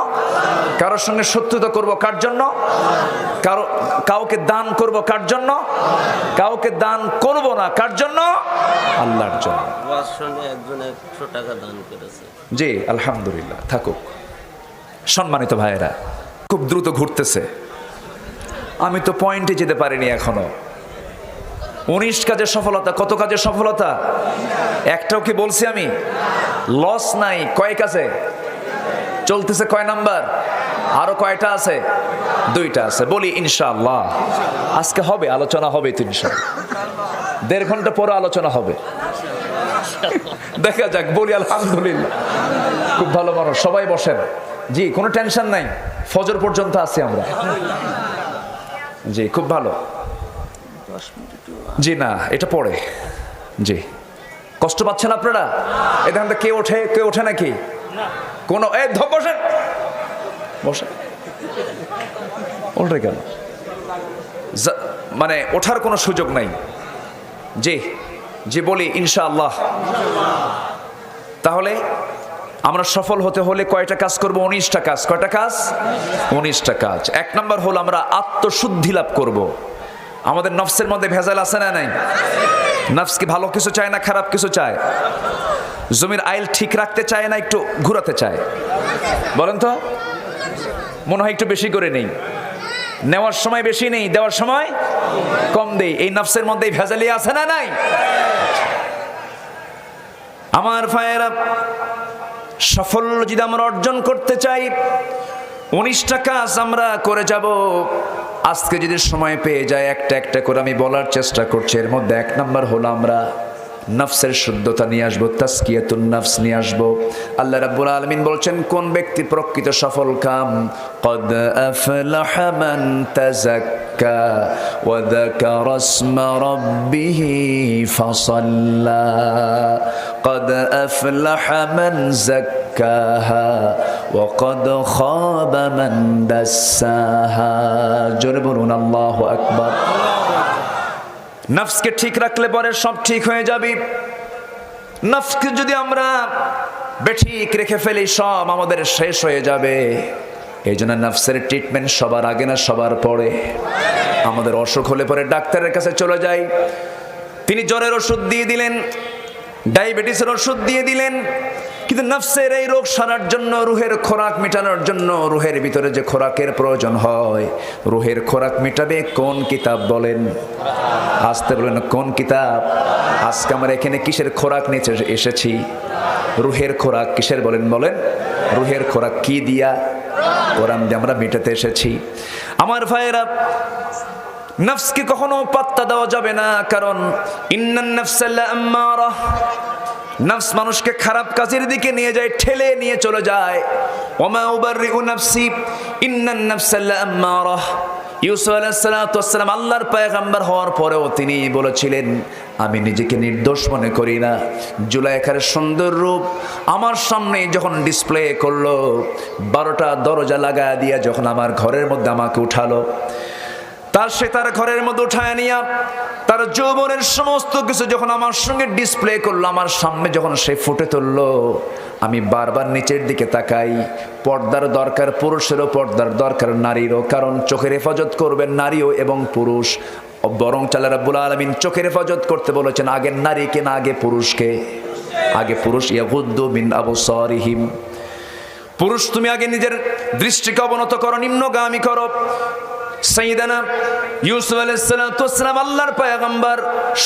[SPEAKER 1] কারোর সঙ্গে শত্রুতা করব কার জন্য? কাউকে দান করব কার জন্য? কাউকে দান করব না কার জন্য? আল্লাহর জন্য।
[SPEAKER 4] একজন 100 টাকা দান করেছে।
[SPEAKER 1] জি আলহামদুলিল্লাহ, থাকুক। সম্মানিত ভাইয়েরা, খুব দ্রুত ঘুরতেছে, আমি তো পয়েন্টে যেতে পারিনি এখনো। 19 কাজের সফলতা। কত কাজের সফলতা? একটাও কি বলছি আমি? লস নাই। কয় কাজে চলতেছে? কয় নাম্বার? আরো কয়টা আছে? 2টা আছে। বলি ইনশাআল্লাহ আজকে হবে, আলোচনা হবে তো ইনশাআল্লাহ। 1.5 ঘন্টা পরে আলোচনা হবে, দেখা যাক। বলি আলহামদুলিল্লাহ। খুব ভালো মানুষ, সবাই বসেন। জি কোনো টেনশন নাই, ফজর পর্যন্ত আছি আমরা। জি খুব ভালো। জি না এটা পড়ে। জি কষ্ট পাচ্ছেন আপনারা? এখান থেকে কে ওঠে নাকি? কোন বসেন বসেন। ওঠে কেন? মানে ওঠার কোনো সুযোগ নাই। জি জি বলি ইনশাআল্লাহ। তাহলে আমরা সফল হতে হলে কয়টা কাজ করব? 19টা কাজ। কয়টা কাজ? 19টা কাজ। 1 নাম্বার হলো আমরা আত্মশুদ্ধি লাভ করব। আমাদের নফসের মধ্যে ভেজাল আছে না নাই? নফস কি ভালো কিছু চায় না খারাপ কিছু চায়? জমির আইল ঠিক রাখতে চায় না একটু ঘুরাতে চায়? বলেন তো। মনে হয় একটু বেশি করে নেই, নেওয়ার সময় বেশি নেই, দেওয়ার সময় কম দেই। এই নফসের মধ্যে ভেজালি আছে না নাই? আমার ভাইয়েরা, সাফল্য যদি আমরা অর্জন করতে চাই 19টা কাজ আমরা করে যাব। আজকে যদি সময় পেয়ে যায় একটা একটা করে আমি বলার চেষ্টা করছি। এর মধ্যে 1 নাম্বার হলো আমরা নফসের শুদ্ধতা নিয়ে আসবো, তাসকিয়াতুন নফস নিয়ে আসবো। আল্লাহ রাব্বুল আলামিন বলছেন কোন ব্যক্তি প্রকৃত সফল কাম? قد أفلح من تزكى وذكر اسم ربه فصلى قد أفلح من زكاها وقد خاب من دساها জোরে বলুন আল্লাহু আকবার। নফসকে ঠিক রাখলে পরে সব ঠিক হয়ে যাবে। নফসকে যদি আমরা বেঠিক রেখে ফেলি সব আমাদের শেষ হয়ে যাবে। এই জন্য নফসের ট্রিটমেন্ট সবার আগে না সবার পরে? আমাদের অসুখ হলে পরে ডাক্তারের কাছে চলে যাই, তিনি জ্বরের ওষুধ দিয়ে দিলেন, ডায়াবেটিসের ওষুধ দিয়ে দিলেন, কিন্তু নফসের এই রোগ সারার জন্য, রুহের খোরাক মেটানোর জন্য, রুহের ভিতরে যে খোরাকের প্রয়োজন হয়, রুহের খোরাক মেটাবে কোন কিতাব বলেন? আসতে বলেন কোন কিতাব? আজকে আমরা এখানে কিসের খোরাক নিতে এসেছি? রুহের খোরাক কিসের বলেন? বলেন রুহের খোরাক কি দিয়া? কোরআন দিয়ে আমরা মেটাতে এসেছি। আমার ভাইয়েরা, নফসকে কখনো পাত্তা দেওয়া যাবে না, কারণ ইন্নান নাফসা লাআম্মারাহ, নফস মানুষকে খারাপ কাজের দিকে নিয়ে যায়, ঠেলে নিয়ে চলে যায়। ওমা উবাররিউ নাফসি ইন্নান নাফসা লাআম্মারাহ, ইউসুফ আলাইহিস সালাতু ওয়াস সালাম আল্লাহর পয়গম্বর হওয়ার পরেও তিনি বলেছিলেন, আমি নিজেকে নির্দোষ মনে করি না। জুলাইখার সুন্দর রূপ আমার সামনে যখন ডিসপ্লে করলো, 12টা দরজা লাগায় দিয়া যখন আমার ঘরের মধ্যে আমাকে উঠালো, তার ঘরের মধ্যে উঠায় নিয়া তার যৌবনের সমস্ত কিছু যখন আমার সঙ্গে ডিসপ্লে করলো, আমার সামনে যখন সে ফুটে তুললো, আমি বারবার নিচের দিকে তাকাই। পর্দার দরকার পুরুষেরও, পর্দার দরকার নারীরও, কারণ চোখের হেফাজত করবেন নারীও এবং পুরুষ। বরং আল্লাহ রাব্বুল আলামিন চোখের হেফাজত করতে বলেছেন আগে নারীকে না আগে পুরুষকে। আগে পুরুষ, ইয়াগুদ্দু মিন আবসারিহিম, পুরুষ তুমি আগে নিজের দৃষ্টিকে অবনত করো, নিম্নগামী করো। সাইয়েদানা ইউসুফ আলাইহিস সালাতু ওয়াস সালাম আল্লাহর পয়গম্বর,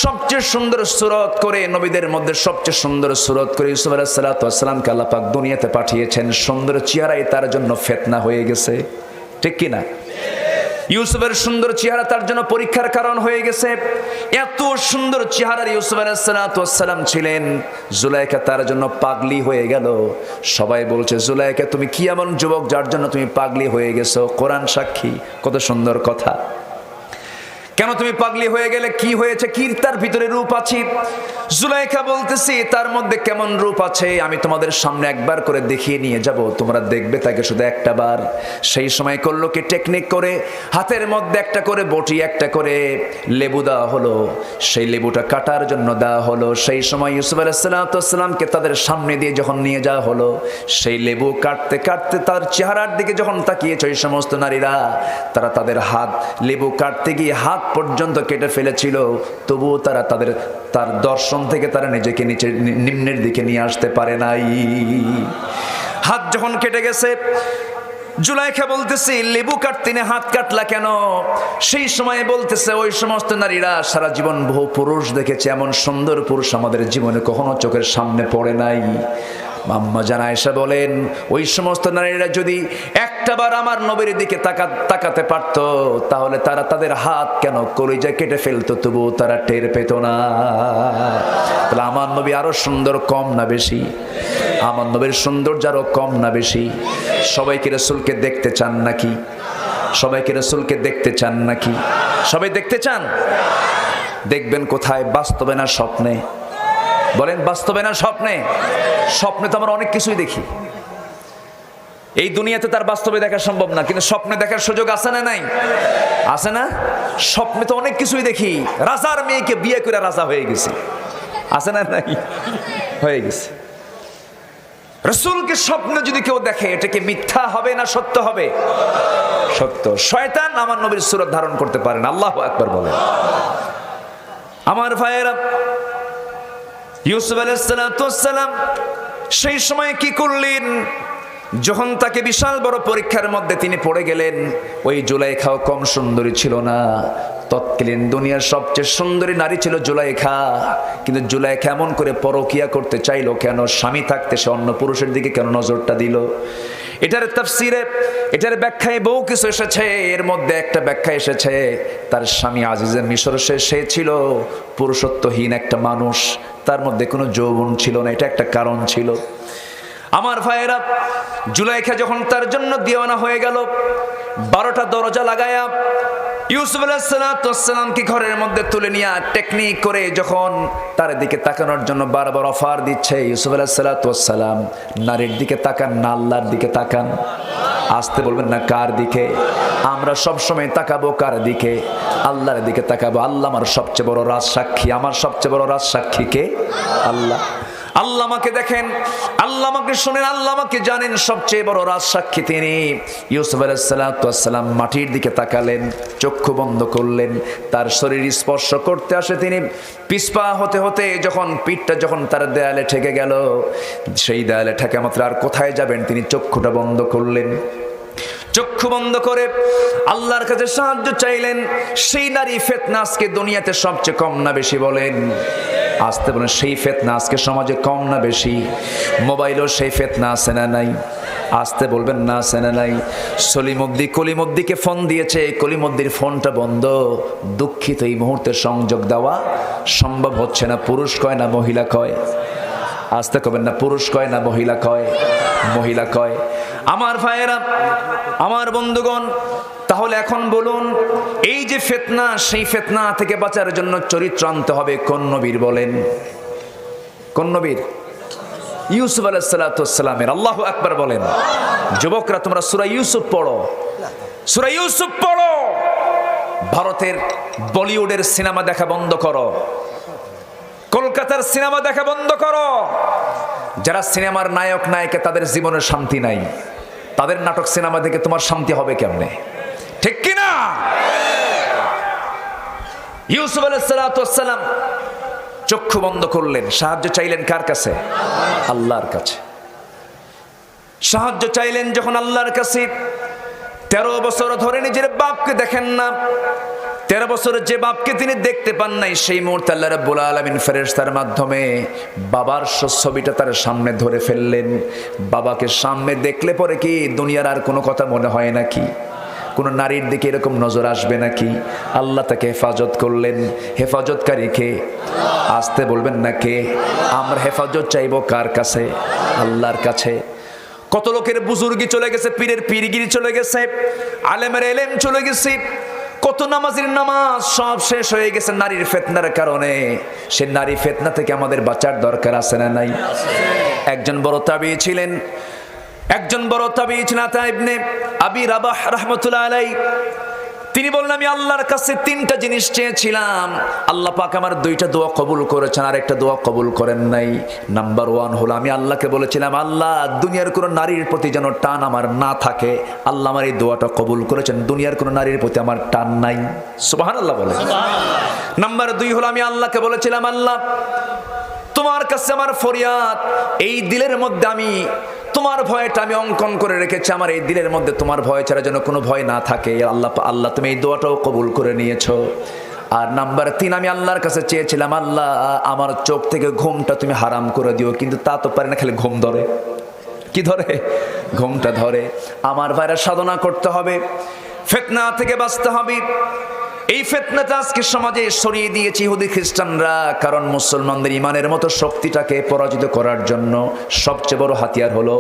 [SPEAKER 1] সবচেয়ে সুন্দর সুরত করে, নবীদের মধ্যে সবচেয়ে সুন্দর সুরত করে ইউসুফ আলাইহিস সালাতু ওয়াস সালামকে আল্লাহ পাক দুনিয়াতে পাঠিয়েছেন। সুন্দর চেহারাই তার জন্য ফিতনা হয়ে গেছে, ঠিক কি না? ইউসুফের সুন্দর চেহারা তার জন্য পরীক্ষার কারণ হয়ে গেছে। এত সুন্দর চেহারার ইউসুফ আলাইহিস সালাতু ওয়াস সালাম ছিলেন, জুলাইখা তার জন্য পাগলি হয়ে গেল। সবাই বলছে, জুলাইখা তুমি কি এমন যুবক যার জন্য তুমি পাগলি হয়ে গেছো? কোরআন সাক্ষী, কত সুন্দর কথা। কেন তুমি পাগলি হয়ে গেলে? কি হয়েছে? কি তার ভিতরে রূপ আছে? জুলাইখা বলতেছি, তার মধ্যে কেমন রূপ আছে আমি তোমাদের সামনে একবার করে দেখিয়ে নিয়ে যাব, তোমরা দেখবে তাকে শুধু একটা বার। সেই সময় করলো কি, টেকনিক করে হাতের মধ্যে একটা করে বটি, একটা করে লেবু দেওয়া হলো, সেই লেবুটা কাটার জন্য দেওয়া হলো। সেই সময় ইউসুফ আলাইহিস সালাতু ওয়াস সালামকে তাদের সামনে দিয়ে যখন নিয়ে যাওয়া হলো, সেই লেবু কাটতে কাটতে তার চেহারার দিকে যখন তাকিয়েছে ওই সমস্ত নারীরা, তারা তাদের হাত লেবু কাটতে গিয়ে হাত পর্যন্ত কেটে ফেলেছিল, তবুও তারা তার দর্শন থেকে তারা নিজেকে নিম্নের দিকে নিয়ে আসতে পারে নাই। হাত যখন কেটে গেছে, জুলাইখা বলতেছে, লেবু কাটতে না হাত কাটলা কেন? সেই সময় বলতেছে, ওই সমস্ত নারীরা সারা জীবন বহু পুরুষ দেখেছে, এমন সুন্দর পুরুষ আমাদের জীবনে কখনো চোখের সামনে পড়ে নাই। আম্মা জান আয়েশা বলেন, ওই সমস্ত নারীরা যদি একটাবার আমার নবীর দিকে তাকাতে পারত, তাহলে তারা তাদের হাত কেন কলিজা কেটে ফেলতো, তবুও তারা টের পেত না। তাহলে আমার নবী আরো সুন্দর, কম না বেশি? আমার নবীর সৌন্দর্য আরো কম না বেশি? সবাইকে রাসূলকে দেখতে চান নাকি? সবাইকে রাসূলকে দেখতে চান নাকি? সবাই দেখতে চান? দেখবেন কোথায়? বাস্তবে না স্বপ্নে? বলেন, বাস্তবে না স্বপ্নে? স্বপ্নে তো আমরা অনেক কিছুই দেখি, এই দুনিয়াতে তার বাস্তবে দেখা সম্ভব না, কিন্তু স্বপ্নে দেখার সুযোগ আছে না নাই? আছে না? স্বপ্নে তো অনেক কিছুই দেখি। রাজার মেয়েকে বিয়ে করে রাজা হয়ে গেছে, আছে না নাই? হয়ে গেছে। রাসূলকে স্বপ্নে যদি কেউ দেখে, এটা কি মিথ্যা হবে না সত্য হবে? সত্য। শয়তান আমার নবীর সূরত ধারণ করতে পারে না। আল্লাহু আকবার বলেন। আমার ভাইয়েরা, ইউসুফ আলাইহিস সালাতু ওয়াস সালাম সেই সময় কি করলেন? যখন তাকে বিশাল বড় পরীক্ষার মধ্যে তিনি পড়ে গেলেন, ওই জুলাইখাও কম সুন্দরী ছিল না। তৎকালীন দুনিয়ার সবচেয়ে সুন্দরী নারী ছিল জুলাইখা। কিন্তু জুলাইখা এমন করে পরকিয়া করতে চাইলো কেন? স্বামী থাকতে সে অন্য পুরুষের দিকে কেন নজরটা দিল? এটার তাফসিরে, এটার ব্যাখ্যায় বহু কিছু এসেছে। এর মধ্যে একটা ব্যাখ্যা এসেছে, তার স্বামী আজিজে মিশর, সে ছিল পুরুষত্বহীন একটা মানুষ, তার মধ্যে কোনো যৌবন ছিল না, এটা একটা কারণ ছিল। আমার ভাইয়েরা, জুলাইখা যখন তার জন্য দিওয়ানা হয়ে গেল, 12টা দরজা লাগায়া ইউসুফ আলাইহিস সালাতু ওয়াস সালামকে ঘরের মধ্যে তুলে নিয়ে টেকনিক করে যখন তার দিকে তাকানোর জন্য বারবার অফার দিচ্ছে, ইউসুফ আলাইহিস সালাতু ওয়াস সালাম নারীর দিকে তাকান না আল্লাহর দিকে তাকান? আসতে বলবেন না, কার দিকে? আমরা সব সময় তাকাবো কার দিকে? আল্লাহর দিকে তাকাবো। আল্লাহ আমার সবচেয়ে বড় রাজ সাক্ষী। আমার সবচেয়ে বড় রাজ সাক্ষী কে? আল্লাহ। আল্লাহ আমাকে দেখেন, আল্লাহ আমাকে শুনেন, আল্লাহ আমাকে জানেন, সবচেয়ে বড় রাজ সাক্ষী তিনি। ইউসুফ আলাইহিস সালাতু ওয়াস সালাম মাটির দিকে তাকালেন, চক্ষু বন্ধ করলেন, তার শরীর স্পর্শ করতে আসে তিনি পিছপা হতে হতে যখন পিঠটা যখন তার দেয়ালে ঠেকে গেল, সেই দেয়ালে ঠেকা মাত্র আর কোথায় যাবেন, তিনি চক্ষুটা বন্ধ করলেন। চক্ষু বন্ধ করে আল্লাহর কাছে সাহায্য চাইলেন। সেই নারী ফিতনা আজকে দুনিয়াতে সবচেয়ে কম না বেশি? বলেন, আসতে বলেন, সেই ফিতনা আজকে সমাজে কম না বেশি? মোবাইলও সেই ফিতনা আছে না নাই? আসতে বলবেন না, আছে না নাই? কলিমদ্দিকে ফোন দিয়েছে, কলিমদ্দির ফোনটা বন্ধ। দুঃখিত, এই মুহূর্তে সংযোগ দেওয়া সম্ভব হচ্ছে না। পুরুষ কয় না মহিলা কয়? আসতে কবেন না, পুরুষ কয় না মহিলা কয়? মহিলা কয়। আমার ভাইয়েরা, আমার বন্ধুগণ, তাহলে তাহলে এখন বলুন, এই যে ফিতনা, সেই ফিতনা থেকে বাঁচার জন্য চরিত্র আনতে হবে কোন নবীর বলেন? কোন নবীর? ইউসুফ আলাইহিস সালাতু ওয়াস সালামের। আল্লাহু আকবার বলেন। যুবকরা তোমরা সূরা ইউসুফ পড়ো, সূরা ইউসুফ পড়ো। ভারতের বলিউডের সিনেমা দেখা বন্ধ করো, কলকাতার সিনেমা দেখা বন্ধ করো। যারা সিনেমার নায়ক নায়িকা তাদের জীবনের শান্তি নাই, তাদের নাটক সিনেমা দেখে তোমার শান্তি হবে কেমনে? ঠিক কি না? ইউসুফ আলাইহিস সালাতু ওয়াস সালাম চক্ষু বন্ধ করলেন, সাহায্য চাইলেন কার কাছে? আল্লাহর কাছে। সাহায্য চাইলেন যখন আল্লাহর কাছে, 13 বছর ধরে নিজের বাপকে দেখেন না। 13 বছরের যে বাপকে তিনি দেখতে পান নাই, সেই মুহূর্তে আল্লাহ রাব্বুল আলামিন ফেরেশতার মাধ্যমে বাবার ছবিটা তার সামনে ধরে ফেললেন। বাবাকে সামনে দেখলে পরে কি দুনিয়ার আর কোনো কথা মনে হয় নাকি? কোনো নারীর দিকে এরকম নজর আসবে নাকি? আল্লাহ তাকে হেফাজত করলেন। হেফাজতকারী কে? আসতে বলবেন না কে? আমরা হেফাজত চাইবো কার কাছে? আল্লাহর কাছে। কত লোকের বুজুর্গি চলে গেছে, পীরের পীরগিরি চলে গেছে, আলেমের এলেম চলে গেছে, কত নামাজির নামাজ সব শেষ হয়ে গেছে নারীর ফিতনার কারণে। সে নারী ফিতনা থেকে আমাদের বাঁচার দরকার আছে না নাই? একজন বড় তাবী ছিলেন, আতা ইবনে আবি রাবাহ রাহমাতুল্লাহ আলাইহি। তিনি বললেন, আমি আল্লাহর কাছে 3টা জিনিস চেয়েছিলাম, আল্লাহ পাক আমার 2টা দোয়া কবুল করেছেন, আর একটা দোয়া কবুল করেন নাই। নাম্বার 1 হলো, আমি আল্লাহকে বলেছিলাম, আল্লাহ দুনিয়ার কোনো নারীর প্রতি যেন টান আমার না থাকে। আল্লাহ আমার এই দোয়াটা কবুল করেছেন, দুনিয়ার কোনো নারীর প্রতি আমার টান নাই। সুবহানাল্লাহ বলে। নাম্বার 2 হলো, আমি আল্লাহকে বলেছিলাম, আল্লাহ তোমার কাছে আমার ফরিয়াদ, এই দিলের মধ্যে আমি তোমার ভয়টা আমি অঙ্কন করে রেখেছি, আমার এই দিলের মধ্যে তোমার ভয় ছাড়া যেন কোনো ভয় না থাকে। আল্লাহ তুমি এই দোয়াটাও কবুল করে নিয়েছো। আর নাম্বার 3, আমি আল্লাহর কাছে চেয়েছিলাম, আল্লাহ আমার চোখ থেকে ঘুমটা তুমি হারাম করে দিও, কিন্তু তা তো পারে না, খালি ঘুম ধরে। কি ধরে? ঘুমটা ধরে। আমার ভাইরা সাধনা করতে হবে, ফিতনা থেকে বাঁচতে হবে। এই ফিতনাটা আজকে সমাজে ছড়িয়ে দিয়েছে ইহুদি খ্রিস্টানরা, কারণ মুসলমানদের ইমানের মতো শক্তিটাকে পরাজিত করার জন্য সবচেয়ে বড় হাতিয়ার হলো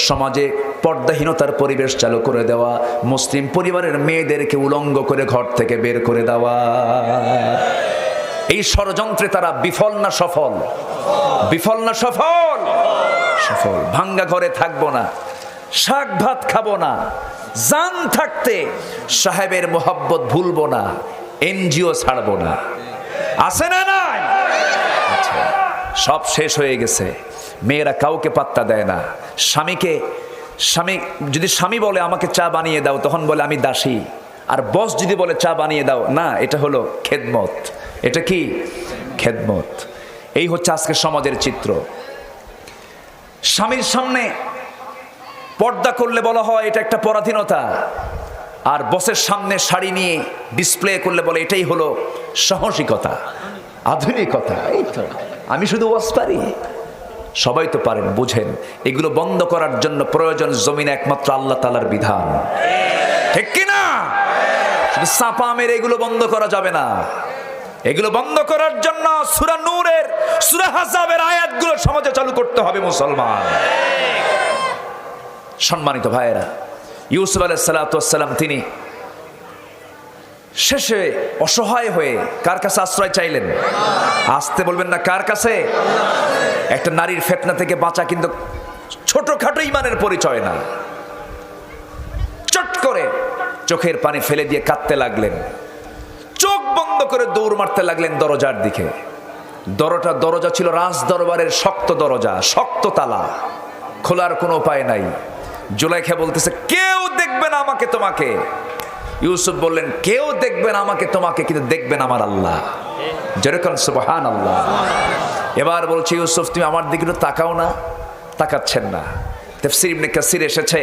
[SPEAKER 1] সমাজে পর্দাহীনতার পরিবেশ চালু করে দেওয়া, মুসলিম পরিবারের মেয়েদেরকে উলঙ্গ করে ঘর থেকে বের করে দেওয়া। এই ষড়যন্ত্রে তারা বিফল না সফল? বিফল না সফল? সফল। ভাঙ্গা ঘরে থাকবো না, শাক ভাত খাবো না, জান থাকতে সাহেবের মোহাব্বত ভুলবো না, এনজিও ছাড়বো না। আছে না নাই? আচ্ছা, সব শেষ হয়ে গেছে। মেয়েরা কাউকে পাত্তা দেয় না। স্বামী যদি স্বামী বলে আমাকে চা বানিয়ে দাও, তখন বলে আমি দাসী। আর বস যদি বলে চা বানিয়ে দাও, না, এটা হলো খেদমত। এটা কি? খেদমত। এই হচ্ছে আজকে সমাজের চিত্র। স্বামীর সামনে পর্দা করলে বলা হয় এটা একটা পরাধীনতা, আর বসের সামনে শাড়ি নিয়ে ডিসপ্লে করলে বলে এটাই হলো সাহসিকতা, আধুনিকতা। এই তো আমি শুধু ওয়াজ পারি, সবাই তো পারেন, বুঝেন। এগুলো বন্ধ করার জন্য প্রয়োজন জমিনে একমাত্র আল্লাহ তাআলার বিধান। ঠিক কি না? শুধু চাপা মেরে এগুলো বন্ধ করা যাবে না। এগুলো বন্ধ করার জন্য সূরা নূরের, সূরা আহজাবের আয়াতগুলো সমাজে চালু করতে হবে মুসলমান। সম্মানিত ভাইয়েরা, ইউসুফ আলাইহিস সালাতু ওয়াস সালাম তিনি শেষে অসহায় হয়ে কার কাছে আশ্রয় চাইলেন? আসতে বলবেন না, কার কাছে? একটা নারীর ফিতনা থেকে বাঁচা কিন্তু ছোটখাটো ঈমানের পরিচয় না। চট করে চোখের পানি ফেলে দিয়ে কাঁদতে লাগলেন, চোখ বন্ধ করে দৌড় মারতে লাগলেন দরজার দিকে। দরজা ছিল রাজ দরবারের শক্ত দরজা, শক্ত তালা, খোলার কোনো উপায় নাই। জুলাইখা বলতেছে, কেউ দেখবে না আমাকে তোমাকে। ইউসুফ বললেন, কেউ দেখবে না আমাকে তোমাকে, কিন্তু দেখবেন আমার আল্লাহ। যেরকম সুবহানাল্লাহ। এবার বলছে, ইউসুফ তুমি আমার দিকে তাকাও না। তাকাচ্ছেন না। তাফসীর ইবনে কাসির এসেছে,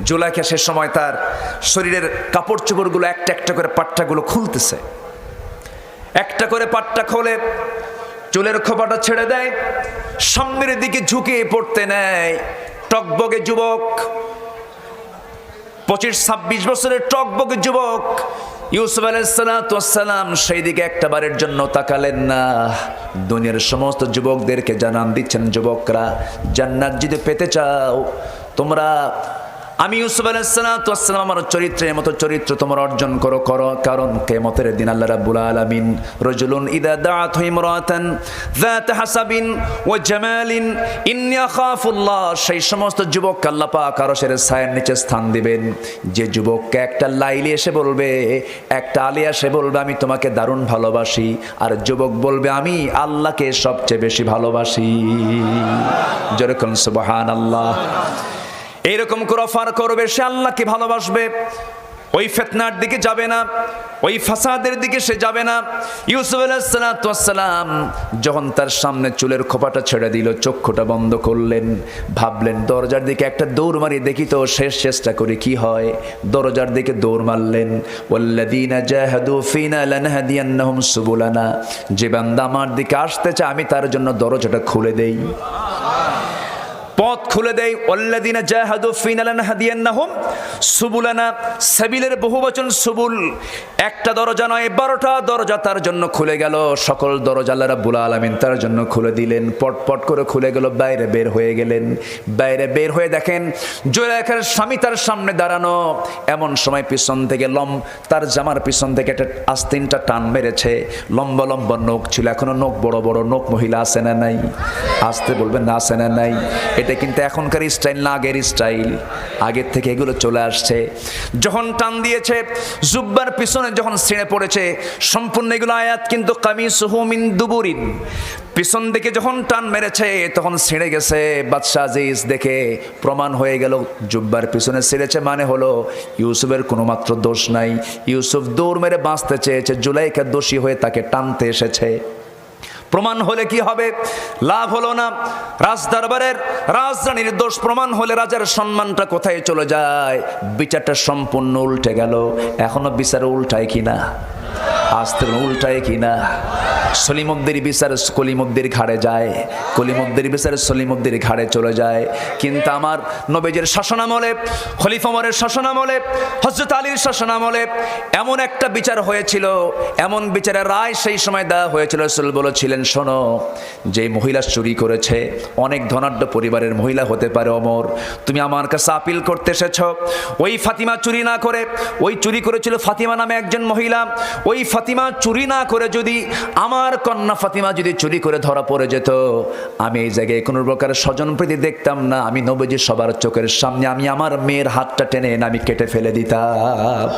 [SPEAKER 1] জুলাইখা সে সময় তার শরীরের কাপড় চোপড়গুলো একটা একটা করে পাট্টাগুলো খুলতেছে। একটা করে পাট্টা খোলে, চুলের খোপাটা ছেড়ে দেয়, সামনের দিকে ঝুঁকে পড়তে নেয়। টকবগে যুবক, 25-26 বছরের টকবগে যুবক ইউসুফ আলাইহিস সালাতু ওয়াস সালাম সেই দিকে একটাবারের জন্য তাকালেন না। দুনিয়ার সমস্ত যুবকদেরকে জানান দিচ্ছেন, যুবকরা, জান্নাত যদি পেতে চাও তোমরা আমি ইউসুফ আলাইহিস সালাম আমার চরিত্রের মতো চরিত্র তোমরা অর্জন করো কারণ কিয়ামতের দিন আল্লাহ রাব্বুল আলামিন রাজুলুন ইদা দাআত ইমরাতান যাত হাসাবিন ওয়া জামালিন ইন্নী আখাফুল্লাহ, সেই সমস্ত যুবককে আল্লাহ পাক আরশের ছায়ার নিচে স্থান দিবেন যে যুবককে একটা লাইলি এসে বলবে, একটা আলী এসে বলবে আমি তোমাকে দারুণ ভালোবাসি, আর যুবক বলবে আমি আল্লাহকে সবচেয়ে বেশি ভালোবাসি। যেরকম সুবহানাল্লাহ। এইরকম করে অফার করবে, সে আল্লাহকে ভালোবাসবে, ওই ফিতনার দিকে যাবে না, ওই ফাসাদের দিকে সে যাবে না। ইউসুফ আলাইহিস সালাম যখন তার সামনে চুলের খোপাটা ছেড়ে দিল, চক্ষুটা বন্ধ করলেন, ভাবলেন দরজার দিকে একটা দৌড় মারি দেখি তো শেষ চেষ্টা করে কি হয়। দরজার দিকে দৌড় মারলেন। ওয়াল্লাযীনা জাহাদু ফিনা লানহাদিয়ান্নাহুম সুবুলানা, যে বান্দা আমার দিকে আসতে চায় আমি তার জন্য দরজাটা খুলে দেই, পথ খুলে দেই। ওয়াল্লাযীনা জাহাদু ফিনা লানহাদিয়ান্নাহুম সুবুলানা, সাবিলের বহুবচন সুবুল। একটা দরজা নয় 12টা দরজা তার জন্য খুলে গেল। সকল দরজা আল্লাহ রাব্বুল আলামিন তার জন্য খুলে দিলেন। পট করে খুলে গেল। বাইরে বের হয়ে গেলেন। বাইরে বের হয়ে দেখেন জুলাইখার স্বামী তার সামনে দাঁড়ানো। এমন সময় পিছন থেকে তার জামার পিছন থেকে একটা আস্তিনটা টান মেরেছে। লম্বা লম্বা নখ ছিল, এখনো নখ বড় বড় নখ। মহিলা আছে না নাই? আসতে বলবেন না, আছে না নাই? এটা কিন্তু এখনকার স্টাইল না, আগের স্টাইল। আগের থেকে এগুলো চলে আসছে। যখন টান দিয়েছে জুব্বার পিছনে যখন ছিঁড়ে পড়েছে, সম্পূর্ণ এগুলো আয়াত কিন্তু কামিসুহু মিন দুবুরিন, পিছন দিকে যখন টান মেরেছে তখন ছিঁড়ে গেছে। বাদশা আজিজ দেখে প্রমাণ হয়ে গেল জুব্বার পিছনে ছিঁড়েছে, মানে হলো ইউসুফের কোনো মাত্র দোষ নাই। ইউসুফ দৌড় মেরে বাঁচতে চেয়েছে, জুলাইখা দোষী হয়ে তাকে টানতে এসেছে। প্রমাণ হলে কি হবে? লাভ হলো না। রাজদরবারের রাজরানীর দোষ প্রমাণ হলে রাজার সম্মানটা কোথায় চলে যায়? বিচারটা সম্পূর্ণ উল্টে গেল। এখনো বিচার উল্টায় কিনা? আসতে উল্টায় কিনা? সলিমুদ্দির বিচার কলিমুদ্দির ঘাড়ে যায়, কলিমুদ্দির বিচার সলিমুদ্দির ঘাড়ে চলে যায়। কিন্তু আমার নবীজির শাসনামলে, খলিফা ওমরের শাসনামলে, হযরত আলীর শাসনামলে এমন একটা বিচার হয়েছিল, এমন বিচারের রায় সেই সময় দেওয়া হয়েছিল। রাসূল বলেছিলেন, শোনো, যে মহিলা চুরি করেছে, অনেক ধনাঢ্য পরিবারের মহিলা হতে পারে, ওমর তুমি আমার কাছে আপিল করতে এসেছ। ওই ফাতিমা চুরি না করে, ওই চুরি করেছিল ফাতিমা নামে একজন মহিলা, ওই ফাতিমা চুরি না করে যদি আমার কন্যা ফাতিমা যদি চুরি করে ধরা পড়ে যেত, আমি এই জায়গায় কোনো প্রকার স্বজনপ্রীতি দেখতাম না। আমি নবীজি সবার চোখের সামনে আমি আমার মেয়ের হাতটা টেনে এনে আমি কেটে ফেলে দিতাম।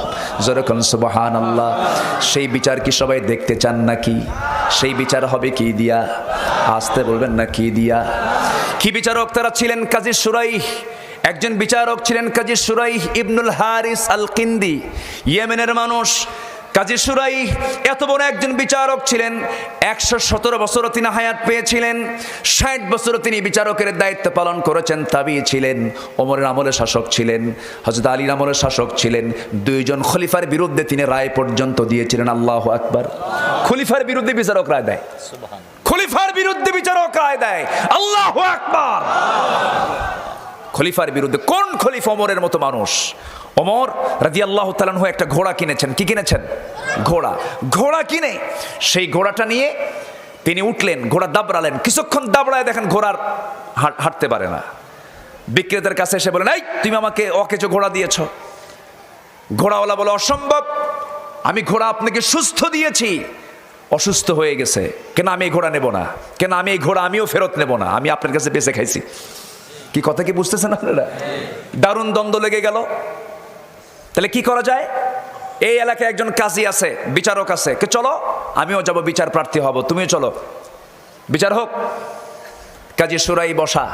[SPEAKER 1] যেরকম সুবহানাল্লাহ। সেই বিচার কি সবাই দেখতে চান নাকি? সেই বিচার হবে কি দিয়া? আসতে বলবেন না, কি দিয়া? কি বিচারক তারা ছিলেন? কাজী সুরাইহ, একজন বিচারক ছিলেন কাজী সুরাইহ ইবনুল হারিস আল কিন্দি, ইয়েমেনের মানুষ। কাজী সুরাইহ এত বড় একজন বিচারক ছিলেন। 117 বছর তিনি হায়াত পেয়েছিলেন। 60 বছর তিনি বিচারকের দায়িত্ব পালন করেছেন। তাবি ছিলেন, ওমরের আমলে শাসক ছিলেন, হযরত আলীর আমলে শাসক ছিলেন। 2 জন খলিফার বিরুদ্ধে তিনি রায় পর্যন্ত দিয়েছিলেন। আল্লাহু আকবার। খলিফার বিরুদ্ধে বিচারক রায় দেয়, খলিফার বিরুদ্ধে বিচারক রায় দেয়। আল্লাহু আকবার। খলিফার বিরুদ্ধে। কোন খলিফা? ওমরের মতো মানুষ। ওমর রাদিয়াল্লাহু তাআলা আনহু একটা ঘোড়া কিনেছেন। কি কিনেছেন? ঘোড়া কিনে সেই ঘোড়াটা নিয়ে তিনি উঠলেন, ঘোড়া দাবড়ালেন। কিছুক্ষণ দাবড়ায় দেখেন ঘোড়ার হাঁটতে পারে না। বিক্রেতার কাছে এসে বলেন, এই তুমি আমাকে অকেজো ঘোড়া দিয়েছ। ঘোড়াওয়ালা বলে, অসম্ভব, আমি ঘোড়া আপনাকে সুস্থ দিয়েছি, অসুস্থ হয়ে গেছে। কেন আমি এই ঘোড়া নেব না? কেন আমি এই ঘোড়া আমিও ফেরত নেব না, আমি আপনার কাছে বেঁচে খাইছি। কি কথা কি বুঝতেছেন আপনারা? দারুণ দ্বন্দ্ব লেগে গেল। তাহলে কি করা যায়? এই এলাকায় একজন কাজী আছে, বিচারক আছে, কে চলো আমিও যাব, বিচার প্রার্থী হব, তুমিও চলো, বিচার হোক। কাজী সুরাই বসা।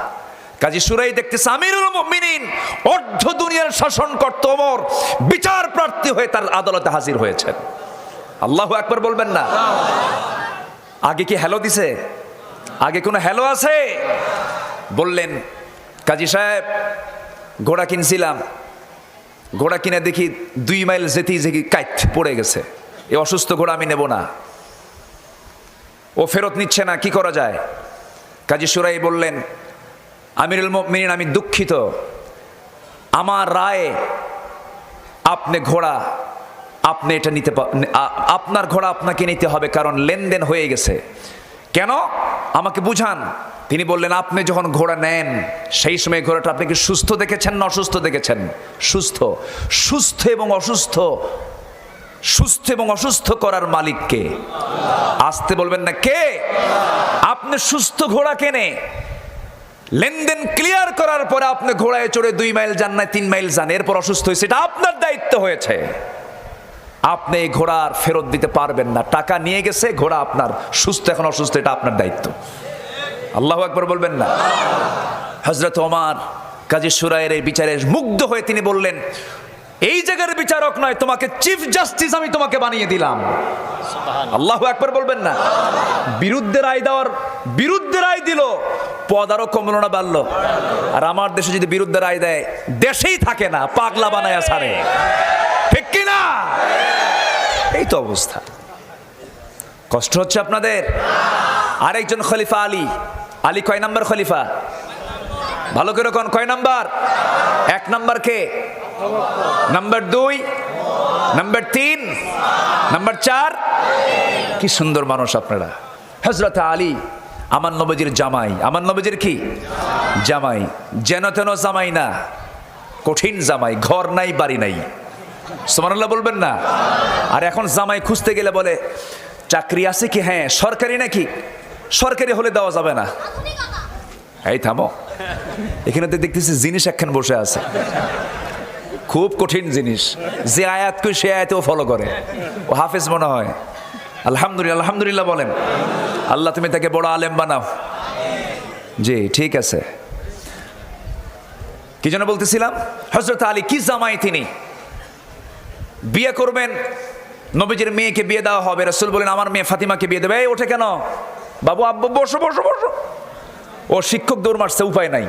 [SPEAKER 1] কাজী সুরাই দেখতেছে আমিরুল মুমিনিন, অর্ধ দুনিয়ার শাসন করত ওমর, বিচার প্রার্থী হয়ে তার আদালতে হাজির হয়েছেন। আল্লাহু আকবার বলবেন না? আগে কি হ্যালো দিছে? আগে কোনো হ্যালো আছে? বললেন, কাজী সাহেব ঘোড়া কিনছিলাম, ঘোড়া কিনে দেখি 2 মাইল যেতেই কাইট পড়ে গেছে। এই অসুস্থ ঘোড়া আমি নেব না, ও ফেরত নিচ্ছে না, কি করা যায়? কাজী সুরাই বললেন, আমিরুল মুমিনিন আমি দুঃখিত, আমার রায়ে আপনি এটা নিতে, আপনার ঘোড়া আপনাকে নিতে হবে, কারণ লেনদেন হয়ে গেছে। কেন? আমাকে বুঝান। তিনি বললেন, আপনি যখন ঘোড়া নেন সেই সময় ঘোড়াটা আপনি কি সুস্থ দেখেছেন না অসুস্থ দেখেছেন? সুস্থ। সুস্থ এবং অসুস্থ, সুস্থ এবং অসুস্থ করার মালিক কে? আসতে বলবেন না, কে? আপনি সুস্থ ঘোড়া কেনে লেনদেন ক্লিয়ার করার পরে আপনি ঘোড়ায় চড়ে 2 মাইল যান না 3 মাইল যান, এরপর অসুস্থ হয়েছে, এটা আপনার দায়িত্ব হয়েছে। আপনি এই ঘোড়ার ফেরত দিতে পারবেন না, টাকা নিয়ে গেছে, ঘোড়া আপনার, সুস্থ এখন অসুস্থ, এটা আপনার দায়িত্ব। আল্লাহু আকবার বলবেন না? হযরত ওমর কাজী শুরায়ের এই বিচারে মুগ্ধ হয়ে তিনি বললেন, এই জায়গার বিচারক নয়, তোমাকে চিফ জাস্টিস আমি তোমাকে বানিয়ে দিলাম। আল্লাহু আকবার বলবেন না? বিরুদ্ধে রায় দিল, পদ আরো কমলো না বাড়লো? আর আমার দেশে যদি বিরুদ্ধে রায় দেয়, দেশেই থাকে না, পাগলা বানায়া ছাড়ে, ঠিক কি না? এই তো অবস্থা। কষ্ট হচ্ছে আপনাদের? আরেকজন খলিফা আলী কয় নাম্বার খলিফা? ভালো করে কোন কয় নাম্বার? 1 নাম্বার কে? Number 2, number 3, number 4। কি সুন্দর মানুষ আপনারা। হযরত আলী আমার নবীজির জামাই। আমার নবীজির কি জামাই? যেন তেন জামাই না, কঠিন জামাই, ঘর নাই বাড়ি নাই। সুবহানাল্লাহ বলবেন না? আর এখন জামাই খুঁজতে গেলে বলে, চাকরি আছে কি? হ্যাঁ। সরকারি নাকি? সরকারি হলে দেওয়া যাবে না। এই থামো, এখানে তো দেখতেছি জিনিস একখান বসে আছে, খুব কঠিন জিনিস, যে আয়াত কই সে আয়াতেও ফলো করে, ও হাফেজ মনে হয়। আলহামদুলিল্লাহ, আলহামদুলিল্লাহ বলেন। আল্লাহ তুমি তাকে বড় আলেম বানাও। জি ঠিক আছে। কি যেন বলতেছিলাম? হযরত আলী কি জামাই, তিনি বিয়ে করবেন, নবীজির মেয়েকে বিয়ে দেওয়া হবে। রাসূল বলেন, আমার মেয়ে ফাতিমাকে বিয়ে দেবে। এই ওঠে কেন? বাবু, আব্বু, বসো বসো বসো। ও শিক্ষক দৌড় মারছে, উপায় নাই,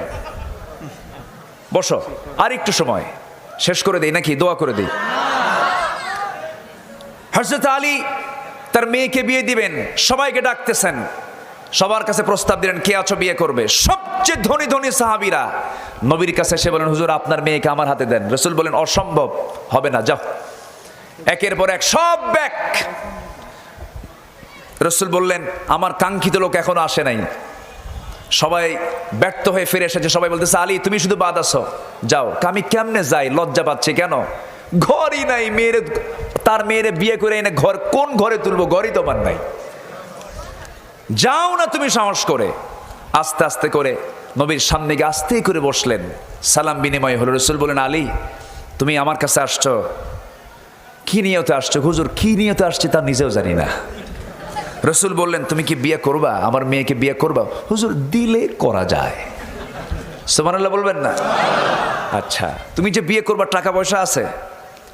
[SPEAKER 1] বসো, আর একটু সময় শেষ করে দেই নাকি দোয়া করে দেই। হযরত আলী তার মেয়েকে বিয়ে দিবেন, সবাইকে ডাকতেছেন, সবার কাছে প্রস্তাব দিলেন, কে আছো বিয়ে করবে? সবচেয়ে ধনী ধনী সাহাবীরা নবীর কাছে এসে বলেন, হুজুর আপনার মেয়েকে আমার হাতে দেন। রাসূল বলেন, অসম্ভব, হবে না, যাও। একের পর এক সব ব্যাক। রাসূল বললেন, আমার কাঙ্ক্ষিত লোক এখনো আসে নাই। সবাই ব্যর্থ হয়ে ফিরে এসেছে। সবাই বলতেছে, আলী তুমি শুধু বাদ আছো, যাও। আমি কেমনে যাই? লজ্জা পাচ্ছি। কেন? ঘরই নাই, তার মেয়েরে বিয়ে করে এনে ঘর, কোন ঘরে তুলবো? ঘরই তোমার নাই, যাও না তুমি সাহস করে। আস্তে আস্তে করে নবীর সামনে গিয়ে আস্তে করে বসলেন, সালাম বিনিময় হলো। রাসূল বলেন, আলী তুমি আমার কাছে আসছো, কি নিয়তে আসছো? হুজুর কি নিয়তে আসছে তা নিজেও জানি না। রাসূল বললেন, তুমি কি বিয়ে করবা? আমার মেয়েকে বিয়ে করবা? হুজুর দিলে করা যায়। সুবহানাল্লাহ বলবেন না? আচ্ছা, তুমি যে বিয়ে করবা, টাকা পয়সা আছে?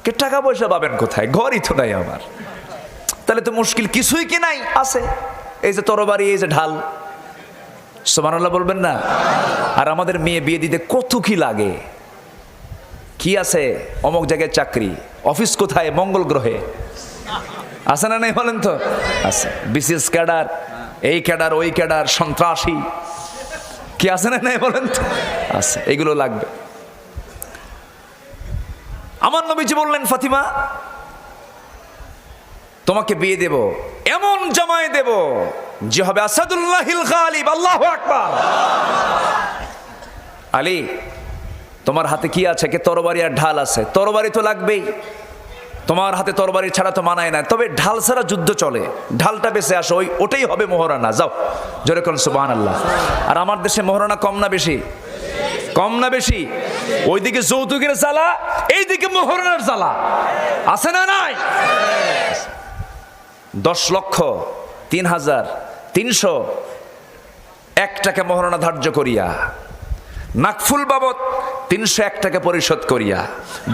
[SPEAKER 1] কে টাকা পয়সা পাবেন কোথায়? ঘরই তো নাই আমার। তাহলে তো মুশকিল, কিছুই কি নাই? আছে, এই যে তরবারি, এই যে ঢাল। সুবহানাল্লাহ বলবেন না? আর আমাদের মেয়ে বিয়ে দিতে কত কি লাগে। কি আছে? অমুক জায়গায় চাকরি, অফিস কোথায়? মঙ্গল গ্রহে। আছে না নাই বলেন তো? আছে। বিসিএস ক্যাডার, এই ক্যাডার, ওই ক্যাডার, সন্ত্রাসী, কি আছে না নাই বলেন তো? আছে, এগুলো লাগবে। আমার নবীজি বললেন, ফাতিমা তোমাকে বিয়ে দেব, এমন জামাই দেব যে হবে আসাদুল্লাহিল গালিব। আল্লাহু আকবার। আলী তোমার হাতে কি আছে? কে তরবারি আর ঢাল আছে। তরবারি তো লাগবেই, তোমার হাতে তরবারি ছাড়া তো মানায় না, তবে ঢাল ছাড়া যুদ্ধ চলে, ঢালটা বেঁচে আসো, ওটাই হবে মোহরানা। যাও, জোরে কোন সুবহানাল্লাহ। আর আমার দেশে মোহরানা কম না বেশি? কম না বেশি? ওইদিকে যৌতুকের জ্বালা, এইদিকে মোহরানার জ্বালা, আছে না নাই? 10,03,301 টাকা মোহরানা ধার্য করিয়া, নাকফুল বাবদ 301 টাকা পরিশোধ করিয়া,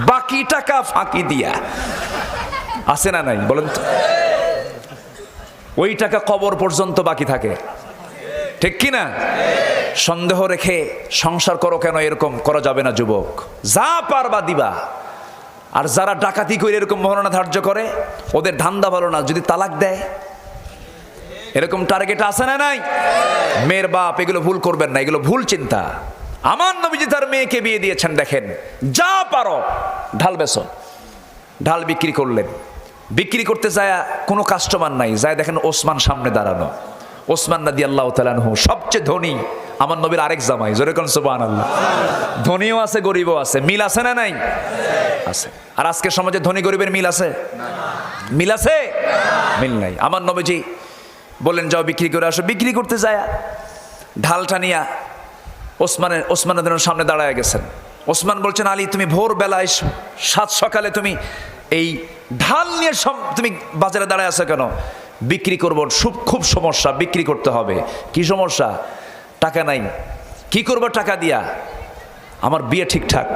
[SPEAKER 1] বাকি টাকা ফাঁকি দিয়া, আছে না নাই বলেন তো? ওই টাকা কবর পর্যন্ত বাকি থাকে, ঠিক কি না? সন্দেহ রেখে সংসার করো কেন? এরকম করা যাবে না যুবক, যা পারবা দিবা। আর যারা ডাকাতি করে এরকম মোহরানা ধার্য করে, ওদের ধান্দা ভালো না, যদি তালাক দেয়, এরকম টার্গেট আছে না নাই? মেয়ের বাপ এগুলো ভুল করবেন না, এগুলো ভুল চিন্তা। আমার নবীজি তার মেয়েকে বিয়ে দিয়েছেন, দেখেন যা পারো ঢাল বেচো। ঢাল বিক্রি করলেন, বিক্রি করতে যায় কোনো কাস্টমার নাই, যায় দেখেন ওসমান সামনে দাঁড়ানো। ওসমান রাদিয়াল্লাহু তাআলা আনহু সবচেয়ে ধনী, আমার নবীর আরেক জামাই, জোরে কোন সুবহানাল্লাহ। ধনীও আছে গরিবও আছে, মিল আছে না নাই? আছে। আর আজকে সমাজে ধনী গরিবের মিল আছে? মিল আছে? মিল নাই। আমার নবীজি বললেন যাও বিক্রি করে আসো। বিক্রি করতে যায় ঢালটা নিয়া ওসমান রাদিয়াল্লাহু সামনে দাঁড়ায় গেছেন। ওসমান বলছেন আলী তুমি ভোর বেলায় সাত সকালে তুমি এই ঢাল নিয়ে তুমি বাজারে দাঁড়ায় আছো কেন? বিক্রি করবো, খুব সমস্যা, বিক্রি করতে হবে। কি সমস্যা? টাকা নাই। কি করবো টাকা দিয়া? আমার বিয়ে ঠিকঠাক।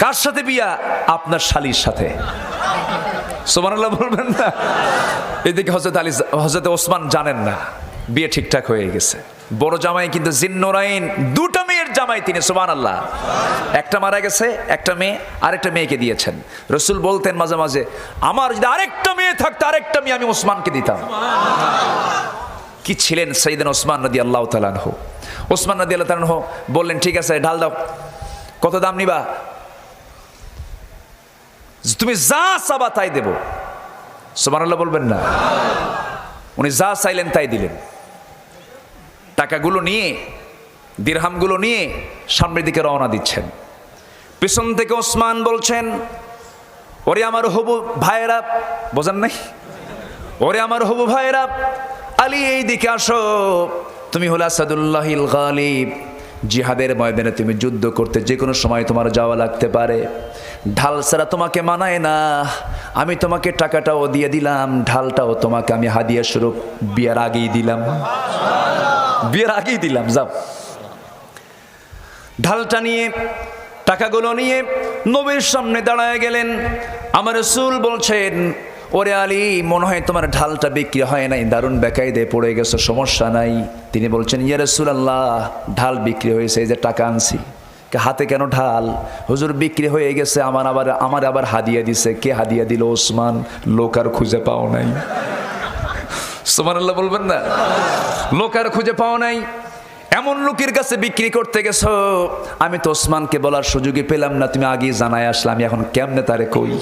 [SPEAKER 1] কার সাথে বিয়া? আপনার শালীর সাথে। সুবহানাল্লাহ বলবেন না? এদিকে হযরত ওসমান জানেন না বিয়ে ঠিকঠাক হয়ে গেছে। বড় জামাই কিন্তু জিন্নুরাইন, দুটো মেয়ের জামাই তিনি, সুবহানাল্লাহ। একটা মারা গেছে, একটা মেয়ে আরেকটা মেয়েকে দিয়েছেন। রাসূল বলতেন মাঝে মাঝে আমার যদি আরেকটা মেয়ে থাকতো আরেকটা মেয়ে আমি ওসমানকে দিতাম। কি ছিলেন সাইয়েদনা ওসমান রাদিয়াল্লাহু তাআলা আনহু। ওসমান রাদিয়াল্লাহু তাআলা আনহু বললেন ঠিক আছে ঢাল দাও। কত দাম নিবা? তুমি যা চাবা তাই দেব। সুবহানাল্লাহ বলবেন না? উনি যা চাইলেন তাই দিলেন। টাকাগুলো নিয়ে, দিরহামগুলো নিয়ে সামনের দিকে রওনা দিচ্ছেন। পিছন থেকে ওসমান বলছেন ওরে আমার হবু ভাইয়েরা, বোঝেন নাই? ওরে আমার হবু ভাইয়েরা, আলী এই দিকে আসো। তুমি হলো আসাদুল্লাহিল গালিব, জিহাদের ময়দানে তুমি যুদ্ধ করতে যে কোনো সময় তোমার যাওয়া লাগতে পারে। ঢাল ছাড়া তোমাকে মানায় না। আমি তোমাকে টাকাটাও দিয়ে দিলাম, ঢালটাও তোমাকে আমি হাদিয়া স্বরূপ বিয়ার আগেই দিলাম। বিয়ের আগেই দিলাম, যাও। ঢালটা নিয়ে, টাকাগুলো নিয়ে নবীর সামনে দাঁড়ায় গেলেন। আমার রাসূল বলছেন ওরে আলী মনে হয় তোমার ঢালটা বিক্রি হয় নাই, দারুণ বেকায়দায় পড়ে গেছে, সমস্যা নাই। তিনি বলছেন ইয়া রাসূলুল্লাহ ঢাল বিক্রি হয়েছে, এই যে টাকা আনছি। হাতে কেন ঢাল? হুজুর বিক্রি হয়ে গেছে, আমার আবার হাদিয়া দিছে। কে হাদিয়া দিল? ওসমান। লোক আর খুঁজে পাও নাই। সুবহানাল্লাহ বলবেন না? লোক আর খুঁজে পাওয়া নাই। এমন লোকের কাছে বিক্রি করতে গেছো, আমি তো ওসমানকে বলার সুযোগই পেলাম না, তুমি আগেই জানাই আসলাম, এখন কেমনে তারে কই?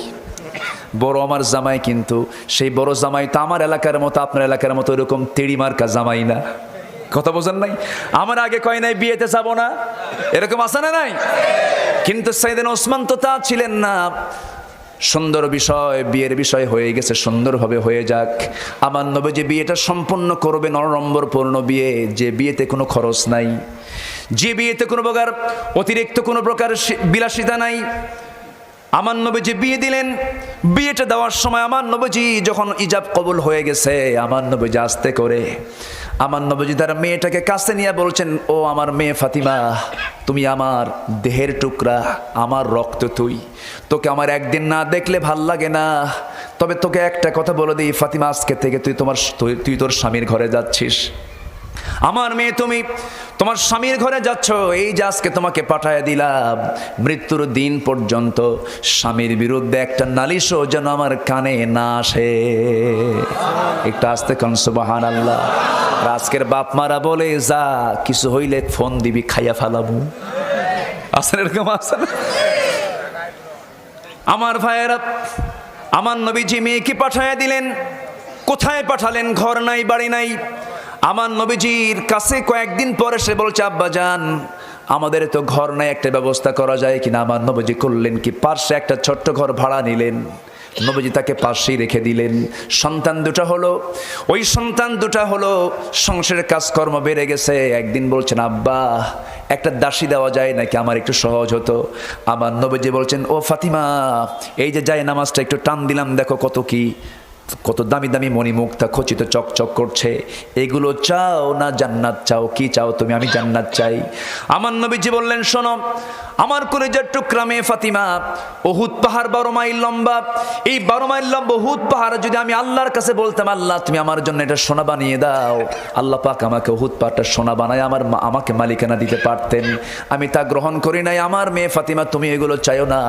[SPEAKER 1] বড় আমার জামাই, কিন্তু সেই বড় জামাই তো আমার এলাকার মতো আপনার এলাকার মতো এরকম তেড়ি মার্কা জামাই না। কথা বোঝেন নাই? আমার আগে কয় নাই বিয়েতে যাবো না, এরকম আছে না নাই? কিন্তু সাইয়েদনা ওসমান তো তা ছিলেন না। সুন্দর বিষয়, বিয়ের বিষয় হয়ে গেছে, সুন্দরভাবে হয়ে যাক। আমার নবী যে বিয়েটা সম্পন্ন করবে, নরম্বরপূর্ণ বিয়ে, যে বিয়েতে কোনো খরচ নাই, যে বিয়েতে কোনো প্রকার অতিরিক্ত কোনো প্রকার বিলাসিতা নাই, আমার নবীজি বিয়ে দিলেন। বিয়েটা দেওয়ার সময় আমার নবীজি যখন ইজাব কবুল হয়ে গেছে, আমার নবীজি আস্তে করে আমার নবীজি তার মেয়েটাকে কাছে নিয়ে বলছেন ও আমার মেয়ে ফাতিমা, তুমি আমার দেহের টুকরা, আমার রক্ত তুই, তোকে আমার একদিন না দেখলে ভাল লাগে না। তবে তোকে একটা কথা বলে দিই ফাতিমা, আজকে থেকে তুই তোর স্বামীর ঘরে যাচ্ছিস। আমার মেয়ে তুমি তোমার স্বামীর ঘরে যাচ্ছ, এই যে আজকে তোমাকে পাঠায় দিলাম, মৃত্যুর দিন পর্যন্ত স্বামীর বিরুদ্ধে একটা নালিশও যেন আমার কানে না আসে। একটু আস্তে কোন সুবহানাল্লাহ। আজকের বাপ মারা বলে যা কিছু হইলে ফোন দিবি, খাইয়া ফেলাবো। আসেন এরকম আসেন? আমার ভাইয়েরা, আমার নবীজি মেয়েকে পাঠায় দিলেন। কোথায় পাঠালেন? ঘর নাই, বাড়ি নাই। আমার নবীজির কাছে কয়েকদিন পরে সে বলছে আব্বা জান আমাদের তো ঘর নাই, একটা ব্যবস্থা করা যায় কিনা? আমার নবীজি করলেন কি, পাশে একটা ছোট্ট ঘর ভাড়া নিলেন। নবীজি তাকে পাশেই রেখে দিলেন। সন্তান দুটা হলো, ওই সন্তান দুটা হলো, সংসারের কাজকর্ম বেড়ে গেছে। একদিন বলছেন আব্বা একটা দাসী দেওয়া যায় নাকি, আমার একটু সহজ হতো। আমার নবীজি বলছেন ও ফাতিমা, এই যে যায় নামাজটা একটু টান দিলাম, দেখো কত দামি দামি মণিমুক্তা খচিত চকচক করছে, এগুলো চাও না জান্নাত চাও? কি চাও তুমি? আমি জান্নাত চাই। আমার নবীজি বললেন শোনো আমার কলিজার টুকরা মেয়ে ফাতিমা, উহুদ পাহাড় 12 মাইল লম্বা। এই 12 মাইল লম্বা উহুদ পাহাড় যদি আমি আল্লাহর কাছে বলতাম আল্লাহ তুমি আমার জন্য এটা সোনা বানিয়ে দাও, আল্লাহ পাক আমাকে উহুদ পাহাড়টা সোনা বানায় আমাকে মালিকানা দিতে পারতেন। আমি তা গ্রহণ করি নাই। আমার মেয়ে ফাতিমা তুমি এগুলো চাইও না,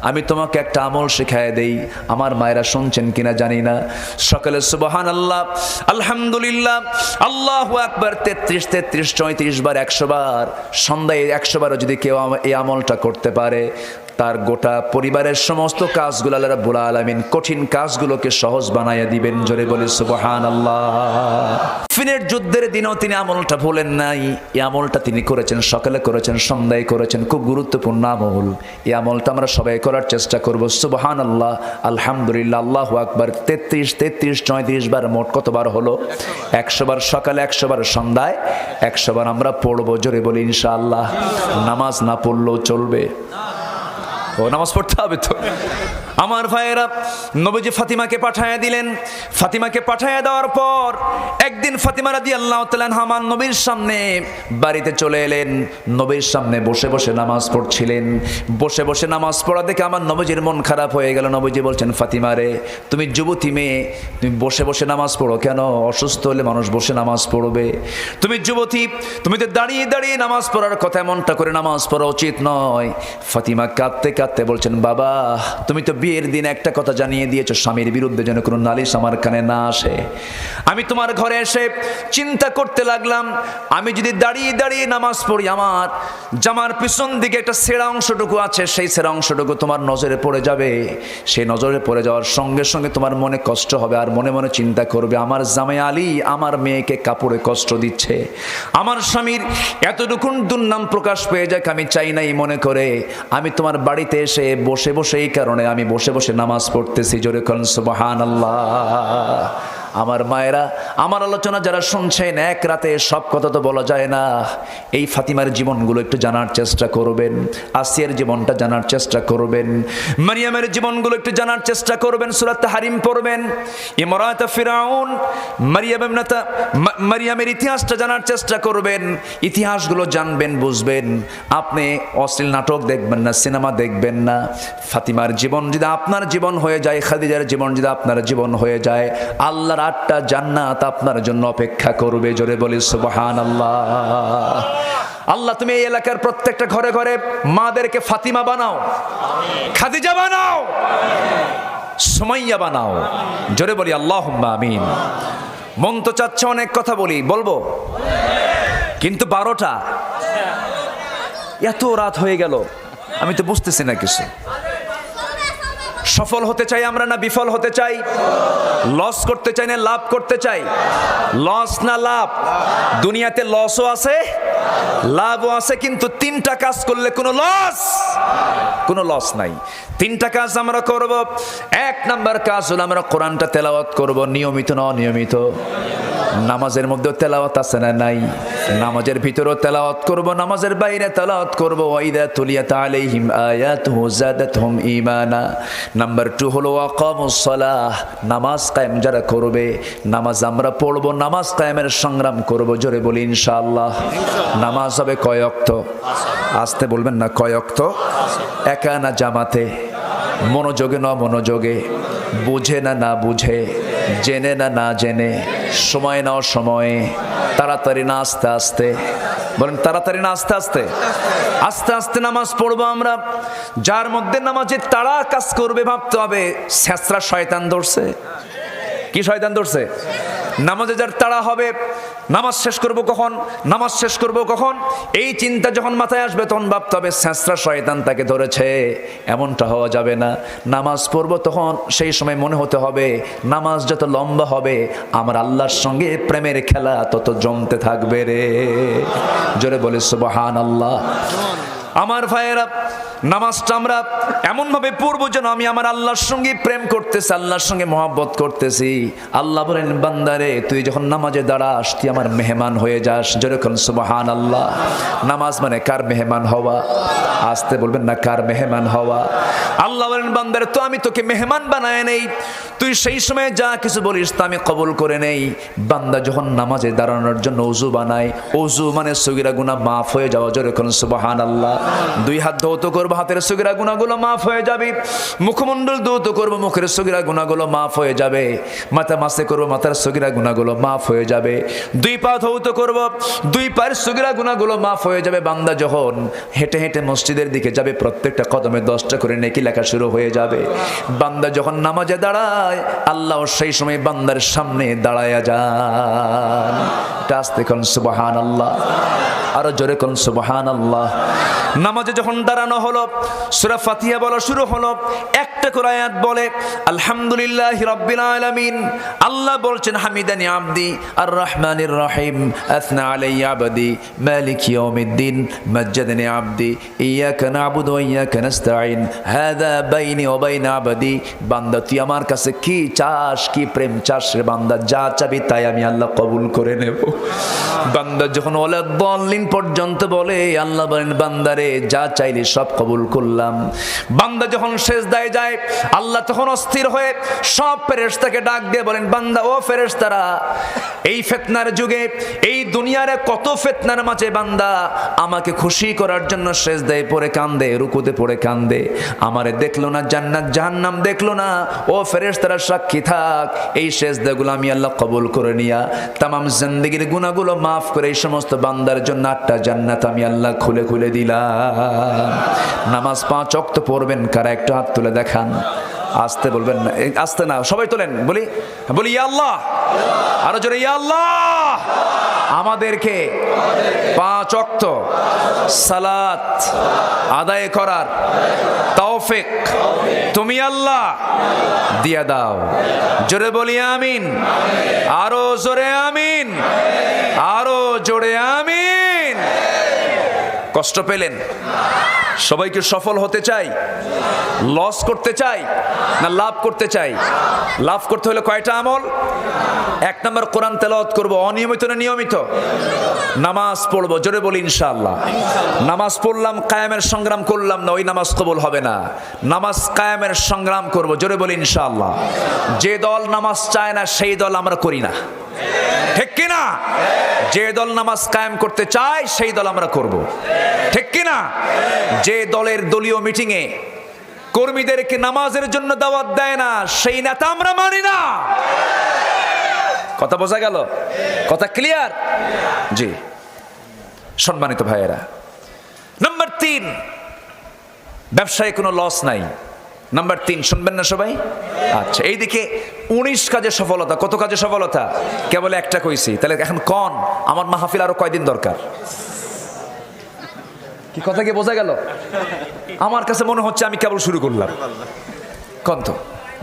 [SPEAKER 1] আমি তোমাকে একটা আমল শেখায় দেই। আমার মায়েরা শুনছেন কিনা জানি না, সকালে সুবহানাল্লাহ আলহামদুলিল্লাহ আল্লাহু আকবার 33 33 34 বার 100 বার, সন্ধ্যায় 100 বারও যদি কেউ এই আমলটা করতে পারে তার গোটা পরিবারের সমস্ত কাজগুলো আল্লাহ রাব্বুল আলামিন কঠিন কাজগুলোকে সহজ বানাইয়া দিবেন। জোরে বলি সুবহানাল্লাহ। ফিনের যুদ্ধের দিনও তিনি আমলটা ভুলেন নাই। এই আমলটা তিনি করেছেন, সকালে করেছেন, সন্ধ্যায় করেছেন, খুব গুরুত্বপূর্ণ আমল। এই আমলটা আমরা সবাই করার চেষ্টা করব। সুবহানাল্লাহ, আলহামদুলিল্লাহ, আল্লাহু আকবার 33, 34 বার, মোট কতবার হলো? 100 বার সকালে, 100 বার সন্ধ্যায়, 100 বার আমরা পড়বো। জোরে বলি ইনশাআল্লাহ। নামাজ না পড়লেও চলবে, ও নামাজ পড়তে হবে তো। আমার ভাইয়েরা, নবীজি ফাতিমাকে পাঠায়া দিলেন। ফাতিমাকে পাঠায়া দেওয়ার পর একদিন ফাতিমা রাদিয়াল্লাহু তাআলা আনহা আমার নবীর সামনে বাড়িতে চলে এলেন। নবীর সামনে বসে বসে নামাজ পড়ছিলেন। বসে বসে নামাজ পড়া দেখে আমার নবীজির মন খারাপ হয়ে গেল। নবীজি বলছেন, ফাতিমা রে, তুমি যুবতী মেয়ে, তুমি বসে বসে নামাজ পড়ো কেন? অসুস্থ হলে মানুষ বসে নামাজ পড়বে। তুমি যুবতী, তুমি তো দাঁড়িয়ে দাঁড়িয়ে নামাজ পড়ার কথা, এমনটা করে নামাজ পড়া উচিত নয়। ফাতিমা কাঁদতে কাঁদতে বলছেন, বাবা, তুমি তো বিয়ের দিন একটা কথা জানিয়ে দিয়েছো, স্বামীর বিরুদ্ধে যেন কোনো নালিশ আমার কানে না আসে। আমি তোমার ঘরে এসে চিন্তা করতে লাগলাম, আমি যদি দাঁড়িয়ে দাঁড়িয়ে নামাজ পড়ি, আমার জামার পিছন দিকে একটা ছেঁড়া অংশটুকু আছে, সেই ছেঁড়া অংশটুকু তোমার নজরে পড়ে যাবে। সেই নজরে পড়ে যাওয়ার সঙ্গে সঙ্গে তোমার মনে কষ্ট হবে, আর মনে মনে চিন্তা করবে, আমার জামাই আলী আমার মেয়েকে কাপড়ে কষ্ট দিচ্ছে, আমার স্বামীর এতটুকু দুর্নাম প্রকাশ পেয়ে যাক, আমি চাই নাই। মনে করে আমি তোমার বাড়িতে এসে বসে বসে, এই কারণে আমি বসে বসে নামাজ পড়তেছি। জোরে কোন সুবহানাল্লাহ। আমার মায়েরা, আমার আলোচনা যারা শুনছেন, এক রাতে সব কথা তো বলা যায় না। এই ফাতিমার জীবনগুলো একটু জানার চেষ্টা করবেন, আসিয়ার জীবনটা জানার চেষ্টা করবেন, মারিয়ামের জীবনগুলো একটু জানার চেষ্টা করবেন। সূরা তাহরিম পড়বেন, ইমরাত ফিরাউন, মারিয়ামের ইতিহাসটা জানার চেষ্টা করবেন। ইতিহাসগুলো জানবেন, বুঝবেন। আপনি অশ্লীল নাটক দেখবেন না, সিনেমা দেখবেন না। ফাতিমার জীবন যদি আপনার জীবন হয়ে যায়, খাদিজার জীবন যদি আপনার জীবন হয়ে যায়, আল্লাহর 8টা জান্নাত আপনার জন্য অপেক্ষা করবে। জোরে বলি সুবহানাল্লাহ। আল্লাহ, তুমি এই এলাকার প্রত্যেকটা ঘরে ঘরে মাদেরকে ফাতিমা বানাও, খাদিজা বানাও, সুমাইয়া বানাও। জোরে বলি আল্লাহুম্মা আমিন। মন তো চাচ্ছে অনেক কথা বলবো, কিন্তু 12টা, এত রাত হয়ে গেল, আমি তো বুঝতেছি না কিছু। সফল হতে চাই আমরা না বিফল হতে চাই? লস করতে চাই না লাভ করতে চাই? লস না লাভ? দুনিয়াতে লসও আছে, লাভও আছে, কিন্তু 3টা কাজ করলে কোনো লস নাই। 3টা কাজ আমরা করব। 1 নাম্বার কাজ হলো আমরা কোরআনটা তেলাওয়াত করব, নিয়মিত না অনিয়মিত। নামাজের মধ্যে তেলাওয়াত আছে না নাই? নামাজের ভিতরেও তেলাওয়াত করব, নামাজের বাইরে তেলাওয়াত করব। ওয়াইদা তুলিয়াত আলাইহিম আয়াতুহু যাদাতহুম ঈমানা। নাম্বার 2 হলো ওয়াকামুস সালাহ, নামাজ কায়েম যারা করবে, নামাজ আমরা পড়ব, নামাজ কায়েমের সংগ্রাম করব। জোরে বলি ইনশাআল্লাহ। নামাজ হবে কয় ওয়াক্ত? আসতে বলবেন না, কয় ওয়াক্ত? একা না জামাতে? মনোযোগে না মনোযোগে? বুঝে না না বুঝে? জেনে না না জেনে? সময় না অসময়ে? তাড়াতাড়ি না আস্তে আস্তে? বলেন তাড়াতাড়ি না আস্তে আস্তে? আস্তে আস্তে নামাজ পড়বো আমরা। যার মধ্যে নামাজে তাড়া কাজ করবে, ভাবতে হবে ছেঁচড়া শয়তান ধরছে। কি শয়তান ধরছে? নামাজে যার তাড়া হবে, নামাজ শেষ করব কখন, নামাজ শেষ করব কখন, এই চিন্তা যখন মাথায় আসবে, তখন ভাবতে হবে ছেঁচড়া শয়তান তাকে ধরেছে। এমনটা হওয়া যাবে না। নামাজ পড়ব তখন সেই সময় মনে হতে হবে, নামাজ যত লম্বা হবে আমার আল্লাহর সঙ্গে প্রেমের খেলা তত জমতে থাকবে রে। জোরে বলে সুবহানাল্লাহ। আমার ভাইয়েরা, নামাজটা আমরা এমনভাবে পড়বো যেন আমি আমার আল্লাহর সঙ্গে প্রেম করতেছি, আল্লাহর সঙ্গে মহব্বত করতেছি। আল্লাহ বলেন, বান্দারে তুই যখন নামাজে দাঁড়াস তুই আমার মেহমান হয়ে যাস। যেরকম সুবহানাল্লাহ। নামাজ মানে কার মেহমান হওয়া? আসতে বলবেন না, কার মেহমান হওয়া? আল্লাহ বলেন, বান্দারে তো আমি তোকে মেহমান বানায় নেই, তুই সেই সময় যা কিছু বলিস তা আমি কবুল করে নেই। বান্দা যখন নামাজে দাঁড়ানোর জন্য ওযু বানায়, ওযু মানে সগীরা গুনাহ মাফ হয়ে যাওয়া। যেরকম সুবহানাল্লাহ। 2 হাত ধৌত করবো, হাতের সগীরা গুনাহগুলো মাফ হয়ে যাবে। মুখমণ্ডল ধৌত করবো, মুখের সগীরা গুনাহগুলো মাফ হয়ে যাবে। মাথা মাসে করবো, মাথার সগীরা গুনাহগুলো মাফ হয়ে যাবে। 2 পা ধৌত করবো, 2 পায়ের সগীরা গুনাহগুলো মাফ হয়ে যাবে। বান্দা যখন হেঁটে হেঁটে মসজিদের দিকে যাবে, প্রত্যেকটা কদমে 10টা করে নেকি লেখা শুরু হয়ে যাবে। বান্দা যখন নামাজে দাঁড়ায়, আল্লাহ সেই সময় বান্দার সামনে দাঁড়ায়া যান। আস্তে কোন সুবহানাল্লাহ, আরো জোরে কোন সুবহানাল্লাহ। নামাজে যখন দাঁড়ানো হলো, সূরা ফাতিহা বলা শুরু হলো, একটা করে আয়াত বলে আলহামদুলিল্লাহি রাব্বিল আলামিন। আল্লাহ বলছেন হামিদানি আবদি আর রহমানির রহিম, আথনা আলাইয়া আবদি মালিক ইয়াউমিদ্দিন, মাজ্জাদানি আবদি ইয়াকা না'বুদু ওয়া ইয়াকা নাস্তাঈন, হাযা বাইনি ওয়া বাইনা আবদি। বান্দা তুই আমার কাছে কি চাস, কি প্রেম চাস রে বান্দা, যা চাবি তাই আমি আল্লাহ কবুল করে নেব। বান্দা যখন ওয়ালা দলিন পর্যন্ত বলে, আল্লাহ বলেন বান্দারে যা চাইলে সব কবুল করলাম। বান্দা যখন সেজদায় যায়, আল্লাহ তখন অস্থির হয়ে সব ফেরেশতাকে ডাক দিয়ে বলেন, বান্দা ও ফেরেশতারা, এই ফিতনার যুগে, এই দুনিয়ার কত ফিতনার মাঝে বান্দা আমাকে খুশি করার জন্য সেজদায় পড়ে কান্দে, রুকুতে পড়ে কান্দে, আমারে দেখলো না, জান্নাত জাহান্নাম দেখলো না। ও ফেরেশতারা সাক্ষী থাক, এই সেজদাগুলো আমি আল্লাহ কবুল করে নিয়া তামাম জিন্দেগীর গুনাহগুলো মাফ করে এই সমস্ত বান্দার জন্য 8টা জান্নাত আমি আল্লাহ খুলে খুলে দিলাম। নামাজ 5 ওয়াক্ত পড়বেন কারা, একটু হাত তুলে দেখান। আসতে বলবেন না, আসতে না, সবাই তোলেন, বলি বলি ইয়া আল্লাহ, আরো জোরে ইয়া আল্লাহ। আমাদেরকে 5 ওয়াক্ত সালাত আদায় করার তৌফিক তুমি আল্লাহ দিয়া দাও। জোরে বলি আমিন, আরো জোরে আমিন, আরো জোরে আমিন। কষ্ট পেলেন? সবাইকে সফল হতে চাই, লস করতে চাই না লাভ করতে চাই? লাভ করতে হলে কয়টা আমল? 1 নম্বর কোরআন তেলাওয়াত করব, অনিয়মিত না নিয়মিত? নামাজ পড়বো, জোরে বলি ইনশাআল্লাহ। নামাজ পড়লাম, কায়েমের সংগ্রাম করলাম না, ওই নামাজ কবুল হবে না। নামাজ কায়েমের সংগ্রাম করব, জোরে বলি ইনশাআল্লাহ। যে দল নামাজ চায় না সেই দল আমরা করি না, ঠিক কিনা? যে দল নামাজ কায়েম করতে চায় সেই দল আমরা করব, ঠিক কিনা? যে দলের দলীয় মিটিংয়ে কর্মীদেরকে নামাজের জন্য দাওয়াত দেয় না সেই নেতা আমরা মানি না। কথা বোঝা গেল? কথা ক্লিয়ার? জি সম্মানিত ভাইয়েরা, নাম্বার 3, ব্যবসায় কোনো লস নাই। নাম্বার 3 শুনবেন না সবাই? আচ্ছা, এইদিকে 19 কাজে সফলতা। কত কাজে সফলতা? কেবল একটা কইছি, তাহলে এখন কোন আমার মাহফিল আরো কয়দিন দরকার? কি কথা কি বোঝা গেল? আমার কাছে মনে হচ্ছে আমি কেবল শুরু করলাম। কোন তো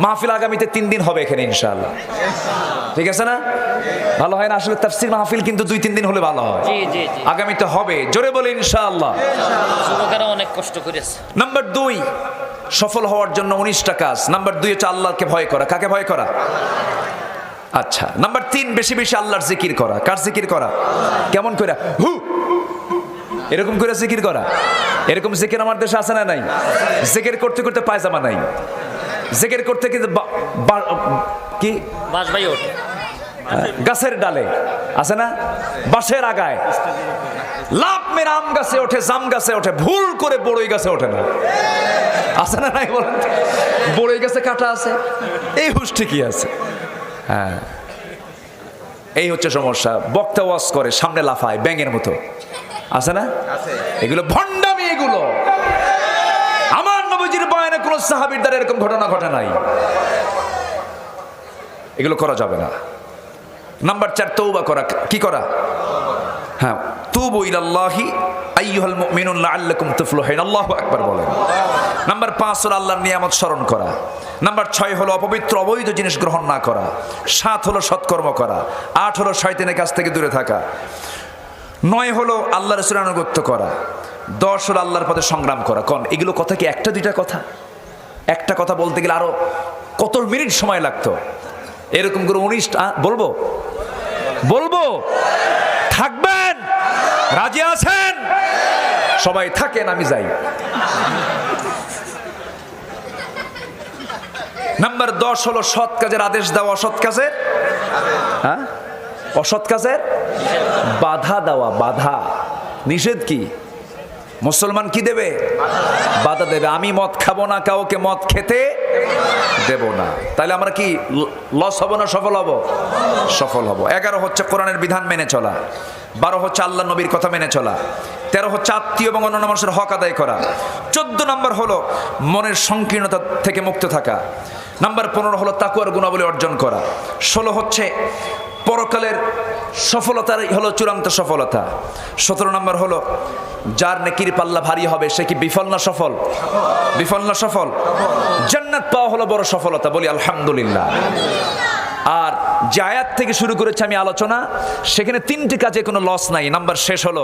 [SPEAKER 1] মাহফিল আগামীতে 3 দিন হবে এখানে ইনশাআল্লাহ, ঠিক আছে না? ভালো হয় না আসলে তাফসীর মাহফিল, কিন্তু 2-3 দিন হলে ভালো হয়।
[SPEAKER 4] জি জি জি,
[SPEAKER 1] আগামীতে হবে, জোরে বলে ইনশাআল্লাহ।
[SPEAKER 4] যুবকেরা অনেক কষ্ট করেছে।
[SPEAKER 1] নাম্বার 2, সফল হওয়ার জন্য 19টা কাজ। নাম্বার 2 হচ্ছে আল্লাহকে ভয় করা। কাকে ভয় করা? আচ্ছা। নাম্বার 3, বেশি বেশি আল্লাহর জিকির করা। কার জিকির করা? কেমন করে? হু এরকম করে জিকির করা। এরকম জিকির আমার দেশে আছে না নাই? জিকির করতে করতে পায়জামা নাই, জিকির করতে কিন্তু কি
[SPEAKER 4] বাস ভাই ওঠ,
[SPEAKER 1] গাছের ডালে আছে না, বাঁশের আগায়, লাভ মেরে আম গাছে ওঠে, জাম গাছে ওঠে, ভুল করে বড়ই গাছে ওঠে না, আছে না নাই বলেন? বড়ই গাছে কাটা আছে, এই হুশ ঠিকই আছে। হ্যাঁ, এই হচ্ছে সমস্যা। বক্তা ওয়াজ করে, সামনে লাফায় ব্যাঙের মতো, আছে না? এগুলো ভণ্ডামি। এগুলো আমার নবীজির বয়ানে কোন সাহাবীর দ্বারা এরকম ঘটনা ঘটে নাই। এগুলো করা যাবে না। নাম্বার 4, তওবা করা। কি করা? হ্যাঁ, তুবু ইলাল্লাহি আইয়ুহাল মুমিনুন লাআল্লাকুম তুফলিহুন। আল্লাহু আকবার বলেন। নাম্বার 5 হলো আল্লাহর নিয়ামত স্মরণ করা। নাম্বার 6 হলো অপবিত্র অবৈধ জিনিস গ্রহণ না করা। 7 হলো সৎকর্ম করা। 8 হলো শয়তানের কাছ থেকে দূরে থাকা। 9 হলো আল্লাহ রাসূলের আনুগত্য করা। 10 হলো আল্লাহর পথে সংগ্রাম করা। কোন এগুলো কথা কি 1-2টা কথা? একটা কথা বলতে গেলে আরো কত মিনিট সময় লাগতো। এরকম করে 19টা বলবো বলবো থাকবেন? রাজি আছেন? সবাই থাকেন, আমি যাই। নাম্বার 10 হলো সৎ কাজের আদেশ দেওয়া, অসৎ কাজের অসৎ কাজের বাধা দেওয়া। বাধা নিষেধ কি? মুসলমান কি দেবে? বাধা দেবে। আমি মদ খাবো না, কাউকে মদ খেতে দেব না। তাহলে আমরা কি লস হব না সফল হব? সফল হব। 11 হচ্ছে কোরআনের বিধান মেনে চলা। 12 হচ্ছে আল্লাহ নবীর কথা মেনে চলা। 13 হচ্ছে আত্মীয় এবং অন্যান্য মানুষের হক আদায় করা। 14 নম্বর হলো মনের সংকীর্ণতা থেকে মুক্ত থাকা। নাম্বার 15 হলো তাকওয়ার গুণাবলী অর্জন করা। 16 হচ্ছে পরকালের সফলতার হলো চূড়ান্ত সফলতা। 17 নম্বর হলো যার নেকির পাল্লা ভারী হবে সে কি বিফল না সফল? বিফল না সফল? জান্নাত পাওয়া হলো বড় সফলতা, বলি আলহামদুলিল্লাহ। আর যে আয়াত থেকে শুরু করেছি আমি আলোচনা, সেখানে 3টি কাজে কোনো লস নাই। নাম্বার শেষ হলো